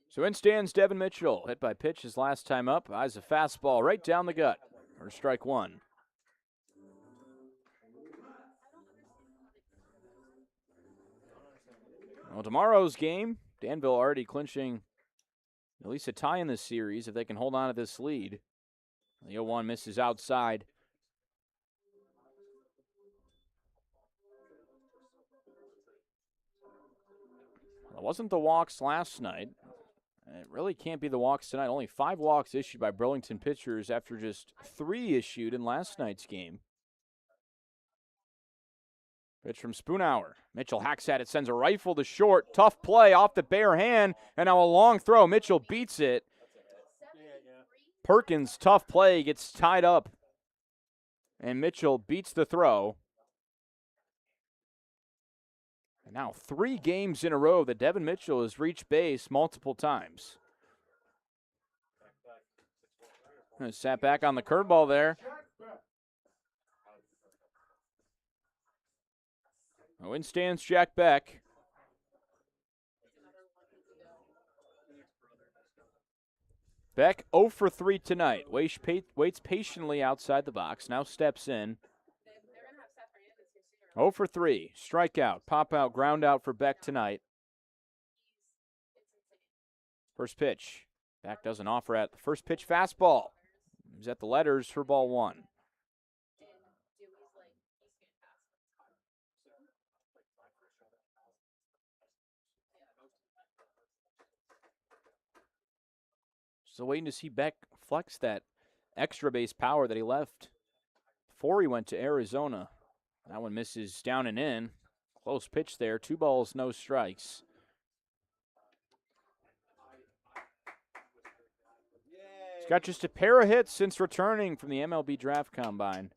So in stands Devin Mitchell. Hit by pitch his last time up. Eyes a fastball right down the gut for strike 1. Well, tomorrow's game, Danville already clinching at least a tie in this series if they can hold on to this lead. The 0-1 misses outside. Well, it wasn't the walks last night. It really can't be the walks tonight. Only 5 walks issued by Burlington pitchers after just 3 issued in last night's game. Pitch from Spoonhour. Mitchell hacks at it, sends a rifle to short. Tough play off the bare hand, and now a long throw. Mitchell beats it. Perkins, tough play, gets tied up. And Mitchell beats the throw. And now 3 games in a row that Devin Mitchell has reached base multiple times. Sat back on the curveball there. Oh, in stands Jack Beck. Beck 0 for 3 tonight. Waits patiently outside the box. Now steps in. 0 for 3. Strikeout, pop out, ground out for Beck tonight. First pitch. Beck doesn't offer at the first pitch fastball. He's at the letters for ball 1. So waiting to see Beck flex that extra base power that he left before he went to Arizona. That one misses down and in. Close pitch there. 2 balls, no strikes. He's got just a pair of hits since returning from the MLB Draft Combine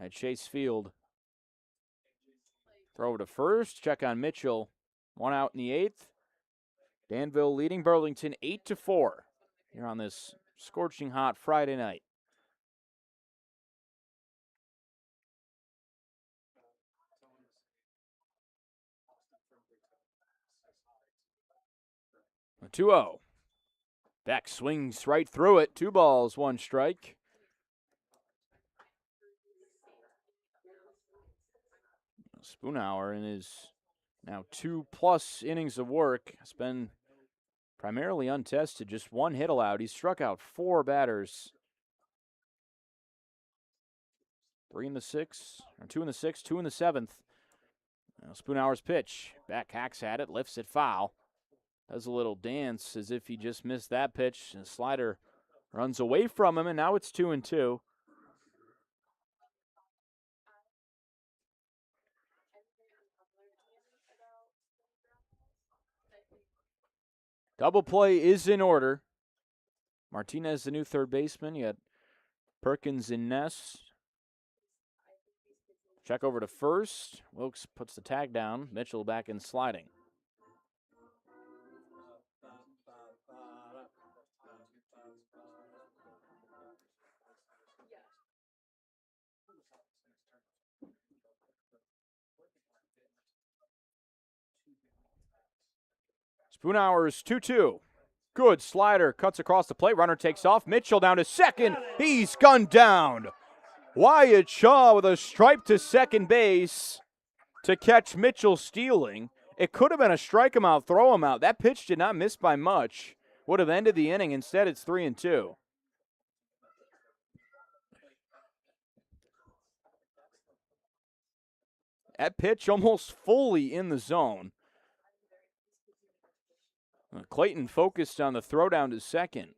at Chase Field. Throw to first. Check on Mitchell. 1 out in the 8th. Danville leading Burlington 8-4 here on this scorching hot Friday night. A 2-0. Beck swings right through it. 2 balls, 1 strike. Spoonhour in his now 2+ innings of work has been primarily untested. Just 1 hit allowed. He's struck out 4 batters. 3 in the 6th, or 2 in the 6th, 2 in the 7th. Now Spoonhour's pitch. Beck hacks at it, lifts it foul. Does a little dance as if he just missed that pitch. And the slider runs away from him, and now it's 2-2. Double play is in order. Martinez, the new third baseman. You had Perkins and Ness. Check over to first. Wilkes puts the tag down. Mitchell back in sliding. Spoonhour's 2-2. Good slider. Cuts across the plate. Runner takes off. Mitchell down to second. He's gunned down. Wyatt Shaw with a stripe to second base to catch Mitchell stealing. It could have been a strike him out, throw him out. That pitch did not miss by much. Would have ended the inning. Instead, it's 3-2. That pitch almost fully in the zone. Clayton focused on the throwdown to second.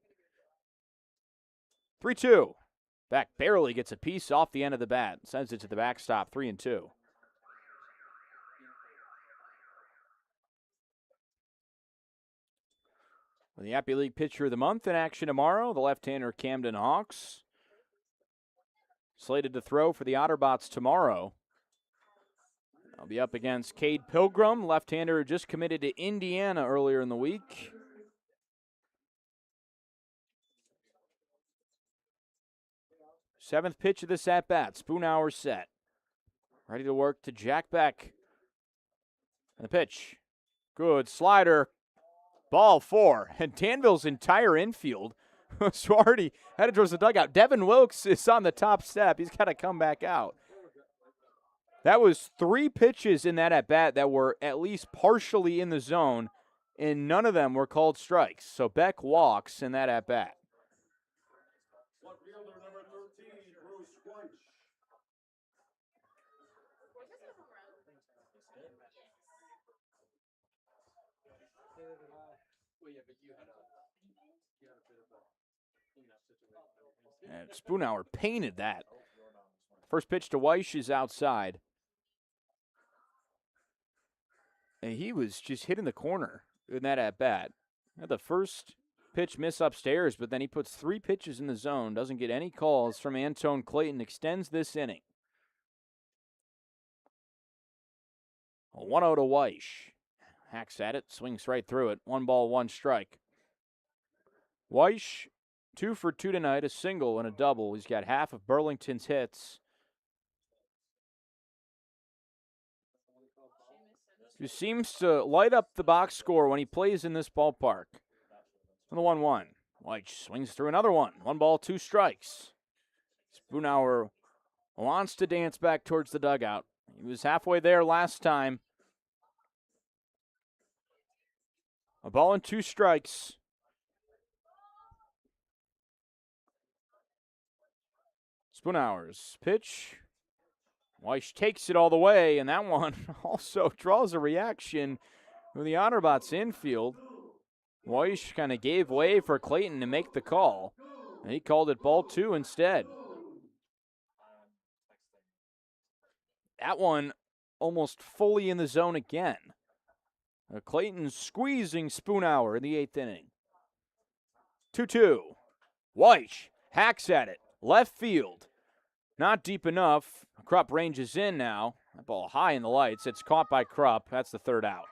3-2. Beck barely gets a piece off the end of the bat. Sends it to the backstop, 3-2. The Happy League Pitcher of the Month in action tomorrow, the left-hander Camden Hawks. Slated to throw for the Otterbots tomorrow. I'll be up against Cade Pilgrim, left-hander who just committed to Indiana earlier in the week. Seventh pitch of this at-bat. Spoonhour set. Ready to work to Jack Beck. And the pitch. Good slider. Ball 4. And Danville's entire infield was already headed towards the dugout. Devin Wilkes is on the top step. He's got to come back out. That was 3 pitches in that at-bat that were at least partially in the zone, and none of them were called strikes. So Beck walks in that at-bat. Left fielder number 13, Bruce Weiss. And Spoonhour painted that. First pitch to Weiss is outside. And he was just hitting the corner in that at-bat. Had the first pitch miss upstairs, but then he puts 3 pitches in the zone, doesn't get any calls from Antone Clayton, extends this inning. A 1-0 to Weiss. Hacks at it, swings right through it. 1 ball, 1 strike. Weiss, 2 for 2 tonight, a single and a double. He's got half of Burlington's hits. He seems to light up the box score when he plays in this ballpark. On the 1-1. Weiss swings through another one. 1 ball, 2 strikes. Spoonhour wants to dance back towards the dugout. He was halfway there last time. A ball and 2 strikes. Spoonhour's pitch. Weiss takes it all the way, and that one also draws a reaction from the Otterbots infield. Weiss kind of gave way for Clayton to make the call, and he called it ball 2 instead. That one almost fully in the zone again. Clayton squeezing Spoonhour in the 8th inning. 2-2. Weiss hacks at it. Left field. Not deep enough. Krupp ranges in now. That ball high in the lights. It's caught by Krupp. That's the 3rd out.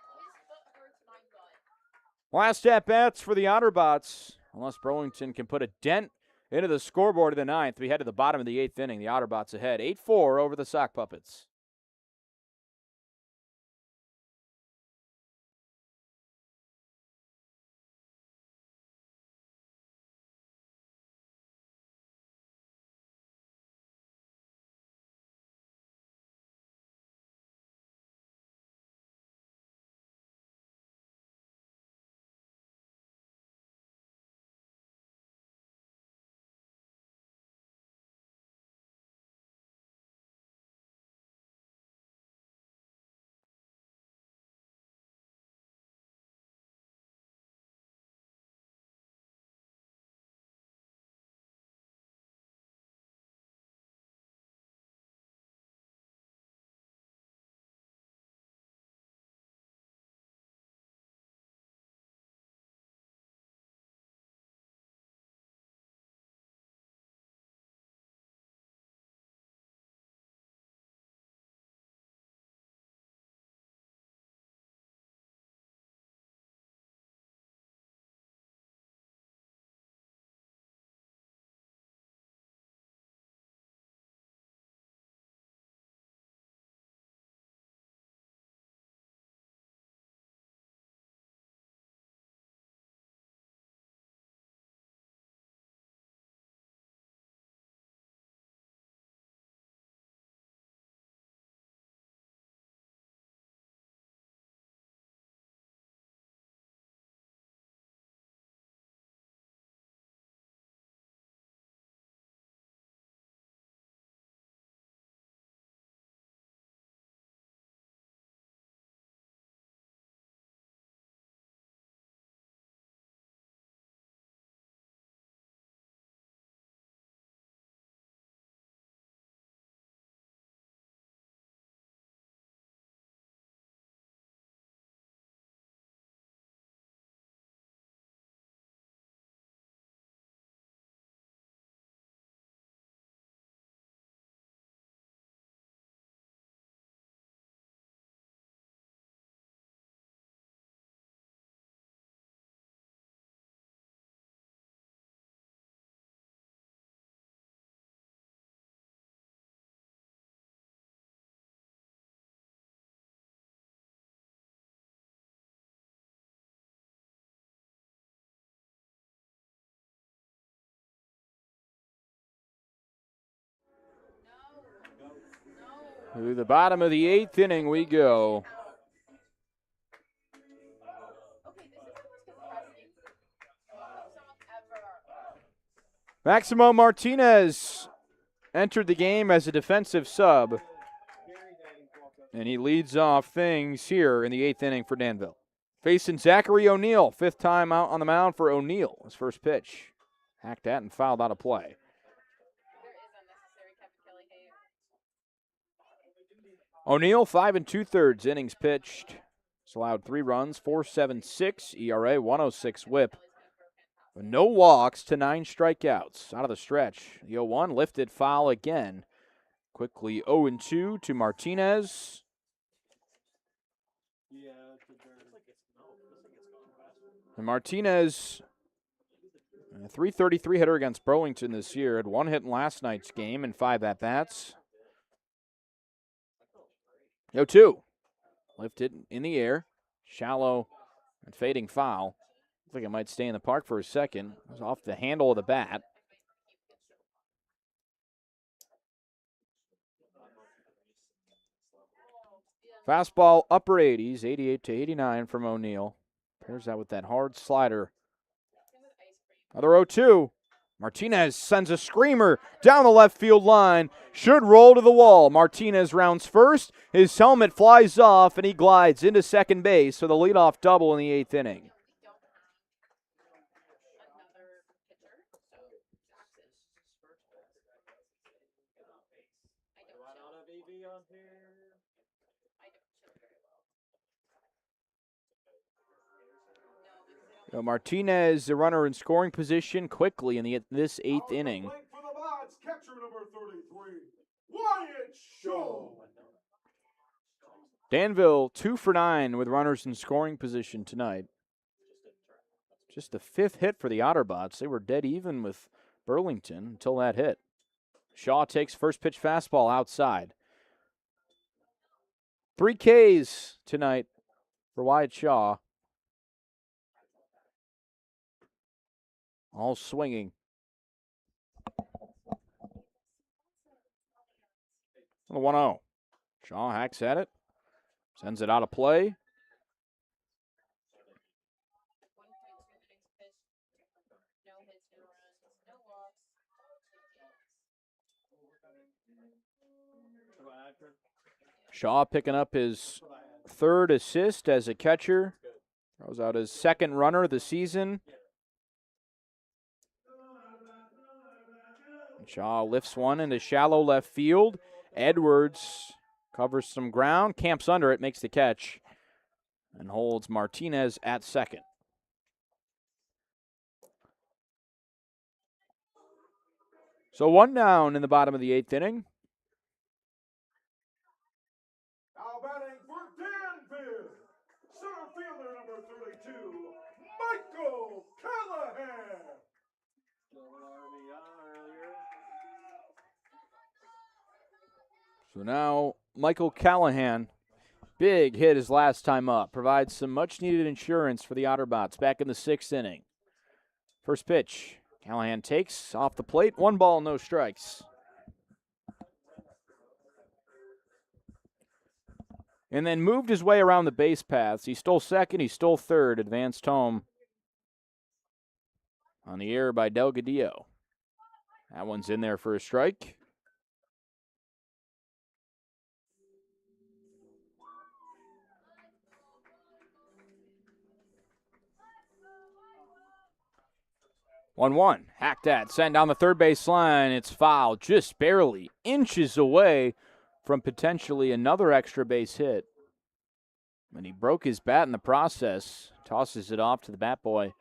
Last at-bats for the Otterbots. Unless Burlington can put a dent into the scoreboard of the 9th. We head to the bottom of the 8th inning. The Otterbots ahead. 8-4 over the Sock Puppets. To the bottom of the 8th inning we go. Maximo Martinez entered the game as a defensive sub, and he leads off things here in the 8th inning for Danville. Facing Zachary O'Neill, 5th time out on the mound for O'Neill. His first pitch, hacked at and fouled out of play. O'Neill, 5 2/3 innings pitched. He's allowed 3 runs, 4.76 ERA, 106 WHIP. But no walks to 9 strikeouts out of the stretch. The 0-1 lifted foul again. Quickly 0-2 to Martinez. And Martinez, a .333 hitter against Burlington this year, had 1 hit in last night's game and 5 at-bats. 0-2. Lifted in the air. Shallow and fading foul. Looks like it might stay in the park for a second. It was off the handle of the bat. Fastball upper 80s, 88 to 89 from O'Neill. Pairs that with that hard slider. Another 0-2. Martinez sends a screamer down the left field line. Should roll to the wall. Martinez rounds first. His helmet flies off, and he glides into second base for the leadoff double in the 8th inning. Martinez, the runner in scoring position quickly in this 8th inning. For the Bots, catcher number 33, Wyatt Shaw. Danville 2 for 9 with runners in scoring position tonight. Just the 5th hit for the Otterbots. They were dead even with Burlington until that hit. Shaw takes first pitch fastball outside. 3 Ks tonight for Wyatt Shaw. All swinging. The 1-0. Shaw hacks at it. Sends it out of play. Shaw picking up his 3rd assist as a catcher. Throws out his 2nd runner of the season. Shaw lifts one into shallow left field. Edwards covers some ground, camps under it, makes the catch, and holds Martinez at second. So 1 down in the bottom of the 8th inning. Now batting for Danville, center fielder number 32, Michael Callahan. So now Michael Callahan, big hit his last time up, provides some much-needed insurance for the Otterbots back in the 6th inning. First pitch, Callahan takes off the plate, 1 ball, no strikes. And then moved his way around the base paths. He stole second, he stole third, advanced home on the air by Delgadillo. That one's in there for a strike. One, hacked at, sent down the third base line. It's foul, just barely, inches away from potentially another extra base hit. And he broke his bat in the process, tosses it off to the bat boy.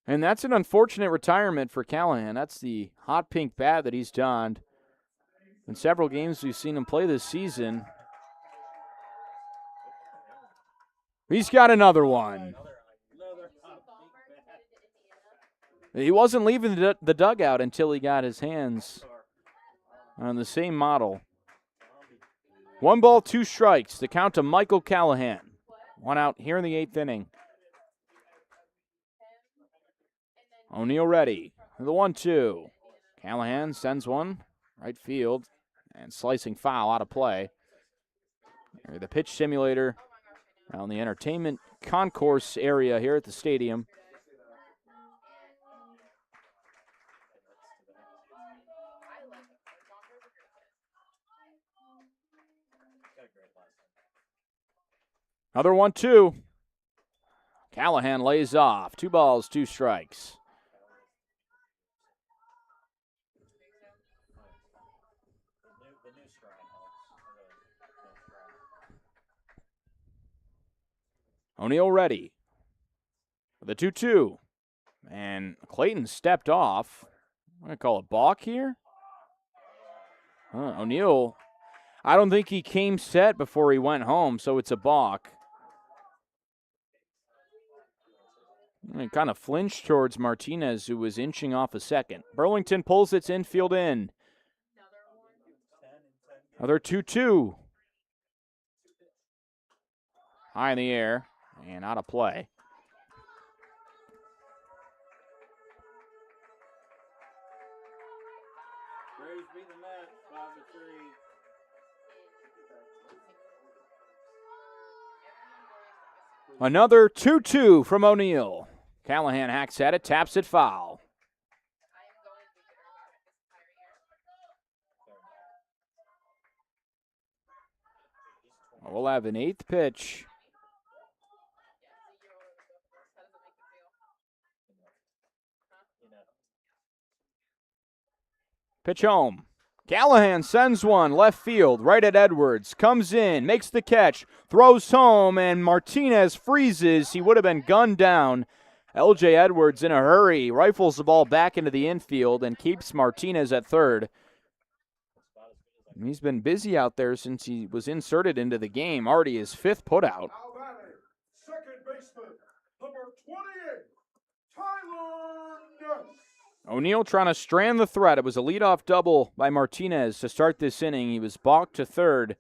And that's an unfortunate retirement for Callahan. That's the hot pink bat that he's donned. In several games we've seen him play this season. He's got another one. He wasn't leaving the dugout until he got his hands on the same model. 1 ball, 2 strikes. The count to Michael Callahan. 1 out here in the 8th inning. O'Neill ready. The 1-2. Callahan sends one right field. And slicing foul out of play. The pitch simulator on the entertainment concourse area here at the stadium. Another 1-2. Callahan lays off. 2 balls, 2 strikes. The new stride helps. O'Neill ready for the 2-2. And Clayton stepped off. I'm going to call it balk here. O'Neill, I don't think he came set before he went home, so it's a balk. He kind of flinched towards Martinez, who was inching off a second. Burlington pulls its infield in. Another 2-2. High in the air and out of play. Braves beat the Mets 5-3. Another 2-2 from O'Neill. Callahan hacks at it, taps it foul. We'll have an 8th pitch. Pitch home. Callahan sends one left field, right at Edwards. Comes in, makes the catch, throws home, and Martinez freezes. He would have been gunned down. L.J. Edwards in a hurry, rifles the ball back into the infield and keeps Martinez at third. He's been busy out there since he was inserted into the game. Already his 5th putout. Now batting, second baseman, number 28, Tyler Ness. O'Neill trying to strand the threat. It was a leadoff double by Martinez to start this inning. He was balked to third.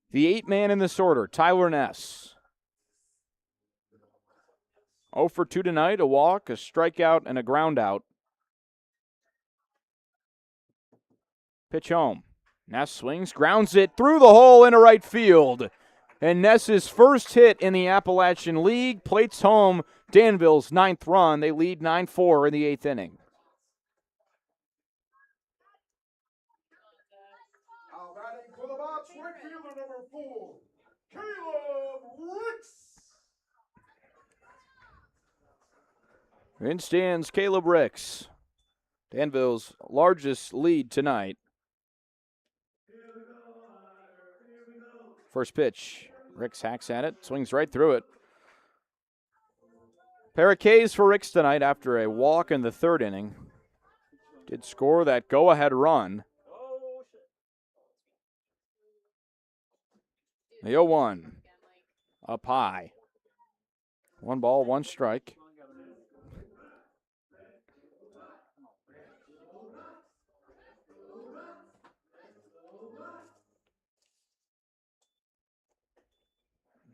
The 8th man in this order, Tyler Ness. 0 for 2 tonight, a walk, a strikeout, and a ground out. Pitch home. Ness swings, grounds it through the hole into right field. And Ness's first hit in the Appalachian League plates home Danville's 9th run. They lead 9-4 in the 8th inning. Now batting for the box, right fielder number 4, Caleb Ricks. In stands Caleb Ricks. Danville's largest lead tonight. First pitch. Ricks hacks at it, swings right through it. Pair of Ks for Ricks tonight after a walk in the 3rd inning. Did score that go-ahead run. The 0-1. Up high. 1 ball, 1 strike.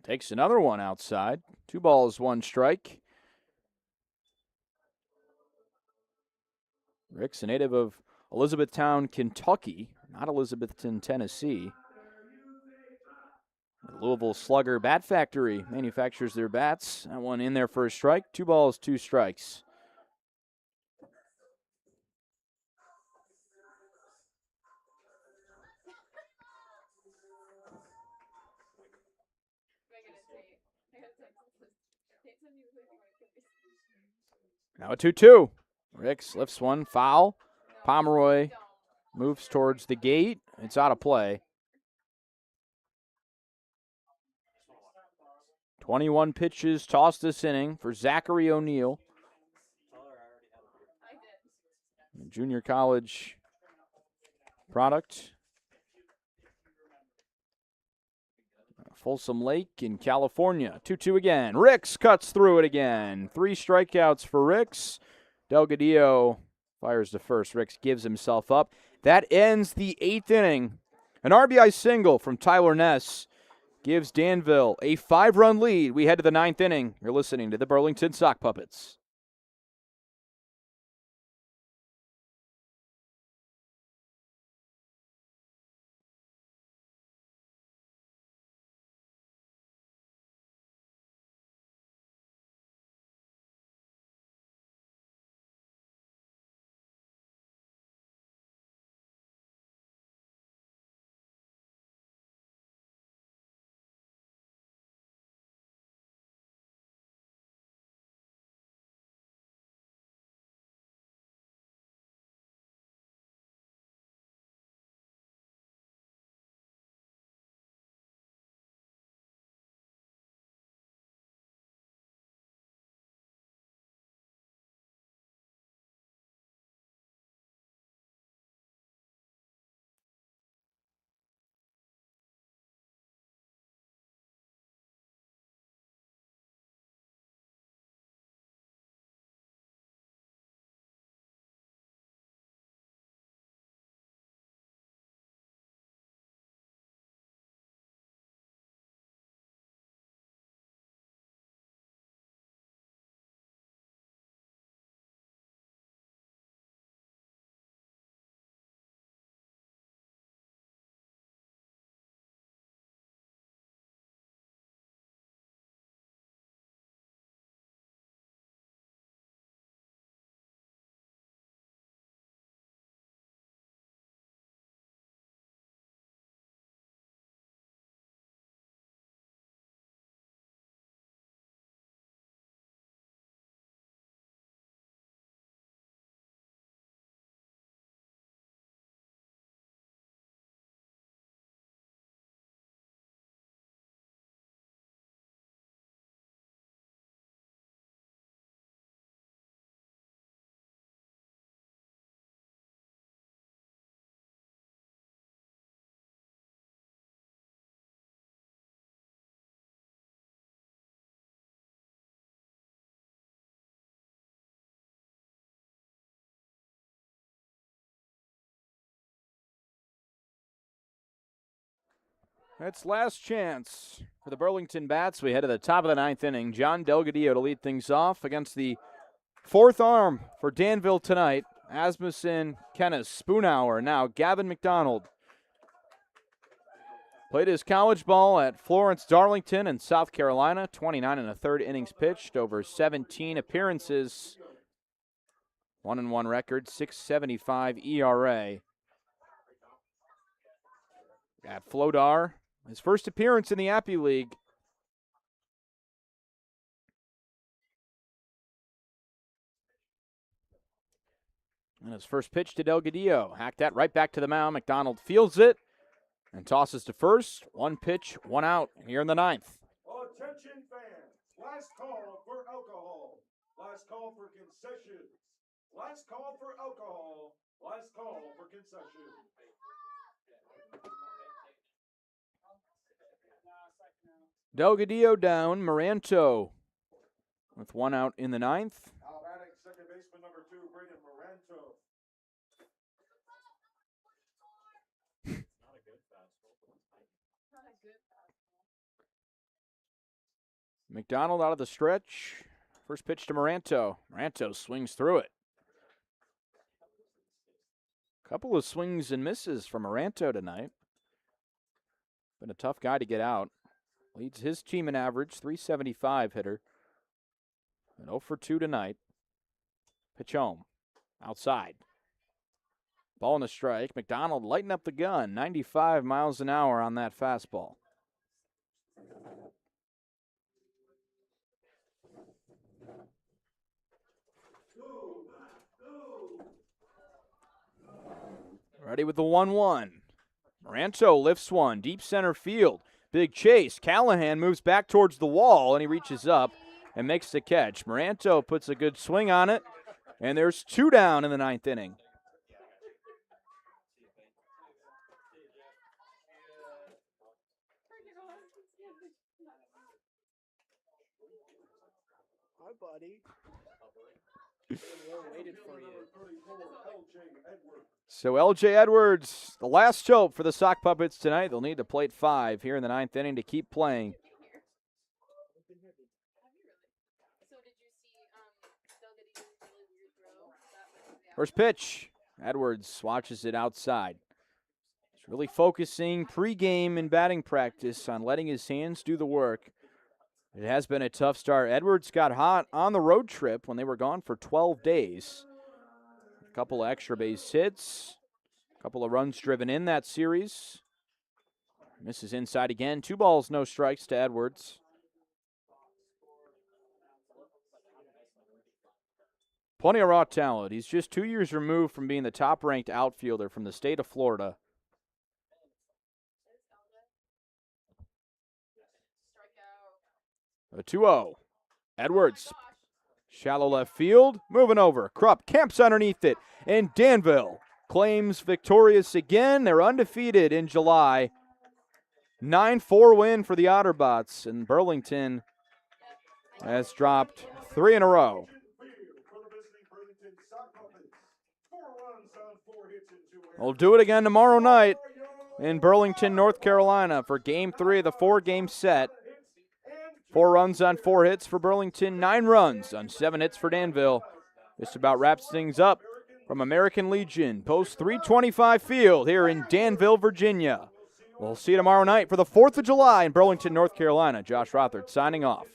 Takes another one outside. 2 balls, 1 strike. Rick's a native of Elizabethtown, Kentucky, not Elizabethton, Tennessee. The Louisville Slugger Bat Factory manufactures their bats. That one in there for a strike. 2 balls, 2 strikes. Now a 2-2. Ricks lifts one, foul. Pomeroy moves towards the gate. It's out of play. 21 pitches tossed this inning for Zachary O'Neill. Junior college product. Folsom Lake in California. 2-2 again. Ricks cuts through it again. 3 strikeouts for Ricks. Delgadillo fires to first. Ricks gives himself up. That ends the 8th inning. An RBI single from Tyler Ness gives Danville a 5-run lead. We head to the 9th inning. You're listening to the Burlington Sock Puppets. That's last chance for the Burlington Bats. We head to the top of the 9th inning. John Delgadillo to lead things off against the fourth arm for Danville tonight. Asmussen, Kennis, Spoonhour, now Gavin McDonald. Played his college ball at Florence Darlington in South Carolina. 29 1/3 innings pitched over 17 appearances. 1-1 record, 6.75 ERA. At Flodar, his first appearance in the Appy League. And his first pitch to Delgadillo. Hacked that right back to the mound. McDonald fields it and tosses to first. 1 pitch, 1 out here in the 9th. Attention fans, last call for alcohol. Last call for concessions. Last call for alcohol. Last call for concessions. Delgadillo down, Moranto with 1 out in the 9th. Now batting second baseman number 2, Braden Moranto. McDonald out of the stretch. First pitch to Moranto. Moranto swings through it. Couple of swings and misses from Moranto tonight. Been a tough guy to get out. Leads his team in average, 375 hitter. And 0 for 2 tonight. Pitch home. Outside. Ball and a strike. McDonald lighting up the gun. 95 miles an hour on that fastball. Ready with the 1-1. Moranto lifts one. Deep center field. Big chase. Callahan moves back towards the wall, and he reaches up and makes the catch. Moranto puts a good swing on it, and there's 2 down in the 9th inning. Hi, buddy. Waited for you. So LJ Edwards, the last hope for the Sock Puppets tonight. They'll need to plate 5 here in the 9th inning to keep playing. So did you see Delgadillo's really weird throw? That was the First pitch. Edwards watches it outside. He's really focusing pregame and batting practice on letting his hands do the work. It has been a tough start. Edwards got hot on the road trip when they were gone for 12 days. A couple of extra base hits. A couple of runs driven in that series. Misses inside again. 2 balls, no strikes to Edwards. Plenty of raw talent. He's just 2 years removed from being the top-ranked outfielder from the state of Florida. A 2-0. Edwards. Shallow left field. Moving over. Krupp camps underneath it. And Danville claims victorious again. They're undefeated in July. 9-4 win for the Otterbots. And Burlington has dropped 3 in a row. We'll do it again tomorrow night in Burlington, North Carolina for Game 3 of the 4-game set. 4 runs on 4 hits for Burlington, 9 runs on 7 hits for Danville. This about wraps things up from American Legion, post 325 field here in Danville, Virginia. We'll see you tomorrow night for the 4th of July in Burlington, North Carolina. Josh Rothard signing off.